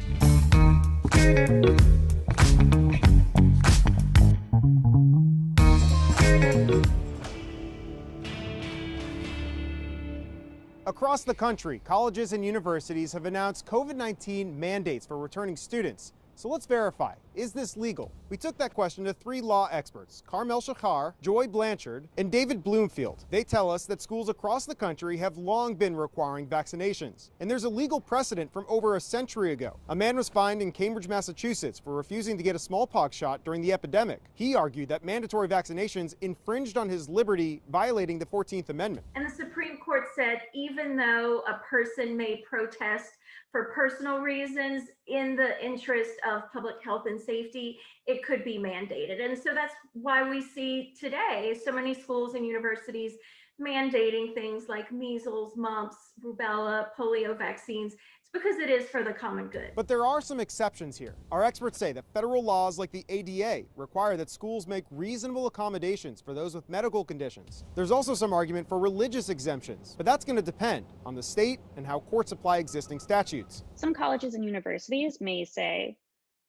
Across the country, colleges and universities have announced COVID-19 mandates for returning students. So let's verify, is this legal? We took that question to 3 law experts, Carmel Shachar, Joy Blanchard, and David Bloomfield. They tell us that schools across the country have long been requiring vaccinations. And there's a legal precedent from over a century ago. A man was fined in Cambridge, Massachusetts for refusing to get a smallpox shot during the epidemic. He argued that mandatory vaccinations infringed on his liberty, violating the 14th Amendment. And the Supreme Court said even though a person may protest for personal reasons in the interest of public health and safety, it could be mandated. And so that's why we see today so many schools and universities mandating things like measles, mumps, rubella, polio vaccines. It's because it is for the common good. But there are some exceptions here. Our experts say that federal laws like the ADA require that schools make reasonable accommodations for those with medical conditions. There's also some argument for religious exemptions, but that's going to depend on the state and how courts apply existing statutes. Some colleges and universities may say,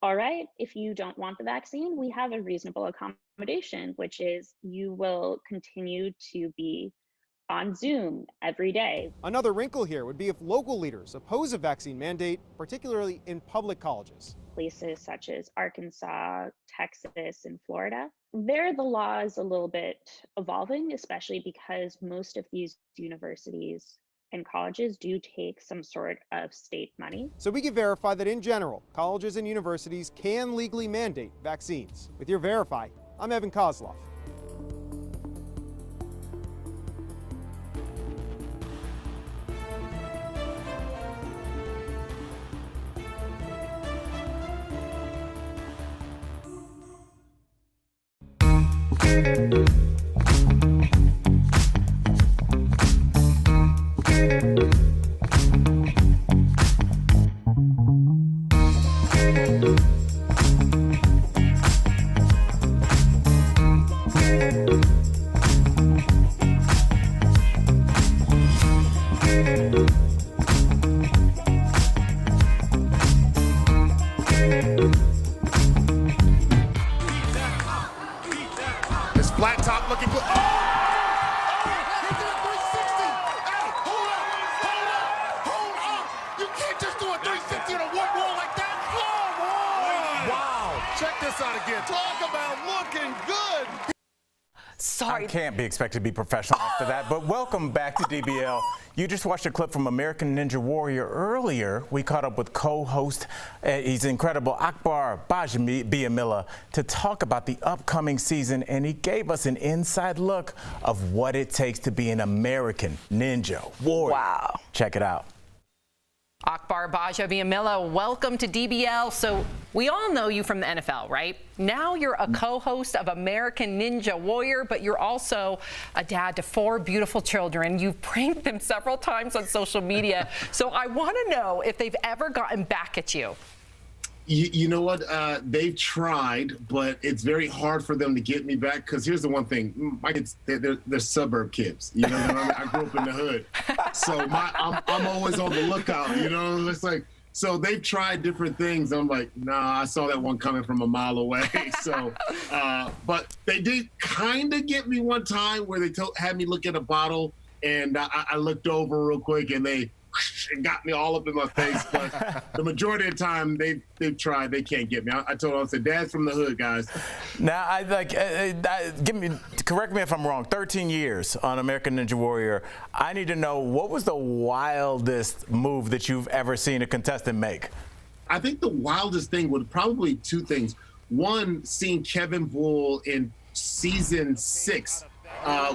all right, if you don't want the vaccine, we have a reasonable accommodation, which is you will continue to be on Zoom every day. Another wrinkle here would be if local leaders oppose a vaccine mandate, particularly in public colleges. Places such as Arkansas, Texas, and Florida, there the law is a little bit evolving, especially because most of these universities and colleges do take some sort of state money. So we can verify that in general, colleges and universities can legally mandate vaccines. With your Verify, I'm Evan Kozloff. This flat top looking good. Check this out again. Talk about looking good. Sorry. I can't be expected to be professional after that, but welcome back to DBL. You just watched a clip from American Ninja Warrior earlier. We caught up with co-host, he's incredible, Akbar Biamila, to talk about the upcoming season, and he gave us an inside look of what it takes to be an American Ninja Warrior. Wow. Check it out. Akbar Biamila, welcome to DBL. So we all know you from the NFL, right? Now you're a co-host of American Ninja Warrior, but you're also a dad to 4 beautiful children. You've pranked them several times on social media. So I want to know if they've ever gotten back at you. You know what? They've tried, but it's very hard for them to get me back. Because here's the one thing: my kids, they're suburb kids. You know what I mean? I grew up in the hood, so I'm always on the lookout. You know, it's like so they've tried different things. I'm like, nah, I saw that one coming from a mile away. So, but they did kind of get me one time where they had me look at a bottle, and I looked over real quick, and they got me all up in my face. But the majority of the time they've tried, they can't get me. I told them, I said, Dad's from the hood, guys. Now, correct me if I'm wrong, 13 years on American Ninja Warrior. I need to know, what was the wildest move that you've ever seen a contestant make? I think the wildest thing would probably 2 things. One, seeing Kevin Bull in season 6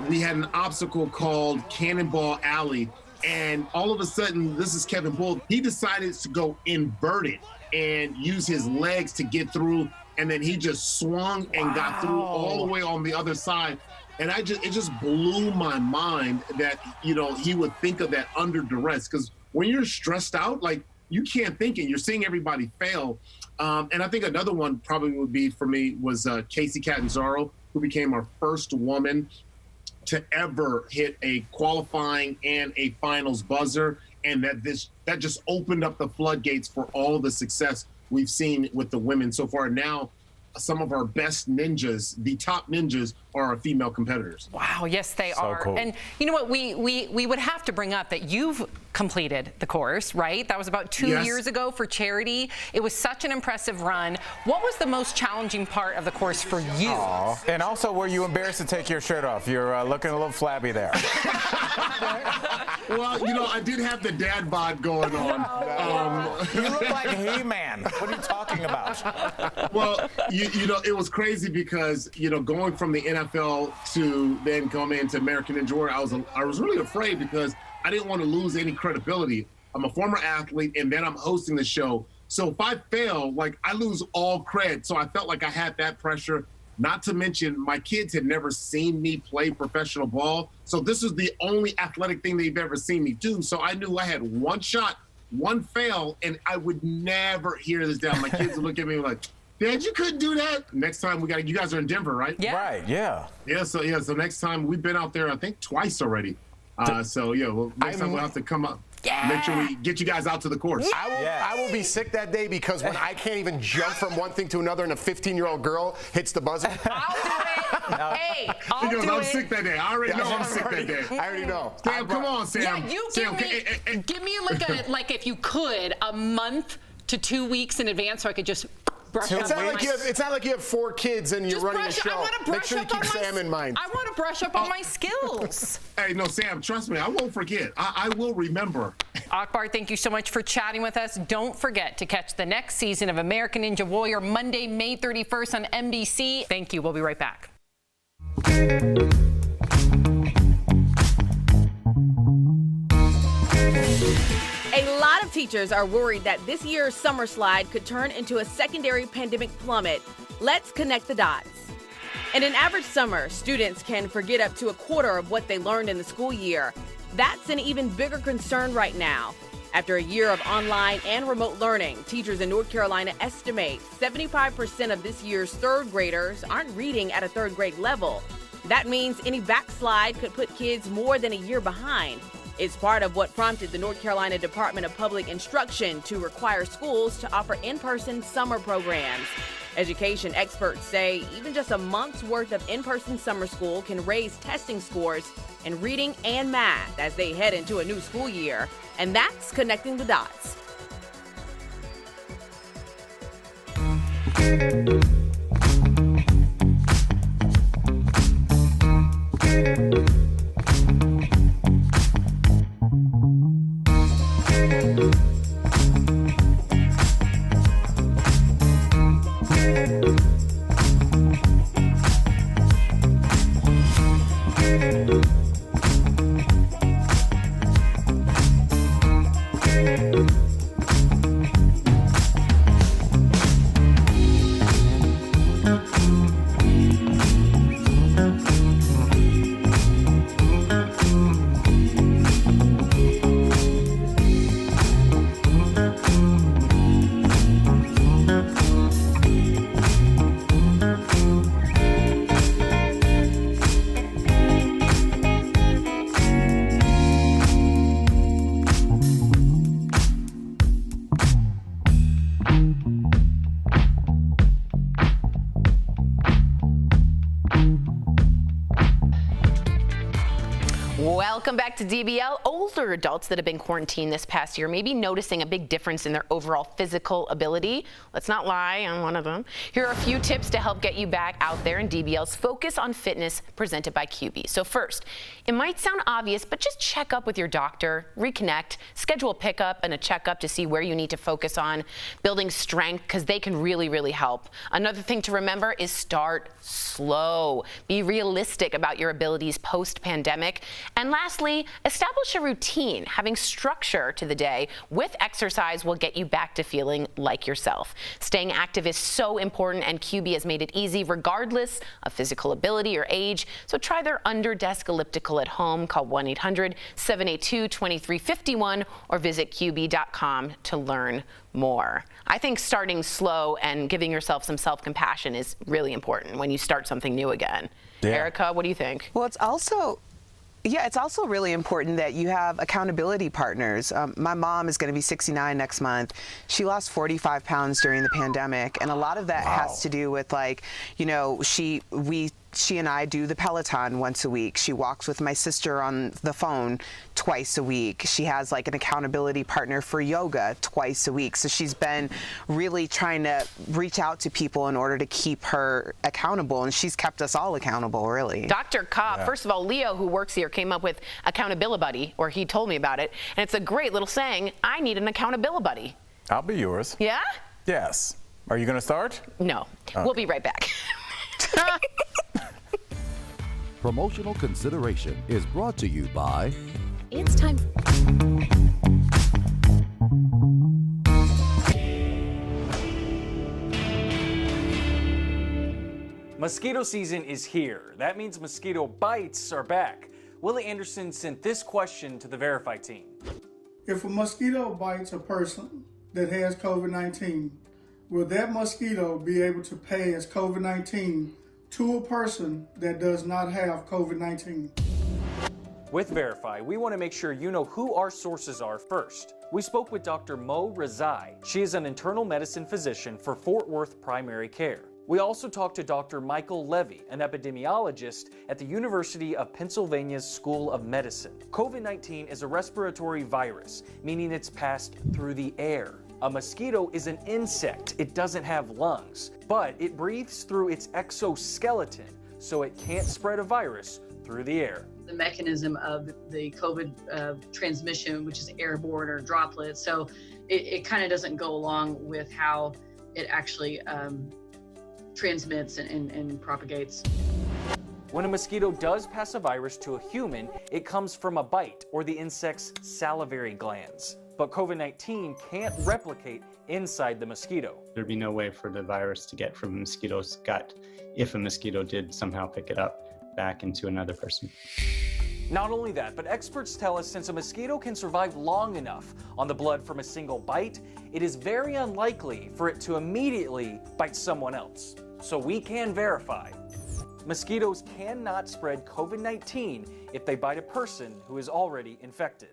we had an obstacle called Cannonball Alley. And all of a sudden, this is Kevin Bull, he decided to go inverted and use his legs to get through. And then he just swung and got through all the way on the other side. And it just blew my mind that, you know, he would think of that under duress. Because when you're stressed out, like, you can't think, and you're seeing everybody fail. And I think another one probably would be for me was Casey Catanzaro, who became our first woman to ever hit a qualifying and a finals buzzer. And that just opened up the floodgates for all the success we've seen with the women so far. Now, some of our best ninjas, the top ninjas, are our female competitors. Wow, yes, they are. Cool. And you know what, we would have to bring up that you've completed the course, right? That was about 2 years ago for charity. It was such an impressive run. What was the most challenging part of the course for you? Aww. And also, were you embarrassed to take your shirt off? You're looking a little flabby there. Well, you know, I did have the dad bod going on. You look like He-Man. What are you talking about? Well, you know, it was crazy because, you know, going from the NFL to then coming into American Ninja Warrior, I was really afraid because I didn't want to lose any credibility. I'm a former athlete, and then I'm hosting the show. So if I fail, like, I lose all cred. So I felt like I had that pressure. Not to mention, my kids had never seen me play professional ball. So this is the only athletic thing they've ever seen me do. So I knew I had one shot, one fail, and I would never hear this down. My kids would look at me like, Dad, you couldn't do that. Next time you guys are in Denver, right? Yeah. Right, yeah. So next time, we've been out there, I think, twice already. Next time we'll have to come up. Yeah. Make sure we get you guys out to the course. I will be sick that day because when I can't even jump from one thing to another and a 15-year-old girl hits the buzzer. I'll do it. Hey, I'll do I'm it. sick that day. I already know I'm sick that day. I already know. Sam, come on, Sam. Yeah, you Sam, give me like if you could, a month to 2 weeks in advance so I could just brush up. It's not like you have 4 kids and you're running a show. I want to brush Make sure you up keep on Sam in mind. I want to brush up on my skills. Hey, no, Sam, trust me, I won't forget. I will remember. Akbar, thank you so much for chatting with us. Don't forget to catch the next season of American Ninja Warrior Monday, May 31st on NBC. Thank you. We'll be right back. A lot of teachers are worried that this year's summer slide could turn into a secondary pandemic plummet. Let's connect the dots. In an average summer, students can forget up to a quarter of what they learned in the school year. That's an even bigger concern right now. After a year of online and remote learning, teachers in North Carolina estimate 75% of this year's third graders aren't reading at a third grade level. That means any backslide could put kids more than a year behind. It's part of what prompted the North Carolina Department of Public Instruction to require schools to offer in-person summer programs. Education experts say even just a month's worth of in-person summer school can raise testing scores in reading and math as they head into a new school year. And that's connecting the dots. Welcome back to DBL. Older adults that have been quarantined this past year may be noticing a big difference in their overall physical ability. Let's not lie, I'm one of them. Here are a few tips to help get you back out there in DBL's Focus on Fitness presented by QB. So first, it might sound obvious, but just check up with your doctor, reconnect, schedule a pickup and a checkup to see where you need to focus on building strength, because they can really help. Another thing to remember is start slow. Be realistic about your abilities post-pandemic. And lastly, establish a routine. Having structure to the day with exercise will get you back to feeling like yourself. Staying active is so important, and QB has made it easy regardless of physical ability or age. So try their under-desk elliptical at home. Call 1-800-782-2351 or visit QB.com to learn more. I think starting slow and giving yourself some self-compassion is really important when you start something new again. Yeah. Erica, what do you think? Well, it's also really important that you have accountability partners. My mom is going to be 69 next month. She lost 45 pounds during the pandemic, and a lot of that has to do with, like, you know, she and I do the Peloton once a week. She walks with my sister on the phone twice a week. She has like an accountability partner for yoga twice a week. So she's been really trying to reach out to people in order to keep her accountable, and she's kept us all accountable, really. Dr. Kopp, first of all, Leo, who works here, came up with accountability buddy, or he told me about it, and it's a great little saying. I need an accountability buddy. I'll be yours. Yeah? Yes. Are you going to start? No. Okay. We'll be right back. Promotional consideration is brought to you by... It's time. Mosquito season is here. That means mosquito bites are back. Louie Anderson sent this question to the Verify team. If a mosquito bites a person that has COVID-19, will that mosquito be able to pass COVID-19 to a person that does not have COVID-19? With Verify, we want to make sure you know who our sources are first. We spoke with Dr. Mo Rezai. She is an internal medicine physician for Fort Worth Primary Care. We also talked to Dr. Michael Levy, an epidemiologist at the University of Pennsylvania's School of Medicine. COVID-19 is a respiratory virus, meaning it's passed through the air. A mosquito is an insect. It doesn't have lungs, but it breathes through its exoskeleton, so it can't spread a virus through the air. The mechanism of the COVID transmission, which is airborne or droplets, so it kind of doesn't go along with how it actually transmits and propagates. When a mosquito does pass a virus to a human, it comes from a bite or the insect's salivary glands. But COVID-19 can't replicate inside the mosquito. There'd be no way for the virus to get from a mosquito's gut if a mosquito did somehow pick it up back into another person. Not only that, but experts tell us since a mosquito can survive long enough on the blood from a single bite, it is very unlikely for it to immediately bite someone else. So we can verify. Mosquitoes cannot spread COVID-19 if they bite a person who is already infected.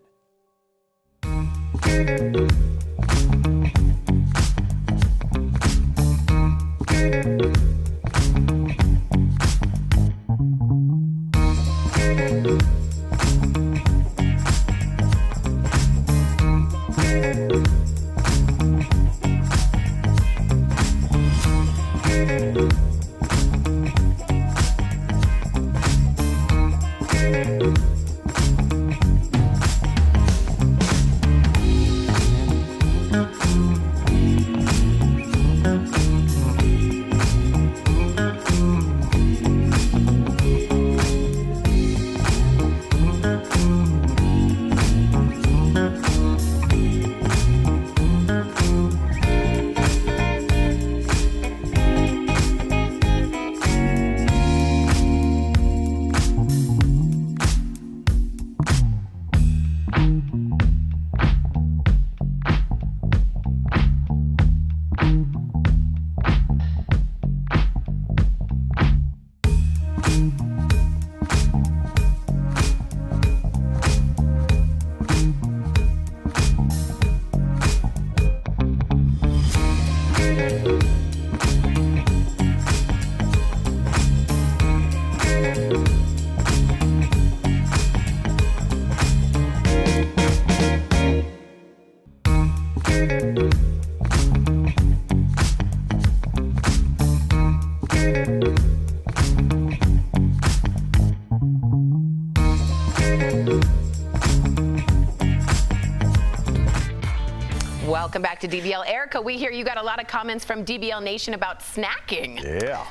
Welcome back to DBL. Erica, we hear you got a lot of comments from DBL Nation about snacking. Yeah.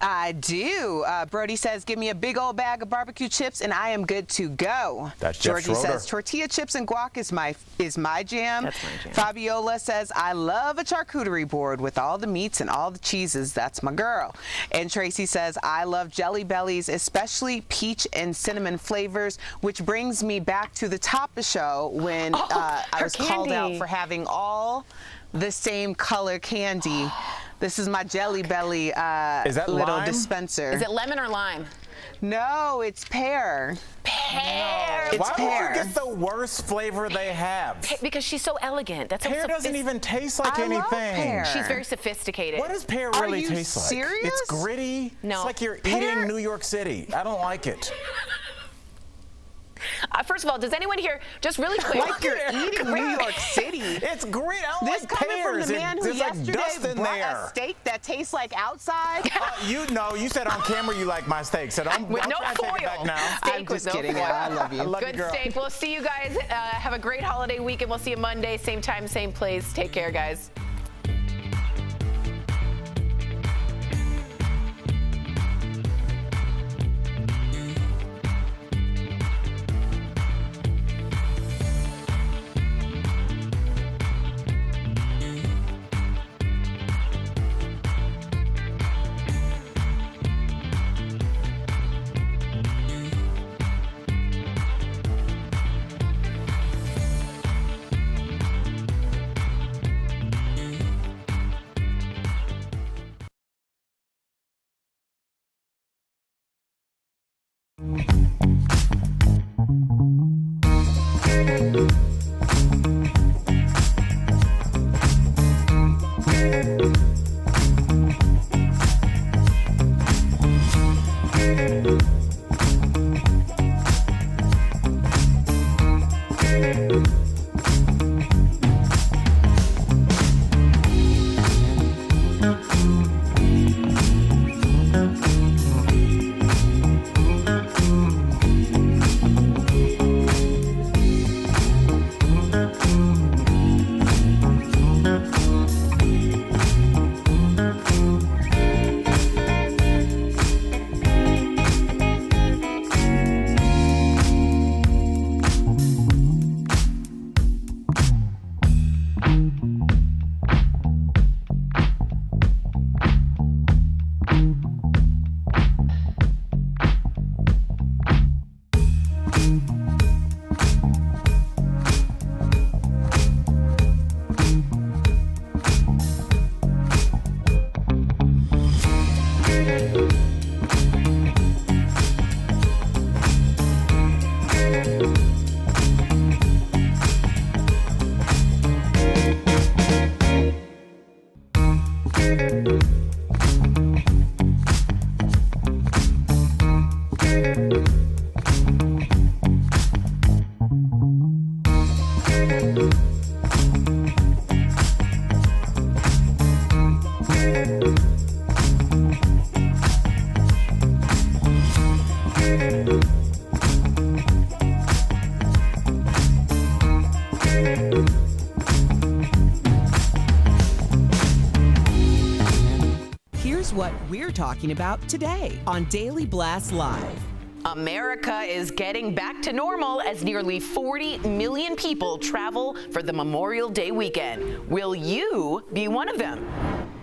I do. Brody says, give me a big old bag of barbecue chips and I am good to go. That's Jeff Georgie Schroeder. says, tortilla chips and guac is my jam. That's my jam. Fabiola says, I love a charcuterie board with all the meats and all the cheeses. That's my girl. And Tracy says, I love Jelly Bellies, especially peach and cinnamon flavors, which brings me back to the top of the show when I was called out for having all the same color candy. This is my Jelly Belly little lime? dispenser. Is it lemon or lime? No, it's pear. Pear. It's Why pear. would you get the worst flavor they have? Because she's so elegant. That's Pear doesn't even taste like anything. love pear. She's very sophisticated. What does pear Are really you taste like? serious? It's gritty. No. It's like you're Pear- eating New York City. I don't like it. First of all, does anyone here, just really quick. Like you're eating New York City. It's great. I don't This like coming from pears. the man who There's like yesterday dust in brought there. a steak that tastes like outside. You said on camera you like my steak. So I'm With I'm no trying to take it back foil. now. Steak I'm with just no kidding. foil. I love you. I love you, Good girl. steak. We'll see you guys. Have a great holiday weekend. We'll see you Monday, same time, same place. Take care, guys. Here's what we're talking about today on Daily Blast Live. America is getting back to normal as nearly 40 million people travel for the Memorial Day weekend. Will you be one of them?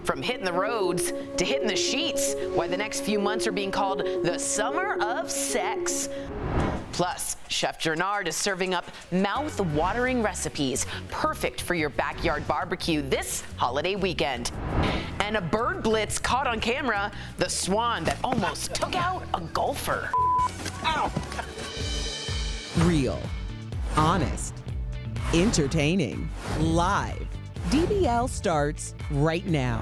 From hitting the roads to hitting the sheets, why the next few months are being called the summer of sex. Plus, Chef Gernard is serving up mouth-watering recipes perfect for your backyard barbecue this holiday weekend. And a bird blitz caught on camera, the swan that almost took out a golfer. Ow! Real, honest, entertaining, live. DBL starts right now.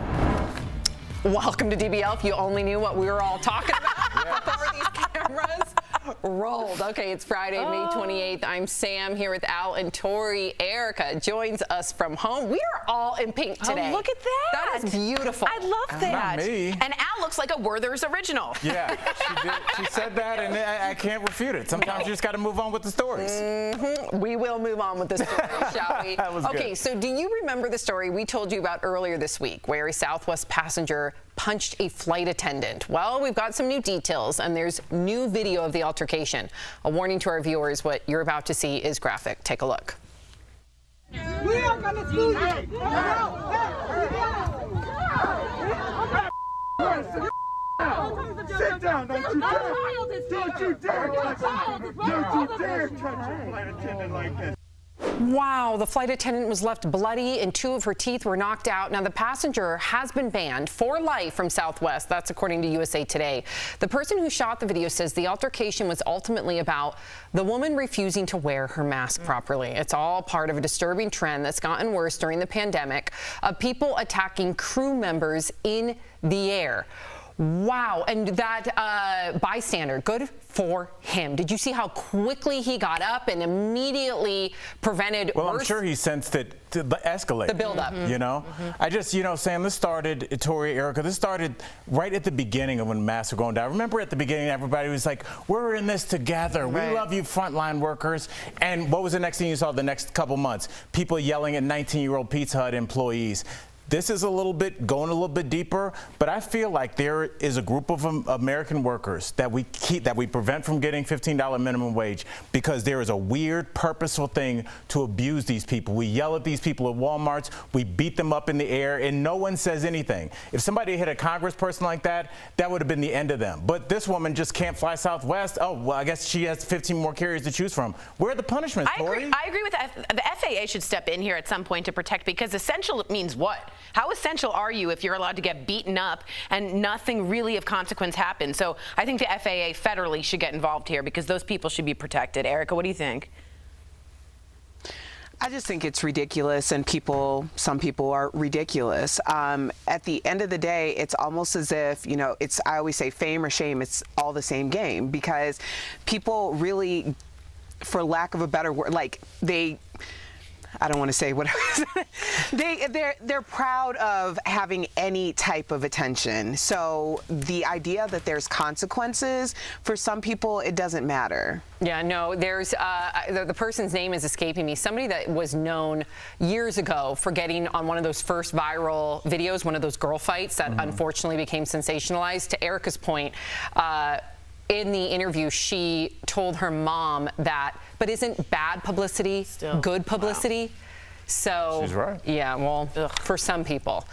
Welcome to DBL. If you only knew what we were all talking about before these cameras Rolled. Okay, it's Friday, May 28th. I'm Sam here with Al and Tori. Erica joins us from home. We are all in pink today. Oh, look at that. That is beautiful. I love that. Not me. And Al looks like a Werther's original. Yeah, she did. She said that, and I can't refute it. Sometimes you just got to move on with the stories. We will move on with the story, shall we? That was okay, good. so do you remember the story we told you about earlier this week where a Southwest passenger punched a flight attendant? Well, we've got some new details, and there's new video of the altercation. A warning to our viewers, what you're about to see is graphic. Take a look. We are going to school you. Sit down, don't you dare. Don't you dare touch a flight attendant like this. Wow, the flight attendant was left bloody and 2 of her teeth were knocked out. Now, the passenger has been banned for life from Southwest. That's according to USA Today. The person who shot the video says the altercation was ultimately about the woman refusing to wear her mask properly. It's all part of a disturbing trend that's gotten worse during the pandemic of people attacking crew members in the air. Wow, and that bystander, good for him. Did you see how quickly he got up and immediately prevented Well, I'm sure he sensed it to escalate. The buildup. You know? I just, Sam, this started, Tori, Erica, this started right at the beginning of when masks were going down. Remember at the beginning, everybody was like, we're in this together. Right. We love you frontline workers. And what was the next thing you saw the next couple months? People yelling at 19-year-old Pizza Hut employees. This is going a little bit deeper, but I feel like there is a group of American workers that we prevent from getting $15 minimum wage because there is a weird, purposeful thing to abuse these people. We yell at these people at Walmarts, we beat them up in the air, and no one says anything. If somebody hit a congressperson like that, that would have been the end of them. But this woman just can't fly Southwest. Oh, well, I guess she has 15 more carriers to choose from. Where are the punishments, Tori? I agree with that. The FAA should step in here at some point to protect, because essential means what? How essential are you if you're allowed to get beaten up and nothing really of consequence happens? So I think the FAA federally should get involved here because those people should be protected. Erica, what do you think? I just think it's ridiculous, and some people are ridiculous. At the end of the day, it's almost as if, I always say fame or shame, it's all the same game, because people really, for lack of a better word, I don't want to say what they're proud of having any type of attention. So the idea that there's consequences, for some people, it doesn't matter. Yeah, no, there's the person's name is escaping me. Somebody that was known years ago for getting on one of those first viral videos, one of those girl fights that unfortunately became sensationalized. To Erica's point, in the interview, she told her mom that, but isn't bad publicity good publicity? Wow. So, she's right. Yeah, well, for some people.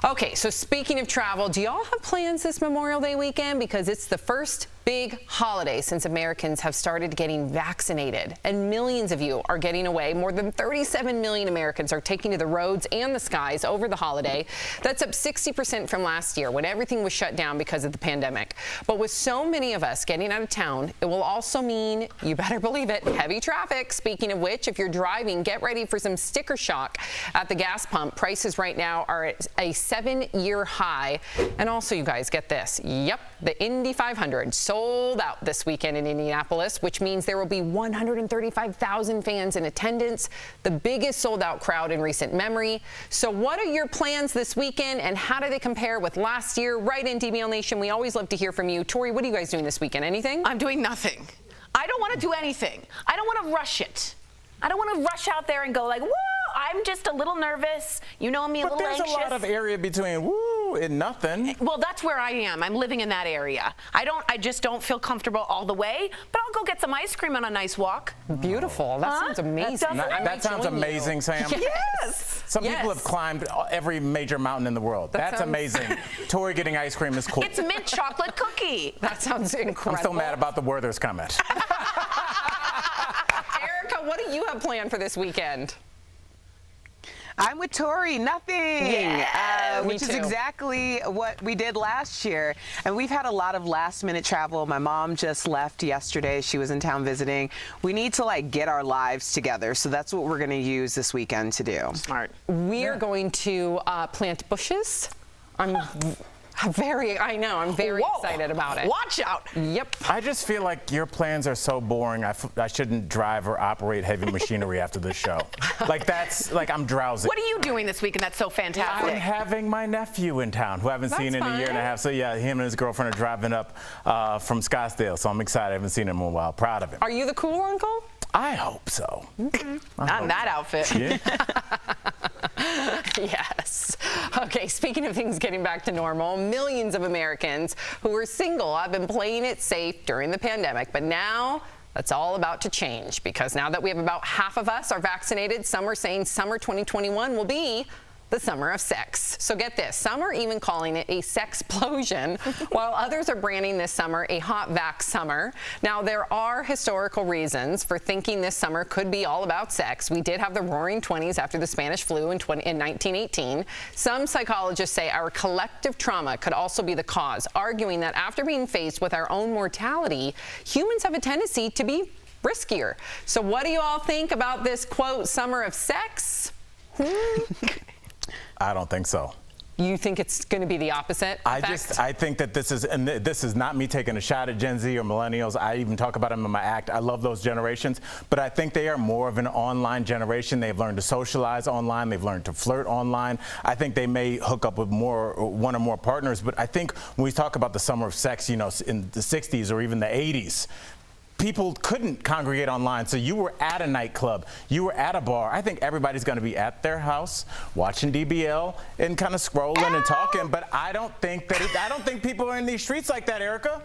Okay, so speaking of travel, do y'all have plans this Memorial Day weekend? Because it's the first big holiday since Americans have started getting vaccinated, and millions of you are getting away. More than 37 million Americans are taking to the roads and the skies over the holiday. That's up 60% from last year when everything was shut down because of the pandemic. But with so many of us getting out of town, it will also mean, you better believe it, heavy traffic. Speaking of which, if you're driving, get ready for some sticker shock at the gas pump. Prices right now are at a 7-year high. And also, you guys, get this. Yep, the Indy 500 sold out this weekend in Indianapolis, which means there will be 135,000 fans in attendance, the biggest sold-out crowd in recent memory. So what are your plans this weekend, and how do they compare with last year? Write in, DBL Nation. We always love to hear from you. Tori, what are you guys doing this weekend? Anything? I'm doing nothing. I don't want to do anything. I don't want to rush it. I don't want to rush out there and go like, whoa, I'm just a little nervous. You know me, a little anxious. But there's a lot of area between woo and nothing. Well, that's where I am. I'm living in that area. I just don't feel comfortable all the way, but I'll go get some ice cream on a nice walk. Beautiful. That sounds amazing. That sounds amazing, Sam. Yes. Some people have climbed every major mountain in the world. That's amazing. Tori getting ice cream is cool. It's mint chocolate cookie. That sounds incredible. I'm still mad about the Werther's comment. Erica, what do you have planned for this weekend? I'm with Tori, nothing, which is exactly what we did last year. And we've had a lot of last-minute travel. My mom just left yesterday. She was in town visiting. We need to get our lives together. So that's what we're going to use this weekend to do. Smart. We are going to plant bushes. I'm very excited about it. Watch out. Yep. I just feel like your plans are so boring. I shouldn't drive or operate heavy machinery after this show. I'm drowsy. What are you doing this weekend that's so fantastic? I'm having my nephew in town who I haven't seen in a year and a half. So yeah, him and his girlfriend are driving up from Scottsdale. So I'm excited. I haven't seen him in a while. Proud of him. Are you the cool uncle? I hope so. Not in that outfit. Yeah. Yes. Okay, speaking of things getting back to normal, millions of Americans who are single have been playing it safe during the pandemic, but now that's all about to change, because now that we have about half of us are vaccinated, some are saying summer 2021 will be the summer of sex. So get this, some are even calling it a sexplosion, while others are branding this summer a hot vax summer. Now, there are historical reasons for thinking this summer could be all about sex. We did have the roaring 20s after the Spanish flu in 1918. Some psychologists say our collective trauma could also be the cause, arguing that after being faced with our own mortality, humans have a tendency to be riskier. So what do you all think about this, quote, summer of sex? I don't think so. You think it's going to be the opposite effect? I think that this is not me taking a shot at Gen Z or millennials. I even talk about them in my act. I love those generations, but I think they are more of an online generation. They've learned to socialize online. They've learned to flirt online. I think they may hook up with one or more partners, but I think when we talk about the summer of sex, in the 60s or even the 80s, people couldn't congregate online, so you were at a nightclub, you were at a bar. I think everybody's going to be at their house watching DBL and kind of scrolling and talking, but I don't think people are in these streets like that, Erica.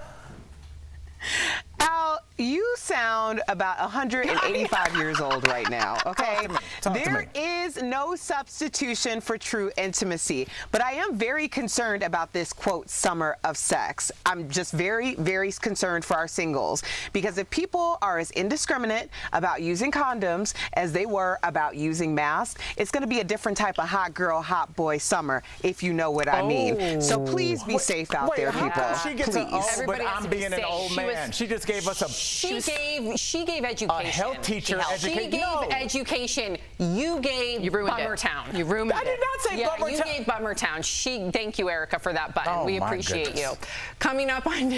Al, you sound about 185 years old right now, okay? There is no substitution for true intimacy, but I am very concerned about this, quote, summer of sex. I'm just very, very concerned for our singles, because if people are as indiscriminate about using condoms as they were about using masks, it's going to be a different type of hot girl, hot boy summer, if you know what I mean. So please be safe out there, people. She gets an old, but I'm being an old man. She just gave us a... She gave education. A health teacher education. She gave education. You gave Bummertown. You ruined it. I did not say Bummertown. You gave Bummertown. Thank you, Erica, for that button. We appreciate you. Coming up on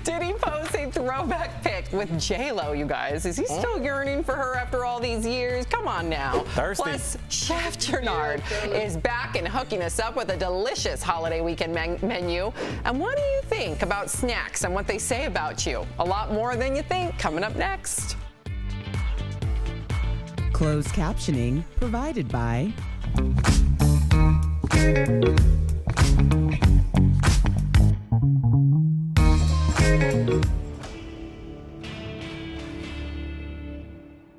Diddy posts a throwback pic with J.Lo, you guys. Is he still yearning for her after all these years? Come on now. Thirsty. Plus, Chef Gernard is back and hooking us up with a delicious holiday weekend menu. And what do you think about snacks and what they say about you? A lot more than you think coming up next. Closed captioning provided by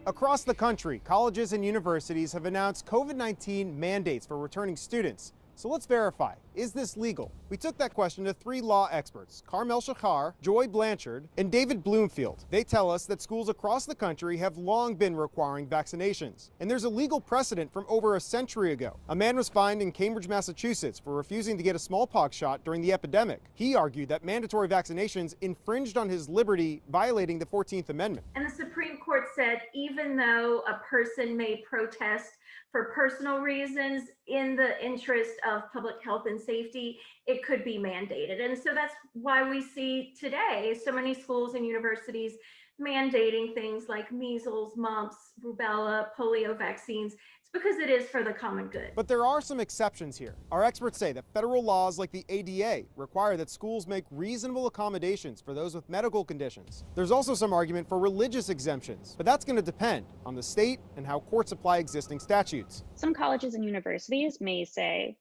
Across the country, colleges and universities have announced COVID-19 mandates for returning students. So let's verify, is this legal? We took that question to 3 law experts, Carmel Shachar, Joy Blanchard, and David Bloomfield. They tell us that schools across the country have long been requiring vaccinations. And there's a legal precedent from over a century ago. A man was fined in Cambridge, Massachusetts for refusing to get a smallpox shot during the epidemic. He argued that mandatory vaccinations infringed on his liberty, violating the 14th Amendment. And the Supreme Court said even though a person may protest for personal reasons in the interest of public health and safety, it could be mandated. And so that's why we see today so many schools and universities mandating things like measles, mumps, rubella, polio vaccines. It's because it is for the common good. But there are some exceptions here. Our experts say that federal laws like the ADA require that schools make reasonable accommodations for those with medical conditions. There's also some argument for religious exemptions, but that's going to depend on the state and how courts apply existing statutes. Some colleges and universities may say,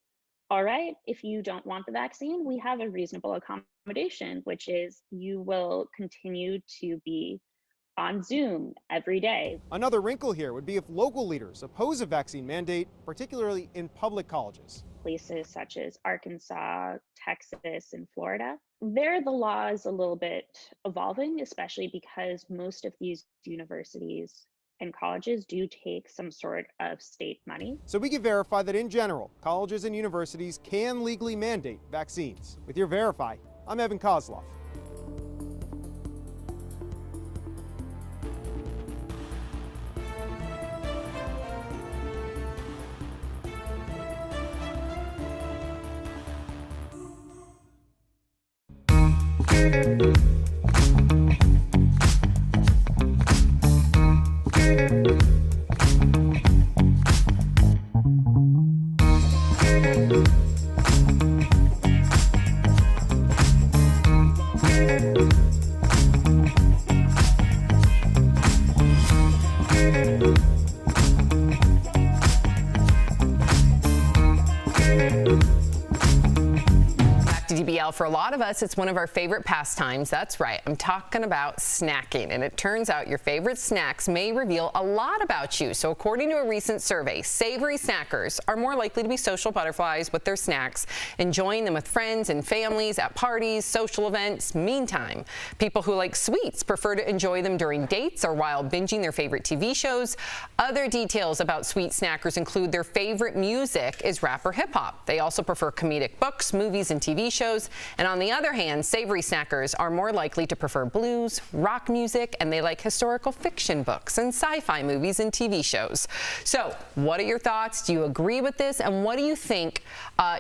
all right, if you don't want the vaccine, we have a reasonable accommodation, which is you will continue to be on Zoom every day. Another wrinkle here would be if local leaders oppose a vaccine mandate, particularly in public colleges. Places such as Arkansas, Texas, and Florida, there the law is a little bit evolving, especially because most of these universities and colleges do take some sort of state money. So we can verify that in general, colleges and universities can legally mandate vaccines. With your Verify, I'm Evan Kozloff. DBL, for a lot of us, it's one of our favorite pastimes. That's right. I'm talking about snacking. And it turns out your favorite snacks may reveal a lot about you. So according to a recent survey, savory snackers are more likely to be social butterflies with their snacks, enjoying them with friends and families at parties, social events. Meantime, people who like sweets prefer to enjoy them during dates or while binging their favorite TV shows. Other details about sweet snackers include their favorite music is rap or hip hop. They also prefer comedic books, movies, and TV shows. And on the other hand, savory snackers are more likely to prefer blues, rock music, and they like historical fiction books and sci-fi movies and TV shows. So what are your thoughts? Do you agree with this? And what do you think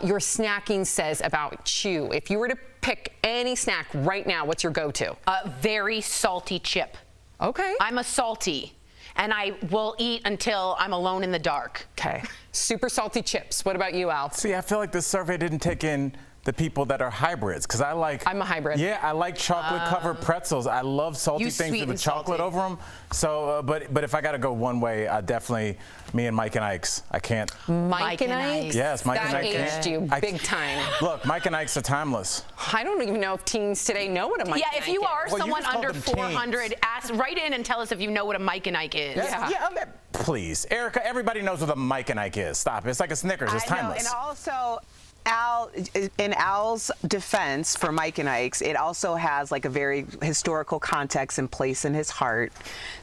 your snacking says about you? If you were to pick any snack right now, what's your go-to? A very salty chip. Okay. I'm a salty, and I will eat until I'm alone in the dark. Okay. Super salty chips. What about you, Al? See, I feel like this survey didn't take in the people that are hybrids, because I like. I'm a hybrid. Yeah, I like chocolate-covered pretzels. I love salty things with chocolate over them. So, but if I got to go one way, I definitely me and Mike and Ike's. I can't. Mike and Ike's. Yes, Mike and That Ike's. aged you big time. Look, Mike and Ike's are timeless. I don't even know if teens today know what a Mike and Ike is. Yeah, if you are Well, you someone just called under them 400, write in and tell us if you know what a Mike and Ike is. Yeah. Please, Erica. Everybody knows what a Mike and Ike is. Stop. It's like a Snickers. It's timeless. And also, Al, in Al's defense for Mike and Ike's, it also has like a very historical context and place in his heart.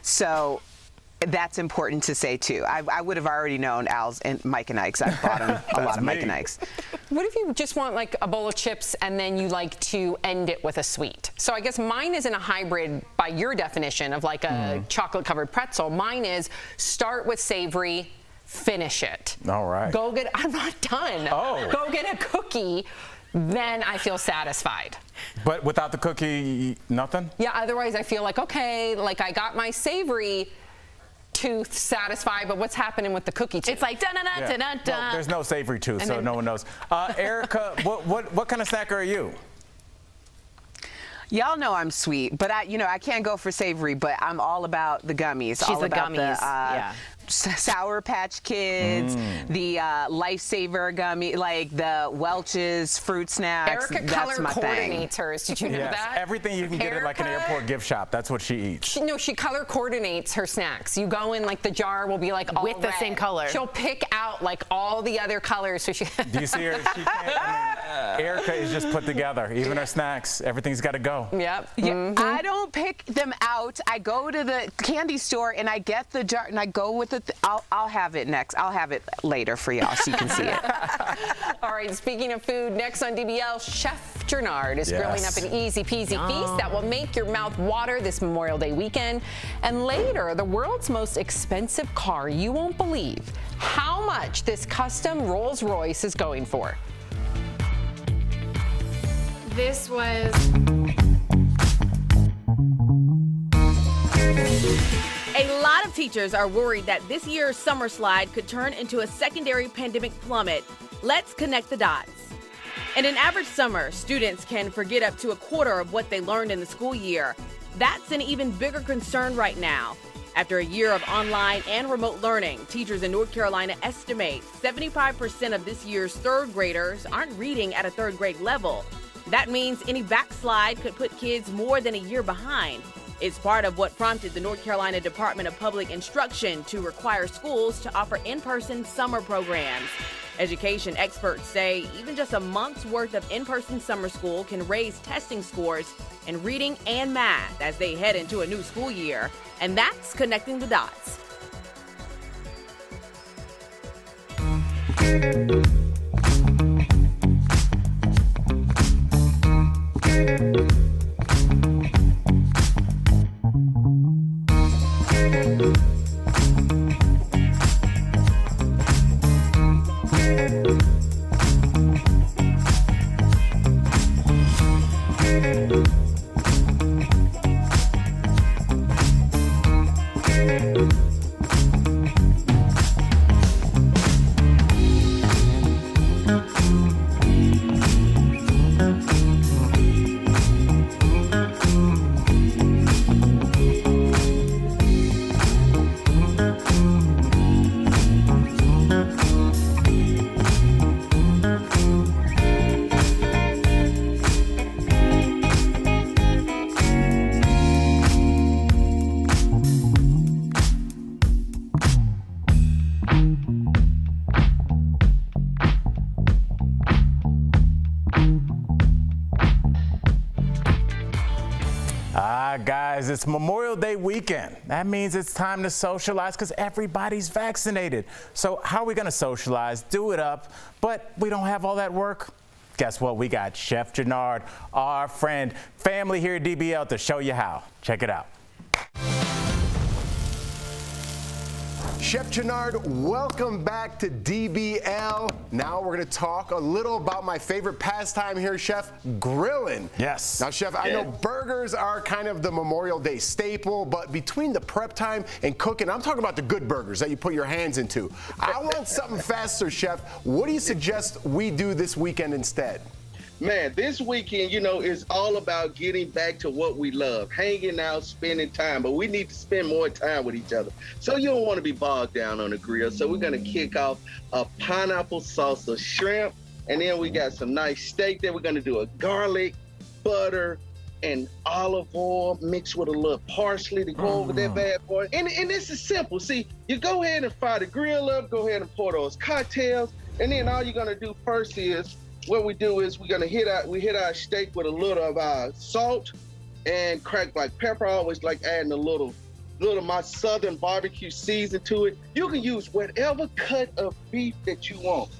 So that's important to say too. I would have already known Al's and Mike and Ike's. I've bought him a lot of Mike and Ike's. What if you just want like a bowl of chips and then you like to end it with a sweet? So I guess mine isn't a hybrid by your definition of like a chocolate covered pretzel. Mine is start with savory, finish it. All right. Go get, I'm not done. Oh. Go get a cookie, then I feel satisfied. But without the cookie, nothing? Yeah, otherwise I feel like, okay, like I got my savory tooth satisfied, but what's happening with the cookie tooth? It's like dun-dun-dun-dun-dun. Well, there's no savory tooth, so no one knows. Erica, what kind of snacker are you? Y'all know I'm sweet, but I can't go for savory, but I'm all about the gummies. She's all the about gummies, the Sour Patch Kids, the Lifesaver gummy, like the Welch's fruit snacks. Erica That's color my coordinates thing. hers. Did you know that? Everything you can get at like an airport gift shop. That's what she eats. She color coordinates her snacks. You go in, like the jar will be like all with the red. same color. She'll pick out like all the other colors. So she. Do you see her? She can't, Erica is just put together. Even her snacks, everything's got to go. Yep. Yeah, I don't pick them out. I go to the candy store and I get the jar and I go with it. I'll have it next. I'll have it later for y'all so you can see it. All right, speaking of food, next on DBL, Chef Gernard is grilling up an easy peasy feast that will make your mouth water this Memorial Day weekend. And later, the world's most expensive car. You won't believe how much this custom Rolls Royce is going for. This was A lot of teachers are worried that this year's summer slide could turn into a secondary pandemic plummet. Let's connect the dots. In an average summer, students can forget up to a quarter of what they learned in the school year. That's an even bigger concern right now. After a year of online and remote learning, teachers in North Carolina estimate 75% of this year's third graders aren't reading at a third grade level. That means any backslide could put kids more than a year behind. It's part of what prompted the North Carolina Department of Public Instruction to require schools to offer in-person summer programs. Education experts say even just a month's worth of in-person summer school can raise testing scores in reading and math as they head into a new school year. And that's connecting the dots. Guys, it's Memorial Day weekend. That means it's time to socialize because everybody's vaccinated. So how are we going to socialize, do it up, but we don't have all that work? Guess what? We got Chef Jannard, our friend, family here at DBL to show you how. Check it out. Chef Jannard, welcome back to DBL. Now we're going to talk a little about my favorite pastime here, Chef, grilling. Yes. Now, Chef, I know burgers are kind of the Memorial Day staple, but between the prep time and cooking, I'm talking about the good burgers that you put your hands into. I want something faster, Chef. What do you suggest we do this weekend instead? Man, this weekend, is all about getting back to what we love, hanging out, spending time, but we need to spend more time with each other. So you don't want to be bogged down on the grill. So we're going to kick off a pineapple salsa shrimp, and then we got some nice steak. Then we're going to do a garlic, butter, and olive oil mixed with a little parsley to go over that bad boy. And this is simple. See, you go ahead and fire the grill up, go ahead and pour those cocktails, and then all you're going to do first is, what we do is we're gonna hit our steak with a little of our salt and cracked black pepper. I always like adding a little of my southern barbecue season to it. You can use whatever cut of beef that you want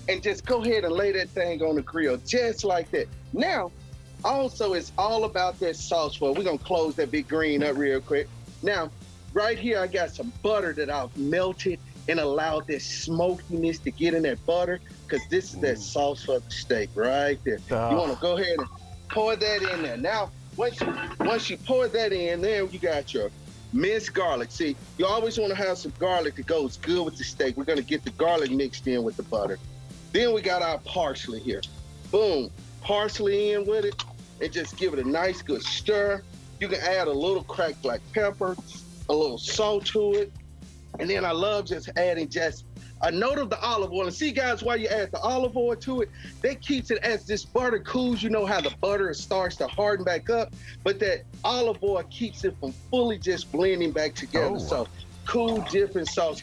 and just go ahead and lay that thing on the grill just like that. Now, also it's all about that sauce. Well, we're gonna close that big green up real quick. Now, right here I got some butter that I've melted and allowed that smokiness to get in that butter, because this is that sauce for the steak right there. You want to go ahead and pour that in there. Now, once you pour that in, then you got your minced garlic. See, you always want to have some garlic that goes good with the steak. We're going to get the garlic mixed in with the butter. Then we got our parsley here. Boom, parsley in with it, and just give it a nice good stir. You can add a little cracked black pepper, a little salt to it. And then I love just adding just a note of the olive oil. And see, guys, while you add the olive oil to it, that keeps it as this butter cools. You know how the butter starts to harden back up, but that olive oil keeps it from fully just blending back together. So cool dipping sauce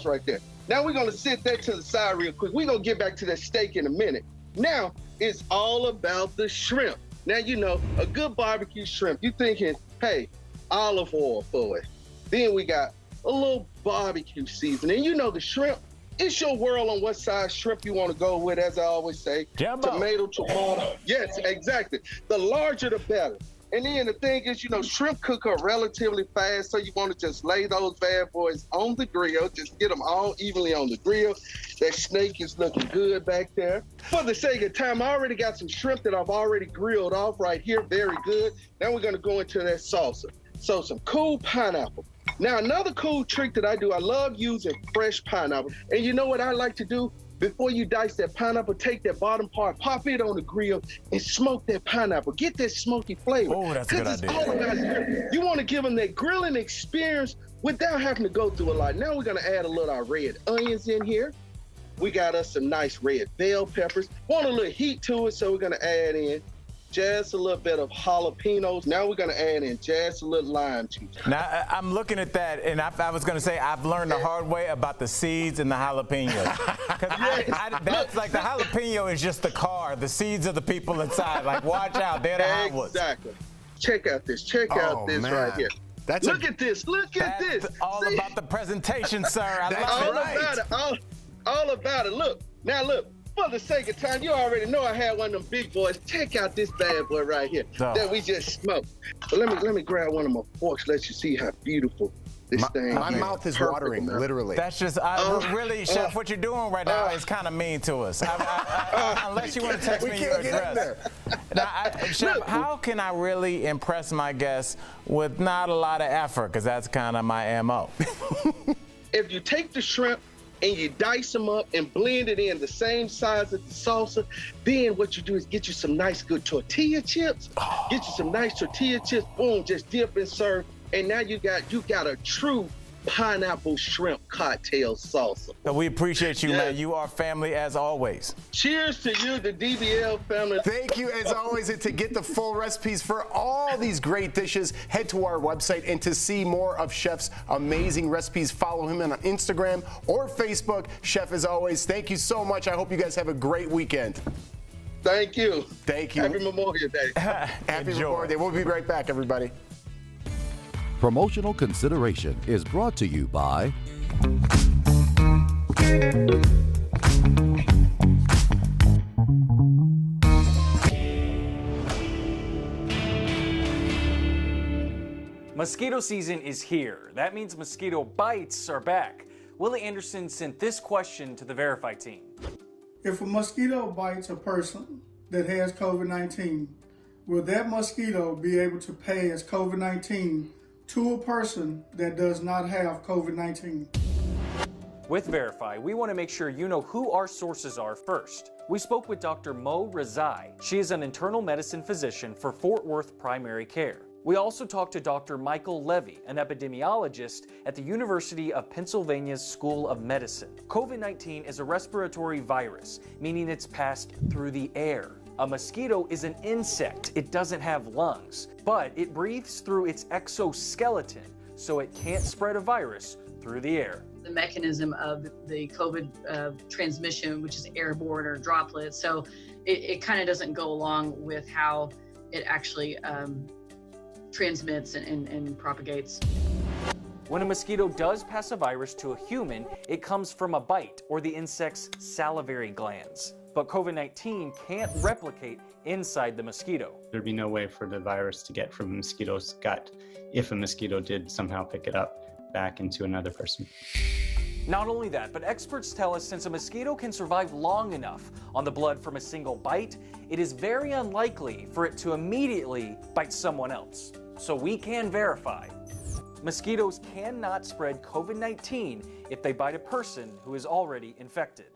right there. Now we're gonna sit that to the side real quick. We're gonna get back to that steak in a minute. Now it's all about the shrimp. Now, a good barbecue shrimp, you're thinking, hey, olive oil for it. Then we got a little barbecue seasoning. The shrimp, it's your world on what size shrimp you want to go with, as I always say. Jumbo. Tomato. Yes, exactly. The larger, the better. And then the thing is, shrimp cook up relatively fast, so you want to just lay those bad boys on the grill, just get them all evenly on the grill. That snake is looking good back there. For the sake of time, I already got some shrimp that I've already grilled off right here, very good. Now we're going to go into that salsa. So some cool pineapple. Now, another cool trick that I do, I love using fresh pineapple. And you know what I like to do? Before you dice that pineapple, take that bottom part, pop it on the grill, and smoke that pineapple. Get that smoky flavor. Oh, that's a good idea. All about you want to give them that grilling experience without having to go through a lot. Now we're going to add a little of our red onions in here. We got us some nice red bell peppers. Want a little heat to it, so we're going to add in just a little bit of jalapenos. Now we're gonna add in just a little lime juice. Now, I'm looking at that, and I was gonna say, I've learned the hard way about the seeds and the jalapenos. That's like the jalapeno is just the car, the seeds are the people inside. Like, watch out, they're the hot ones. Exactly. Check out this right here. Look at this. That's all about the presentation, sir. I love it. All about it. Look, for the sake of time, you already know I had one of them big boys. Check out this bad boy right here that we just smoked. But let me grab one of my forks, let you see how beautiful this thing is. My mouth is watering, literally. That's just, really, Chef, what you're doing right now is kind of mean to us. Unless you want to text me your address. Now, Chef, how can I really impress my guests with not a lot of effort? Because that's kind of my MO. If you take the shrimp and you dice them up and blend it in the same size as the salsa, then what you do is get you some nice good tortilla chips. Get you some nice tortilla chips, boom, just dip and serve. And now you got a true pineapple shrimp cocktail salsa. So we appreciate you, man. You are family as always. Cheers to you, the DBL family. Thank you as always. And to get the full recipes for all these great dishes, head to our website. And to see more of Chef's amazing recipes, follow him on Instagram or Facebook. Chef, as always, thank you so much. I hope you guys have a great weekend. Thank you. Thank you. Happy Memorial Day. Happy Memorial Day. We'll be right back, everybody. Promotional consideration is brought to you by Mosquito season is here. That means mosquito bites are back. Louie Anderson sent this question to the Verify team. If a mosquito bites a person that has COVID-19, will that mosquito be able to pass COVID-19 to a person that does not have COVID-19? With Verify, we want to make sure you know who our sources are first. We spoke with Dr. Mo Rezai. She is an internal medicine physician for Fort Worth Primary Care. We also talked to Dr. Michael Levy, an epidemiologist at the University of Pennsylvania's School of Medicine. COVID-19 is a respiratory virus, meaning it's passed through the air. A mosquito is an insect. It doesn't have lungs, but it breathes through its exoskeleton, so it can't spread a virus through the air. The mechanism of the COVID transmission, which is airborne or droplets, so it kind of doesn't go along with how it actually transmits and propagates. When a mosquito does pass a virus to a human, it comes from a bite or the insect's salivary glands. But COVID-19 can't replicate inside the mosquito. There'd be no way for the virus to get from a mosquito's gut if a mosquito did somehow pick it up back into another person. Not only that, but experts tell us since a mosquito can survive long enough on the blood from a single bite, it is very unlikely for it to immediately bite someone else. So we can verify. Mosquitoes cannot spread COVID-19 if they bite a person who is already infected.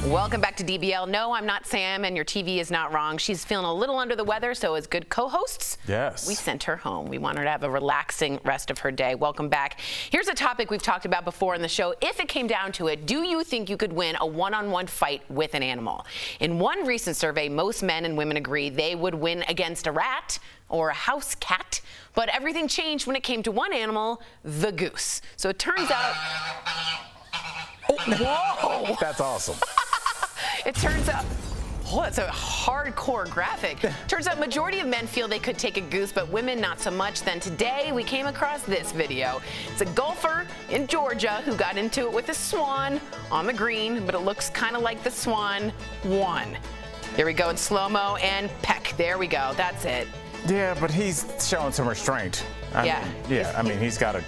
Welcome back to DBL. No, I'm not Sam, and your TV is not wrong. She's feeling a little under the weather, so as good co-hosts, yes, we sent her home. We want her to have a relaxing rest of her day. Welcome back. Here's a topic we've talked about before in the show. If it came down to it, do you think you could win a one-on-one fight with an animal? In one recent survey, most men and women agree they would win against a rat or a house cat, but everything changed when it came to one animal, the goose. So it turns out... Oh, whoa! That's awesome. It turns out, oh, that's a hardcore graphic. Turns out majority of men feel they could take a goose, but women not so much. Then today we came across this video. It's a golfer in Georgia who got into it with a swan on the green, but it looks kind of like the swan won. There we go in slow-mo and peck. There we go. That's it. Yeah, but he's showing some restraint. I mean, he's got a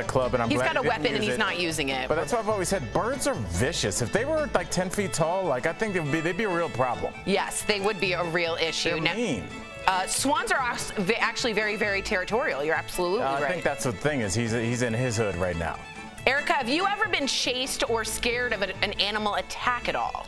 club, and he's glad got a he didn't weapon, and use he's it. not using it. But that's what I've always said. Birds are vicious. If they were like 10 feet tall, like I think they'd be a real problem. Yes, they would be a real issue. They're mean. Swans are actually very, very territorial. You're absolutely right. I think that's the thing is he's in his hood right now. Erica, have you ever been chased or scared of an animal attack at all?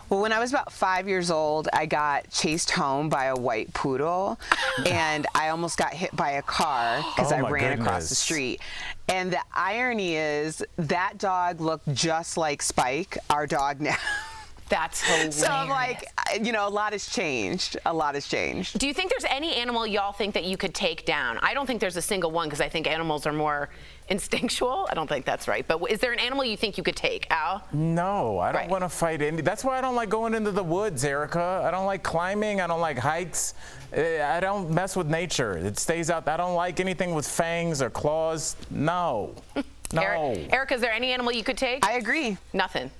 Well, when I was about 5 years old, I got chased home by a white poodle, and I almost got hit by a car because I ran across the street. And the irony is that dog looked just like Spike, our dog now. That's hilarious. So I'm like, you know, a lot has changed. A lot has changed. Do you think there's any animal y'all think that you could take down? I don't think there's a single one because I think animals are more instinctual. I don't think that's right. But is there an animal you think you could take, Al? No, I don't want to fight any. That's why I don't like going into the woods, Erica. I don't like climbing. I don't like hikes. I don't mess with nature. It stays out. I don't like anything with fangs or claws. No. No. Erica, is there any animal you could take? I agree. Nothing.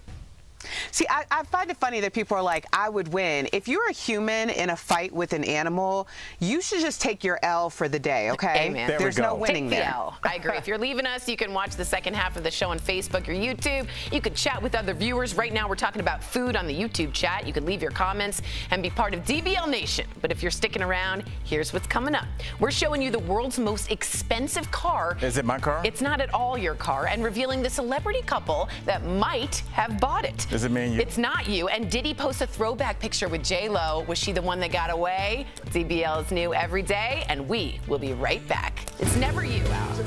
See, I find it funny that people are like, I would win. If you're a human in a fight with an animal, you should just take your L for the day, okay? Amen. There's no winning Take the there. L. I agree. If you're leaving us, you can watch the second half of the show on Facebook or YouTube. You can chat with other viewers. Right now, we're talking about food on the YouTube chat. You can leave your comments and be part of DBL Nation. But if you're sticking around, here's what's coming up. We're showing you the world's most expensive car. Is it my car? It's not at all your car. And revealing the celebrity couple that might have bought it. Does it mean you? It's not you. And Diddy posts a throwback picture with J.Lo. Was she the one that got away? DBL is new every day, and we will be right back. It's never you, Al.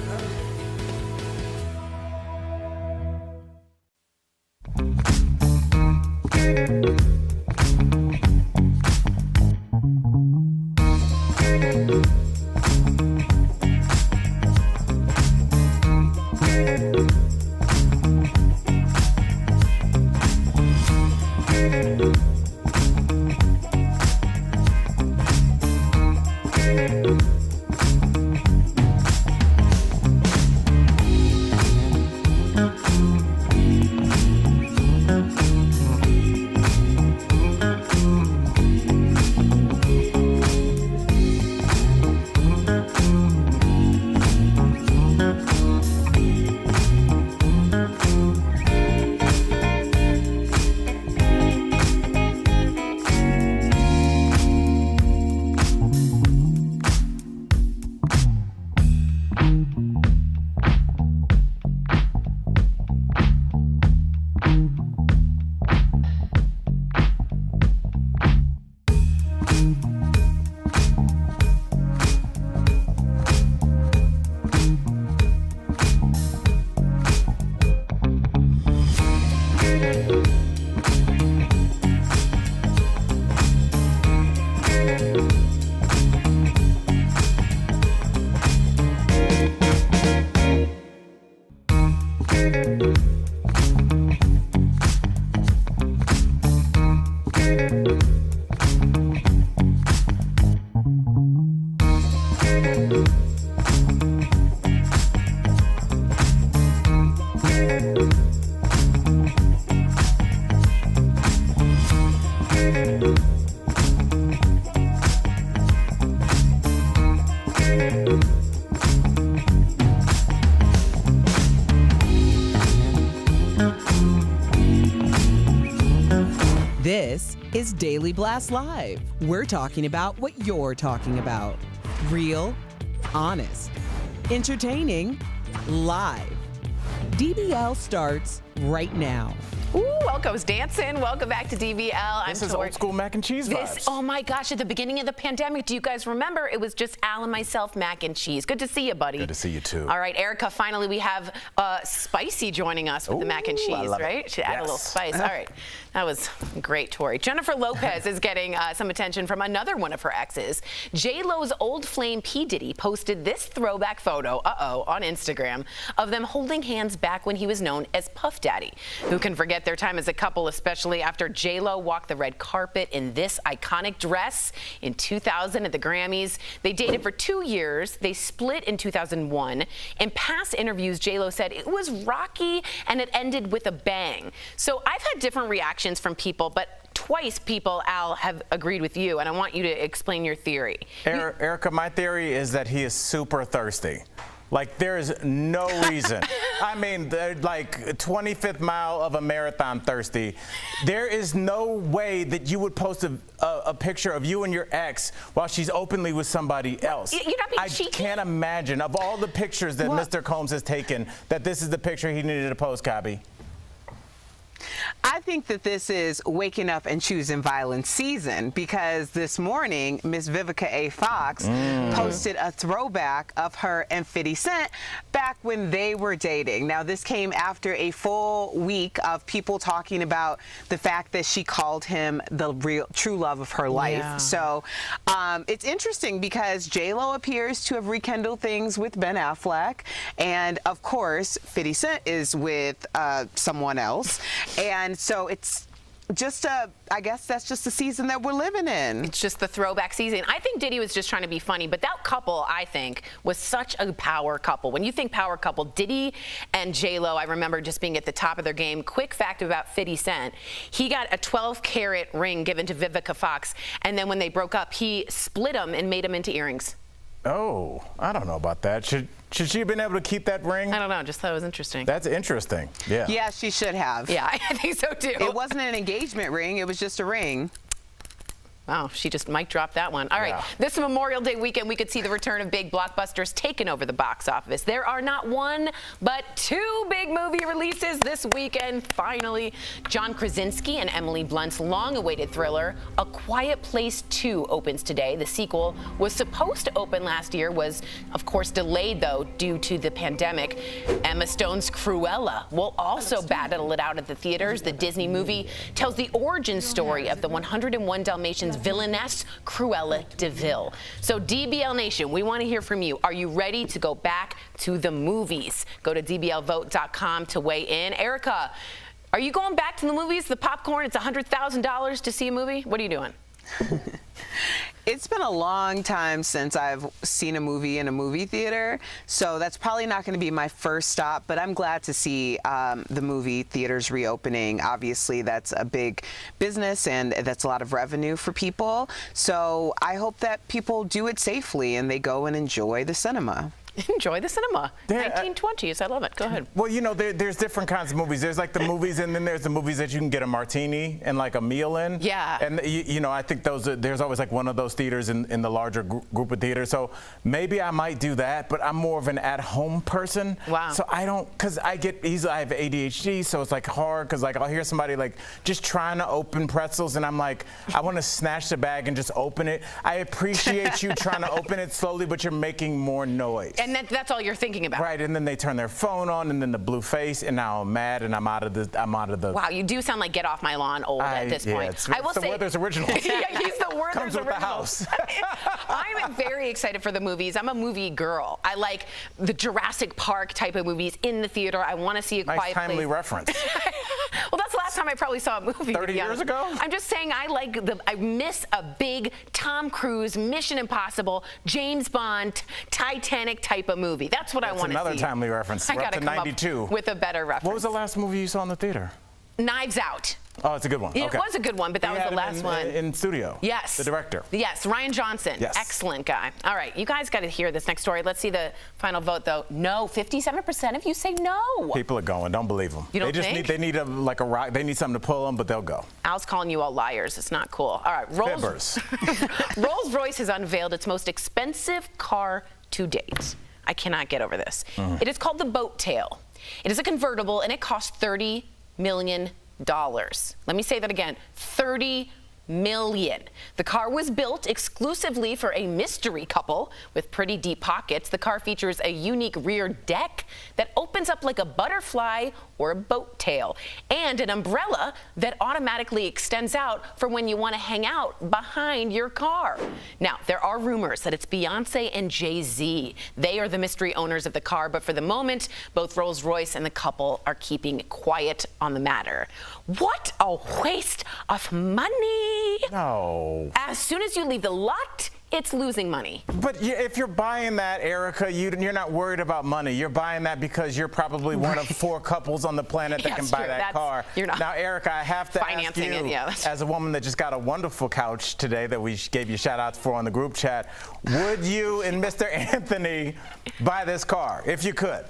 This is Daily Blast Live. We're talking about what you're talking about. Real, honest, entertaining, live. DBL starts right now. Ooh, welcome's dancing. Welcome back to DBL. This is old school mac and cheese vibes. Oh my gosh, at the beginning of the pandemic, do you guys remember? It was just Al and myself, mac and cheese. Good to see you, buddy. Good to see you too. All right, Erica, finally we have Spicy joining us with the mac and cheese, right? She added a little spice. All right, that was great, Tori. Jennifer Lopez is getting some attention from another one of her exes. J.Lo's old flame P. Diddy posted this throwback photo, on Instagram, of them holding hands back when he was known as Puff Daddy. Who can forget their time as a couple, especially after J.Lo walked the red carpet in this iconic dress in 2000 at the Grammys. They dated for 2 years. They split in 2001. In past interviews, J.Lo said it was rocky and it ended with a bang. So I've had different reactions from people, but twice people, Al, have agreed with you, and I want you to explain your theory. Erica, my theory is that he is super thirsty. Like, there is no reason. I mean, like 25th mile of a marathon thirsty. There is no way that you would post a picture of you and your ex while she's openly with somebody else. You're not being cheeky. I can't imagine, of all the pictures that Mr. Combs has taken, that this is the picture he needed to post, Gabby. I think that this is waking up and choosing violence season, because this morning, Miss Vivica A. Fox posted a throwback of her and 50 Cent back when they were dating. Now, this came after a full week of people talking about the fact that she called him the real true love of her life. Yeah. So it's interesting because J.Lo appears to have rekindled things with Ben Affleck, and of course 50 Cent is with someone else, and so it's just I guess that's just the season that we're living in. It's just the throwback season. I think Diddy was just trying to be funny, but that couple, I think, was such a power couple. When you think power couple, Diddy and J.Lo, I remember just being at the top of their game. Quick fact about 50 Cent, he got a 12-carat ring given to Vivica Fox, and then when they broke up, he split them and made them into earrings. Oh, I don't know about that. Should she have been able to keep that ring? I don't know. Just thought it was interesting. That's interesting. Yeah. Yeah, she should have. Yeah, I think so too. It wasn't an engagement ring. It was just a ring. Wow, she just mic dropped that one. All right, this Memorial Day weekend, we could see the return of big blockbusters taking over the box office. There are not one, but two big movie releases this weekend. Finally, John Krasinski and Emily Blunt's long-awaited thriller, A Quiet Place 2, opens today. The sequel was supposed to open last year, was, of course, delayed, though, due to the pandemic. Emma Stone's Cruella will also battle it out at the theaters. The Disney movie tells the origin story of the 101 Dalmatians villainess Cruella de Vil. So DBL Nation, we want to hear from you. Are you ready to go back to the movies? Go to dblvote.com to weigh in. Erica, are you going back to the movies? The popcorn, it's $100,000 to see a movie? What are you doing? It's been a long time since I've seen a movie in a movie theater, so that's probably not going to be my first stop, but I'm glad to see the movie theaters reopening. Obviously, that's a big business and that's a lot of revenue for people, so I hope that people do it safely and they go and enjoy the cinema. Enjoy the cinema. 1920s. I love it. Go ahead. Well, you know, there's different kinds of movies. There's like the movies, and then there's the movies that you can get a martini and like a meal in. Yeah. And you know, I think there's always like one of those theaters in the larger group of theaters. So maybe I might do that, but I'm more of an at-home person. Wow. So I don't, because I have ADHD, so it's like hard, because like I'll hear somebody like just trying to open pretzels, and I'm like, I want to snatch the bag and just open it. I appreciate you trying to open it slowly, but you're making more noise. And that's all you're thinking about. Right, and then they turn their phone on, and then the blue face, and now I'm mad, and I'm out of the. Wow, you do sound like Get Off My Lawn old at this point. I will say, the Werther's original. Yeah, he's the Werther's Comes with original. the house. I'm very excited for the movies. I'm a movie girl. I like the Jurassic Park type of movies in the theater. I want to see a quiet place. Nice timely reference. Well, that's the last time I probably saw a movie. 30 years ago? I'm just saying I miss a big Tom Cruise, Mission Impossible, James Bond, Titanic type of movie. That's what I want to see. Another timely reference. I We're up gotta to come 92. up with a better reference. What was the last movie you saw in the theater? Knives Out. Oh, it's a good one. It Okay. was a good one, but that was the last one. In studio. Yes. The director. Yes, Ryan Johnson. Yes. Excellent guy. All right, you guys got to hear this next story. Let's see the final vote, though. No, 57% of you say no. People are going. Don't believe them. You don't think? They need a rock. They need something to pull them, but they'll go. Al's calling you all liars. It's not cool. All right, Rolls-Royce has unveiled its most expensive car to date. I cannot get over this. It is called the Boat Tail. It is a convertible, and it costs $30 million. Let me say that again, $30 million. The car was built exclusively for a mystery couple with pretty deep pockets. The car features a unique rear deck that opens up like a butterfly or a boat tail, and an umbrella that automatically extends out for when you want to hang out behind your car. Now, there are rumors that it's Beyonce and Jay-Z. They are the mystery owners of the car, but for the moment, both Rolls-Royce and the couple are keeping quiet on the matter. What a waste of money! No. As soon as you leave the lot, it's losing money. But if you're buying that, Erica, you're not worried about money. You're buying that because you're probably one of 4 couples on the planet that can buy that car. You're not now, Erica, I have to financing ask you, as a woman that just got a wonderful couch today that we gave you shout-outs for on the group chat, would you and Mr. Anthony buy this car if you could?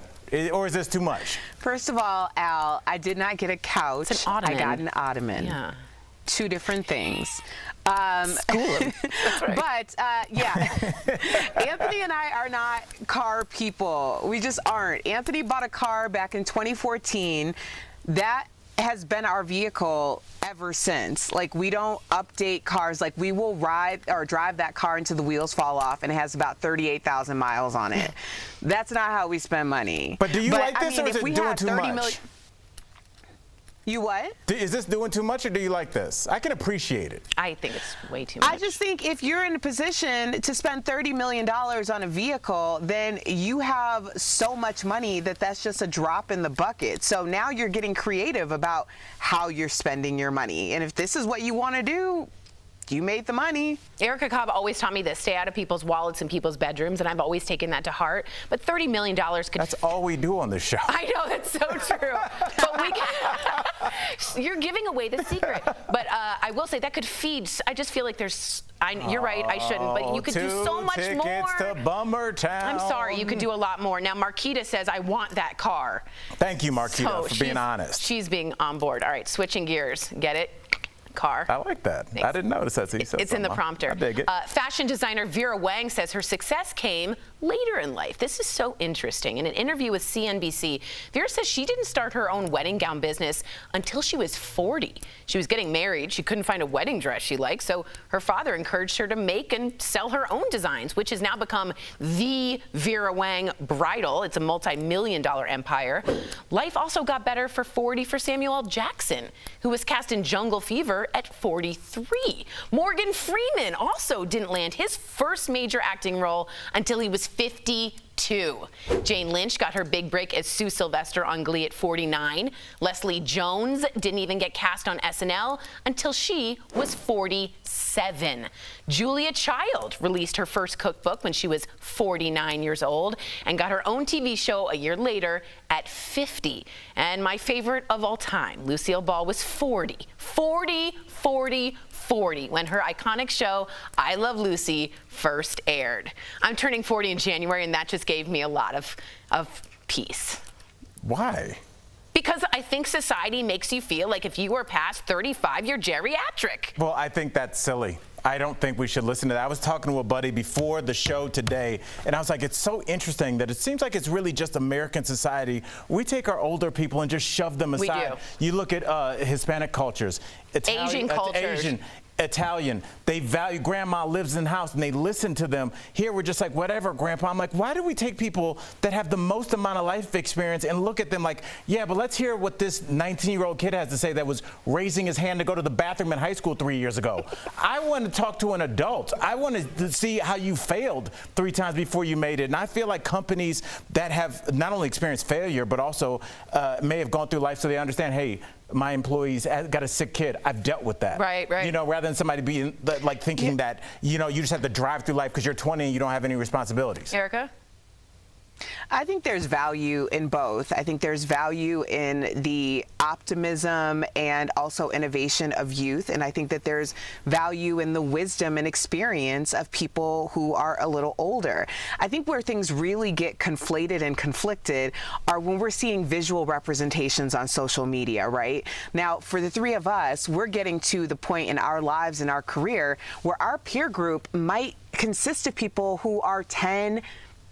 Or is this too much? First of all, Al, I did not get a couch. It's an ottoman. I got an ottoman. Yeah. 2 different things. School him. That's right. But yeah, Anthony and I are not car people. We just aren't. Anthony bought a car back in 2014. That has been our vehicle ever since. Like, we don't update cars. Like, we will ride or drive that car until the wheels fall off, and it has about 38,000 miles on it. That's not how we spend money. But do you like this, or is it doing too much? You what? Is this doing too much, or do you like this? I can appreciate it. I think it's way too much. I just think if you're in a position to spend $30 million on a vehicle, then you have so much money that that's just a drop in the bucket. So now you're getting creative about how you're spending your money. And if this is what you want to do, you made the money. Erica Cobb always taught me this: stay out of people's wallets and people's bedrooms, and I've always taken that to heart. But $30 million could... That's all we do on this show. I know, that's so true. But we can... You're giving away the secret. But I will say that could feed... I just feel like there's... you're right, I shouldn't, but you could do so much more. Tickets to Bummer Town. I'm sorry, you could do a lot more. Now, Marquita says, I want that car. Thank you, Marquita, for being honest. She's being on board. All right, switching gears. Get it? Car. I like that. Thanks. I didn't notice that. So you said it's in the prompter. I dig it. Fashion designer Vera Wang says her success came later in life. This is so interesting. In an interview with CNBC, Vera says she didn't start her own wedding gown business until she was 40. She was getting married. She couldn't find a wedding dress she liked, so her father encouraged her to make and sell her own designs, which has now become the Vera Wang Bridal. It's a multi-million-dollar empire. Life also got better for 40 for Samuel L. Jackson, who was cast in Jungle Fever at 43. Morgan Freeman also didn't land his first major acting role until he was 52. Jane Lynch got her big break as Sue Sylvester on Glee at 49. Leslie Jones didn't even get cast on SNL until she was 47. Julia Child released her first cookbook when she was 49 years old and got her own TV show a year later at 50. And my favorite of all time, Lucille Ball, was 40 when her iconic show, I Love Lucy, first aired. I'm turning 40 in January, and that just gave me a lot of peace. Why? Because I think society makes you feel like if you are past 35, you're geriatric. Well, I think that's silly. I don't think we should listen to that. I was talking to a buddy before the show today, and I was like, it's so interesting that it seems like it's really just American society. We take our older people and just shove them aside. We do. You look at Hispanic cultures, Asian cultures. Italian, they value grandma lives in the house and they listen to them. Here we're just like, whatever, grandpa. I'm like, why do we take people that have the most amount of life experience and look at them like, yeah, but let's hear what this 19-year-old kid has to say that was raising his hand to go to the bathroom in high school 3 years ago. I want to talk to an adult. I want to see how you failed 3 times before you made it. And I feel like companies that have not only experienced failure, but also may have gone through life so they understand, hey, my employees got a sick kid. I've dealt with that. Right. You know, rather than somebody being like thinking that, you know, you just have to drive through life because you're 20 and you don't have any responsibilities. Erica? I think there's value in both. I think there's value in the optimism and also innovation of youth. And I think that there's value in the wisdom and experience of people who are a little older. I think where things really get conflated and conflicted are when we're seeing visual representations on social media, right? Now, for the three of us, we're getting to the point in our lives and our career where our peer group might consist of people who are 10,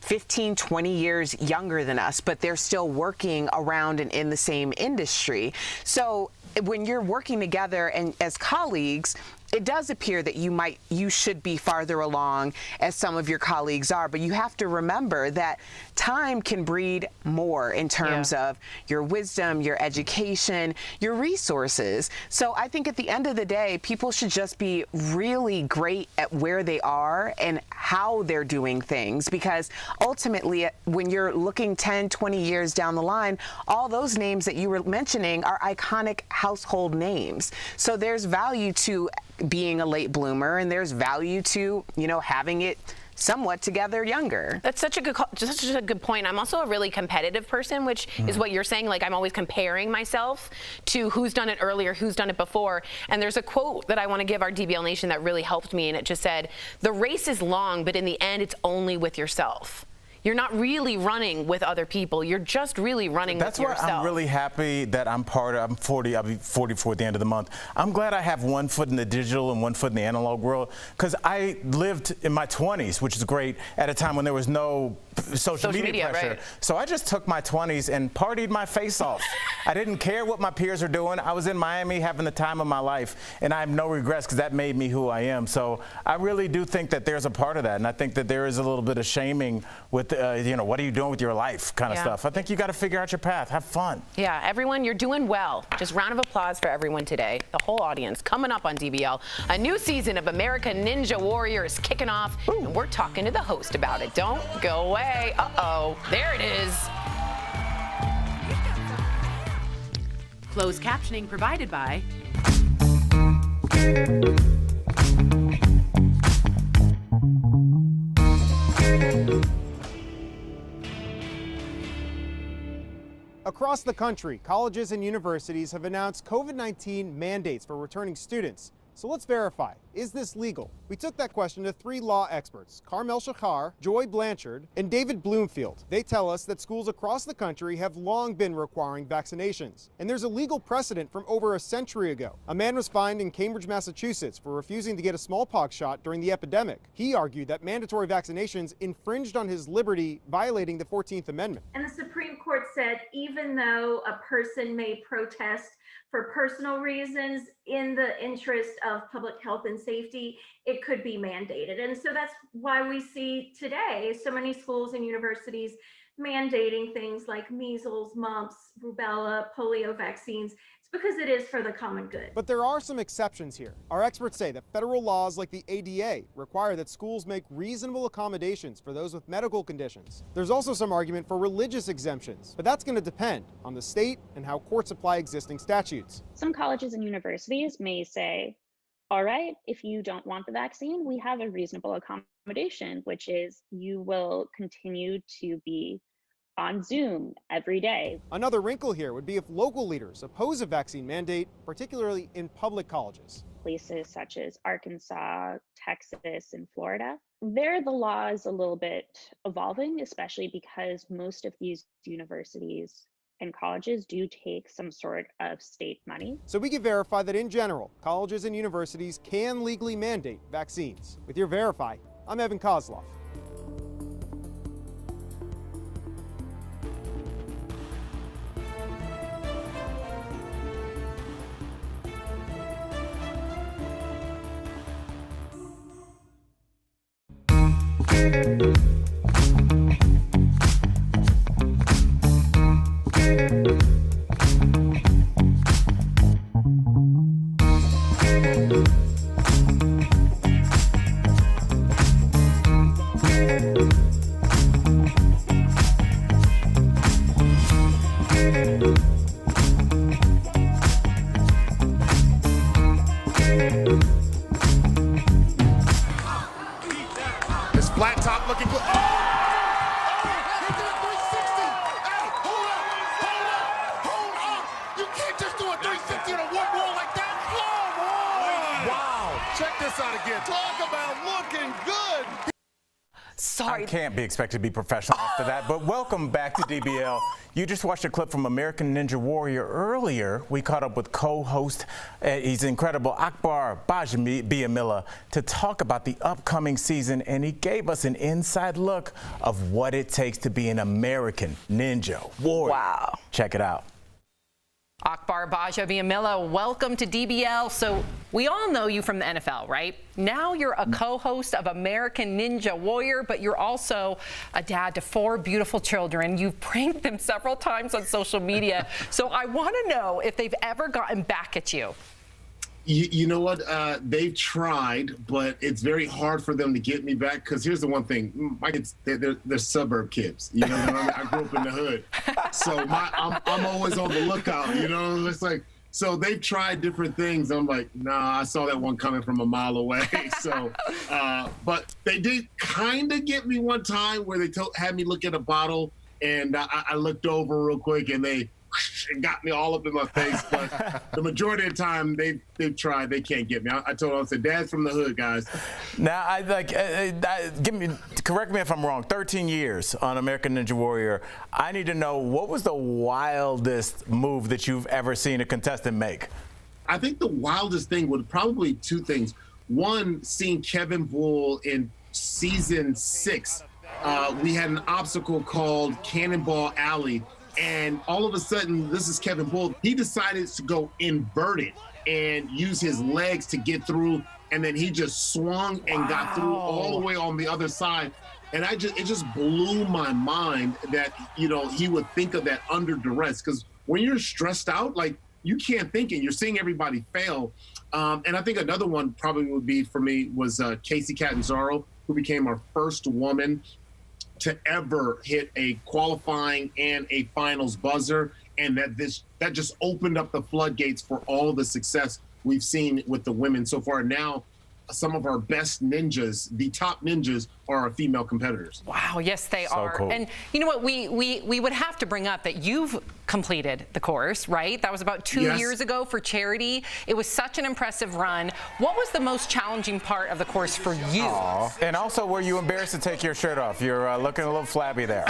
15, 20 years younger than us, but they're still working around and in the same industry. So when you're working together and as colleagues, it does appear that you should be farther along as some of your colleagues are, but you have to remember that time can breed more in terms of your wisdom, your education, your resources. So I think at the end of the day, people should just be really great at where they are and how they're doing things, because ultimately when you're looking 10, 20 years down the line, all those names that you were mentioning are iconic household names. So there's value to being a late bloomer, and there's value to, you know, having it somewhat together younger. That's such a good point. I'm also a really competitive person, which is what you're saying. Like, I'm always comparing myself to who's done it earlier, who's done it before. And there's a quote that I want to give our DBL Nation that really helped me, and it just said, "The race is long, but in the end, it's only with yourself." You're not really running with other people. You're just really running with yourself. That's why I'm really happy that I'm 40. I'll be 44 at the end of the month. I'm glad I have one foot in the digital and one foot in the analog world, because I lived in my 20s, which is great, at a time when there was no social media pressure. right. So I just took my 20s and partied my face off. I didn't care what my peers are doing. I was in Miami having the time of my life, and I have no regrets because that made me who I am. So I really do think that there's a part of that, and I think that there is a little bit of shaming with, what are you doing with your life kind of stuff. I think you got to figure out your path. Have fun. Yeah, everyone, you're doing well. Just round of applause for everyone today, the whole audience. Coming up on DBL, a new season of American Ninja Warrior is kicking off, and we're talking to the host about it. Don't go away. Uh-oh, there it is. Closed captioning provided by Across the country, colleges and universities have announced COVID-19 mandates for returning students. So let's verify, is this legal? We took that question to 3 law experts, Carmel Shachar, Joy Blanchard, and David Bloomfield. They tell us that schools across the country have long been requiring vaccinations. And there's a legal precedent from over a century ago. A man was fined in Cambridge, Massachusetts for refusing to get a smallpox shot during the epidemic. He argued that mandatory vaccinations infringed on his liberty, violating the 14th Amendment. And the Supreme Court said even though a person may protest for personal reasons in the interest of public health and safety, it could be mandated. And so that's why we see today so many schools and universities mandating things like measles, mumps, rubella, polio vaccines. It's because it is for the common good. But there are some exceptions here. Our experts say that federal laws like the ADA require that schools make reasonable accommodations for those with medical conditions. There's also some argument for religious exemptions, but that's going to depend on the state and how courts apply existing statutes. Some colleges and universities may say, all right, if you don't want the vaccine, we have a reasonable accommodation, which is you will continue to be on Zoom every day. Another wrinkle here would be if local leaders oppose a vaccine mandate, particularly in public colleges. Places such as Arkansas, Texas, and Florida, there the law is a little bit evolving, especially because most of these universities and colleges do take some sort of state money. So we can verify that in general, colleges and universities can legally mandate vaccines. With your Verify, I'm Evan Kozlov. This flat top looking good. Check this out again. Talk about looking good. Sorry. I can't be expected to be professional after that, but welcome back to DBL. You just watched a clip from American Ninja Warrior earlier. We caught up with co-host, he's incredible, Akbar Bajamila, to talk about the upcoming season, and he gave us an inside look of what it takes to be an American Ninja Warrior. Wow. Check it out. Akbar Bajamila, welcome to DBL. So we all know you from the NFL, right? Now you're a co-host of American Ninja Warrior, but you're also a dad to 4 beautiful children. You've pranked them several times on social media. So I want to know if they've ever gotten back at you. You know what? They've tried, but it's very hard for them to get me back. Because here's the one thing: my kids, they're suburb kids. You know, what I mean? I grew up in the hood, so I'm always on the lookout. You know, it's like so they've tried different things. I'm like, nah, I saw that one coming from a mile away. So, but they did kind of get me one time where they had me look at a bottle, and I looked over real quick, and they got me all up in my face. But the majority of the time they've tried, they can't get me. I told them, I said, Dad's from the hood, guys. Now, correct me if I'm wrong, 13 years on American Ninja Warrior. I need to know, what was the wildest move that you've ever seen a contestant make? I think the wildest thing would probably 2 things. One, seeing Kevin Bull in season 6 we had an obstacle called Cannonball Alley. And all of a sudden, this is Kevin Bull, he decided to go inverted and use his legs to get through. And then he just swung and got through all the way on the other side. And it just blew my mind that, you know, he would think of that under duress. Because when you're stressed out, like, you can't think it. You're seeing everybody fail. And I think another one probably would be for me was Casey Catanzaro, who became our first woman to ever hit a qualifying and a finals buzzer. And that just opened up the floodgates for all the success we've seen with the women so far. Now, some of our best ninjas, the top ninjas, are our female competitors. Wow, yes, they are. Cool. And you know what, we would have to bring up that you've completed the course, right? That was about 2 years ago for charity. It was such an impressive run. What was the most challenging part of the course for you? Aww. And also, were you embarrassed to take your shirt off? You're looking a little flabby there.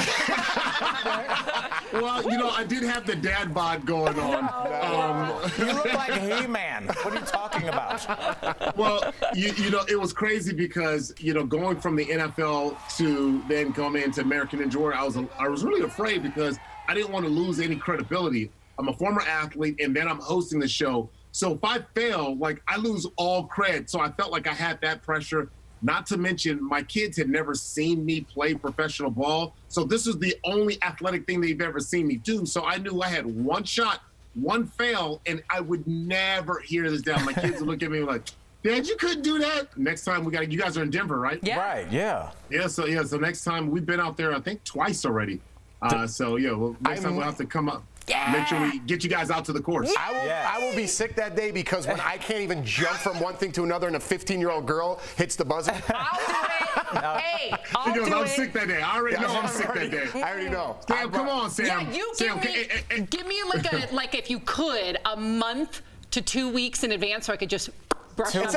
Well, you know, I did have the dad bod going on. You look like He-Man. What are you talking about? Well, you know, it was crazy because, you know, going from the NFL to then coming into American Ninja Warrior, I was really afraid because I didn't want to lose any credibility. I'm a former athlete, and then I'm hosting the show. So if I fail, like, I lose all cred. So I felt like I had that pressure. Not to mention, my kids had never seen me play professional ball. So this is the only athletic thing they've ever seen me do. So I knew I had one shot, one fail, and I would never hear this down. My kids would look at me like, Dad, you couldn't do that. Next time you guys are in Denver, right? Yeah. Right, yeah. So next time, we've been out there, I think, twice already. Next time we'll have to come up. Yeah. Make sure we get you guys out to the course. I will be sick that day because when I can't even jump from one thing to another and a 15-year-old girl hits the buzzer. I'll do it. Hey, I'll do I'm it. sick that day. I already know I'm sick that day. I already know. Sam, come on, Sam. Yeah, you Sam, give me like if you could, a month to 2 weeks in advance so I could just brush up. It's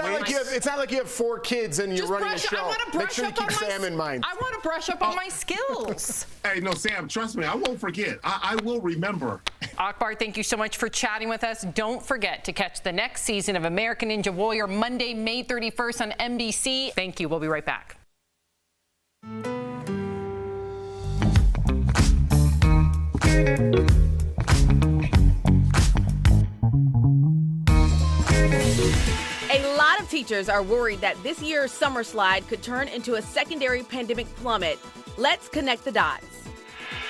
not like you have 4 kids and you're running a show. I want to brush Make sure you up keep on Sam in mind. I want to brush up on my skills. Hey, no, Sam, trust me, I won't forget. I will remember. Akbar, thank you so much for chatting with us. Don't forget to catch the next season of American Ninja Warrior Monday, May 31st on NBC. Thank you. We'll be right back. A lot of teachers are worried that this year's summer slide could turn into a secondary pandemic plummet. Let's connect the dots.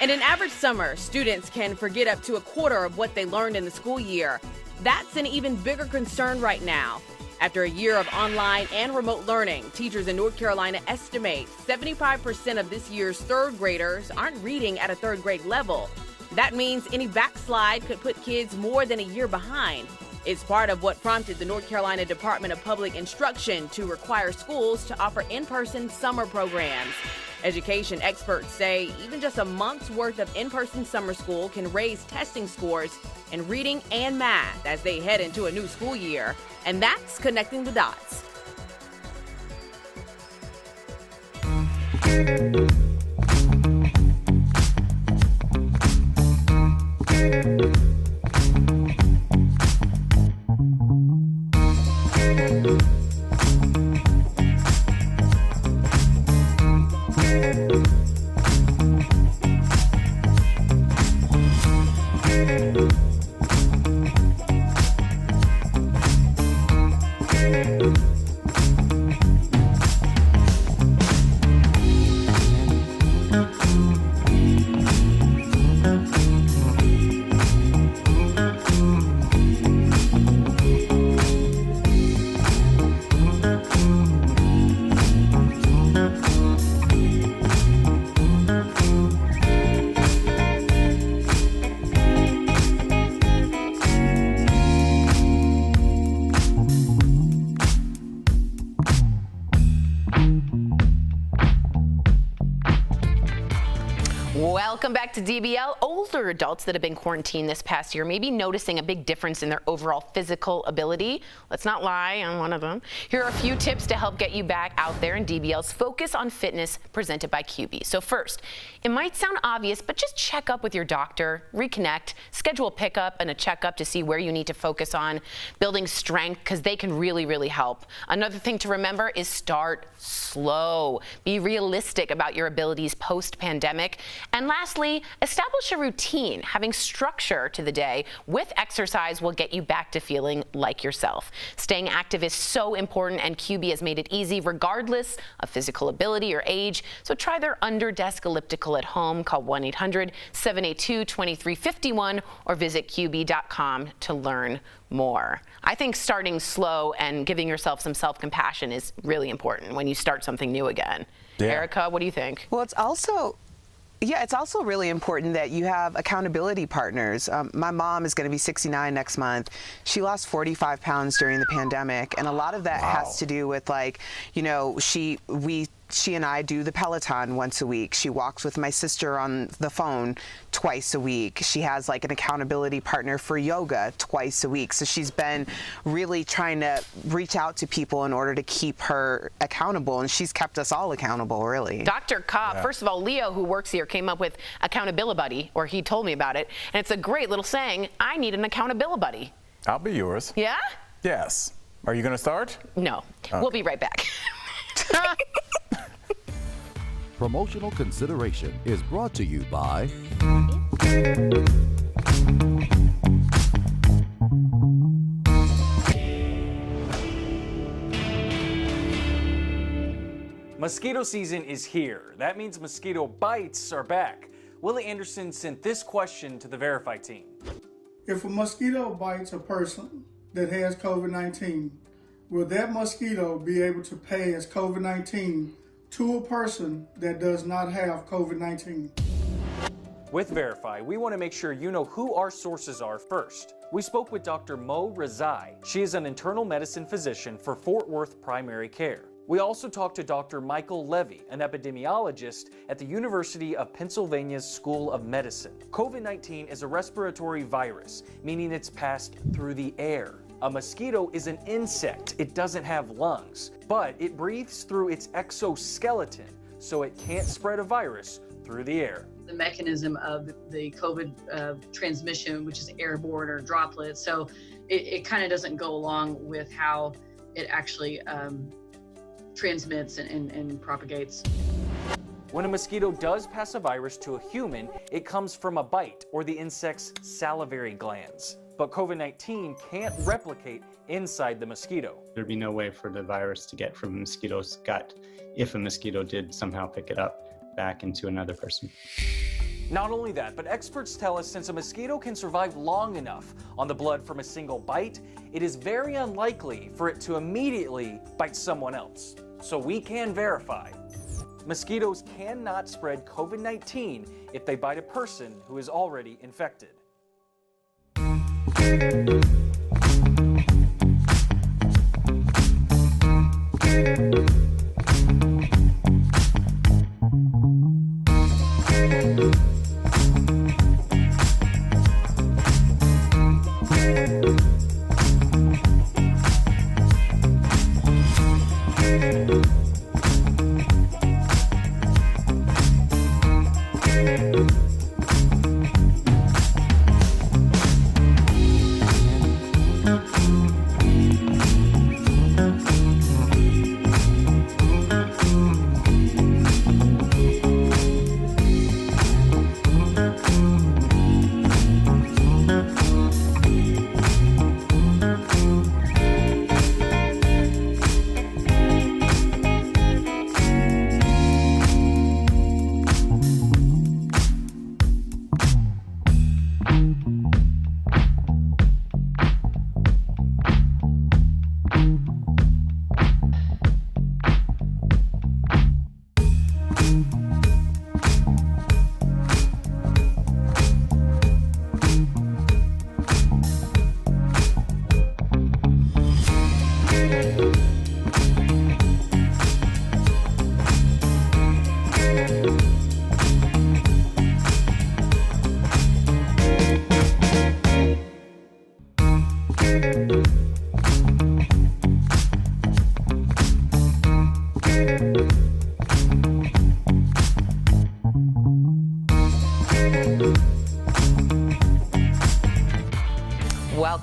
In an average summer, students can forget up to a quarter of what they learned in the school year. That's an even bigger concern right now. After a year of online and remote learning, teachers in North Carolina estimate 75% of this year's third graders aren't reading at a third grade level. That means any backslide could put kids more than a year behind. It's part of what prompted the North Carolina Department of Public Instruction to require schools to offer in-person summer programs. Education experts say even just a month's worth of in-person summer school can raise testing scores in reading and math as they head into a new school year. And that's connecting the dots. Welcome back to DBL. Older adults that have been quarantined this past year may be noticing a big difference in their overall physical ability. Let's not lie, I'm one of them. Here are a few tips to help get you back out there in DBL's Focus on Fitness presented by QB. So first, it might sound obvious, but just check up with your doctor, reconnect, schedule a pickup and a checkup to see where you need to focus on building strength, because they can really help. Another thing to remember is start slow. Be realistic about your abilities post-pandemic. And lastly, establish a routine. Having structure to the day with exercise will get you back to feeling like yourself. Staying active is so important, and QB has made it easy regardless of physical ability or age. So try their under-desk elliptical at home. Call 1-800-782-2351 or visit QB.com to learn more. I think starting slow and giving yourself some self-compassion is really important when you start something new again. Yeah. Erica, what do you think? Well, it's also really important that you have accountability partners. My mom is going to be 69 next month. She lost 45 pounds during the pandemic, and a lot of that has to do with, like, you know, she and I do the Peloton once a week. She walks with my sister on the phone twice a week. She has like an accountability partner for yoga twice a week. So she's been really trying to reach out to people in order to keep her accountable, and she's kept us all accountable, really. Dr. Cobb, first of all, Leo, who works here, came up with accountability buddy, or he told me about it, and it's a great little saying. I need an accountability buddy. I'll be yours. Yeah? Yes. Are you going to start? No. Okay. We'll be right back. Promotional consideration is brought to you by Mosquito season is here. That means mosquito bites are back. Louie Anderson sent this question to the Verify team. If a mosquito bites a person that has COVID-19, will that mosquito be able to pass COVID-19 to a person that does not have COVID-19? With Verify, we want to make sure you know who our sources are first. We spoke with Dr. Mo Rezai. She is an internal medicine physician for Fort Worth Primary Care. We also talked to Dr. Michael Levy, an epidemiologist at the University of Pennsylvania's School of Medicine. COVID-19 is a respiratory virus, meaning it's passed through the air. A mosquito is an insect. It doesn't have lungs, but it breathes through its exoskeleton, so it can't spread a virus through the air. The mechanism of the COVID transmission, which is airborne or droplets, so it kind of doesn't go along with how it actually transmits and propagates. When a mosquito does pass a virus to a human, it comes from a bite or the insect's salivary glands. But COVID-19 can't replicate inside the mosquito. There'd be no way for the virus to get from a mosquito's gut if a mosquito did somehow pick it up back into another person. Not only that, but experts tell us since a mosquito can survive long enough on the blood from a single bite, it is very unlikely for it to immediately bite someone else. So we can verify. Mosquitoes cannot spread COVID-19 if they bite a person who is already infected.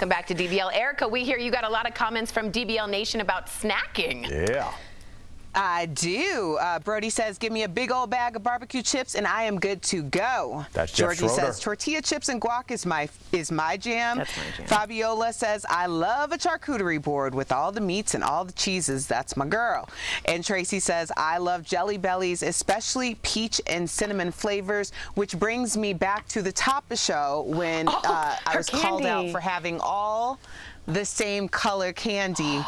Welcome back to DBL. Erica, we hear you got a lot of comments from DBL Nation about snacking. Yeah. I do. Brody says, give me a big old bag of barbecue chips and I am good to go. That's Jeff Georgie Schroeder. says, tortilla chips and guac is my jam. That's my jam. Fabiola says, I love a charcuterie board with all the meats and all the cheeses. That's my girl. And Tracy says, I love Jelly Bellies, especially peach and cinnamon flavors, which brings me back to the top of the show when I was called out for having all the same color candy.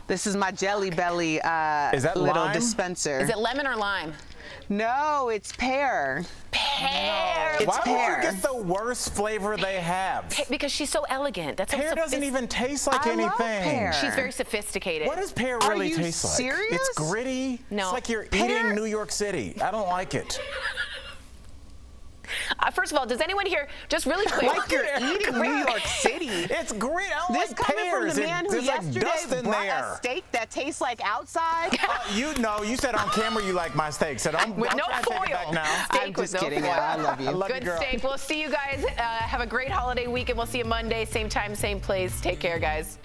This is my Jelly Belly little lime? dispenser. Is it lemon or lime? No, it's pear. Pear. It's Why pear. would you get the worst flavor they have? Because she's so elegant. That's Pear doesn't even taste like I anything. love pear. She's very sophisticated. What does pear Are really you taste like? serious? It's gritty. No. It's like you're Pear- eating New York City. I don't like it. First of all, does anyone here, just really quick. Like you're eating New York City. It's great. I don't This like coming from pears. the man who There's like yesterday dust in brought there. a steak that tastes like outside. You said on camera you like my steak, so I'm With I'm no trying to take it back foil. now. Steak I'm with just no kidding. foil. I love you. I love Good you, girl. steak. We'll see you guys. Have a great holiday weekend. We'll see you Monday, same time, same place. Take care, guys.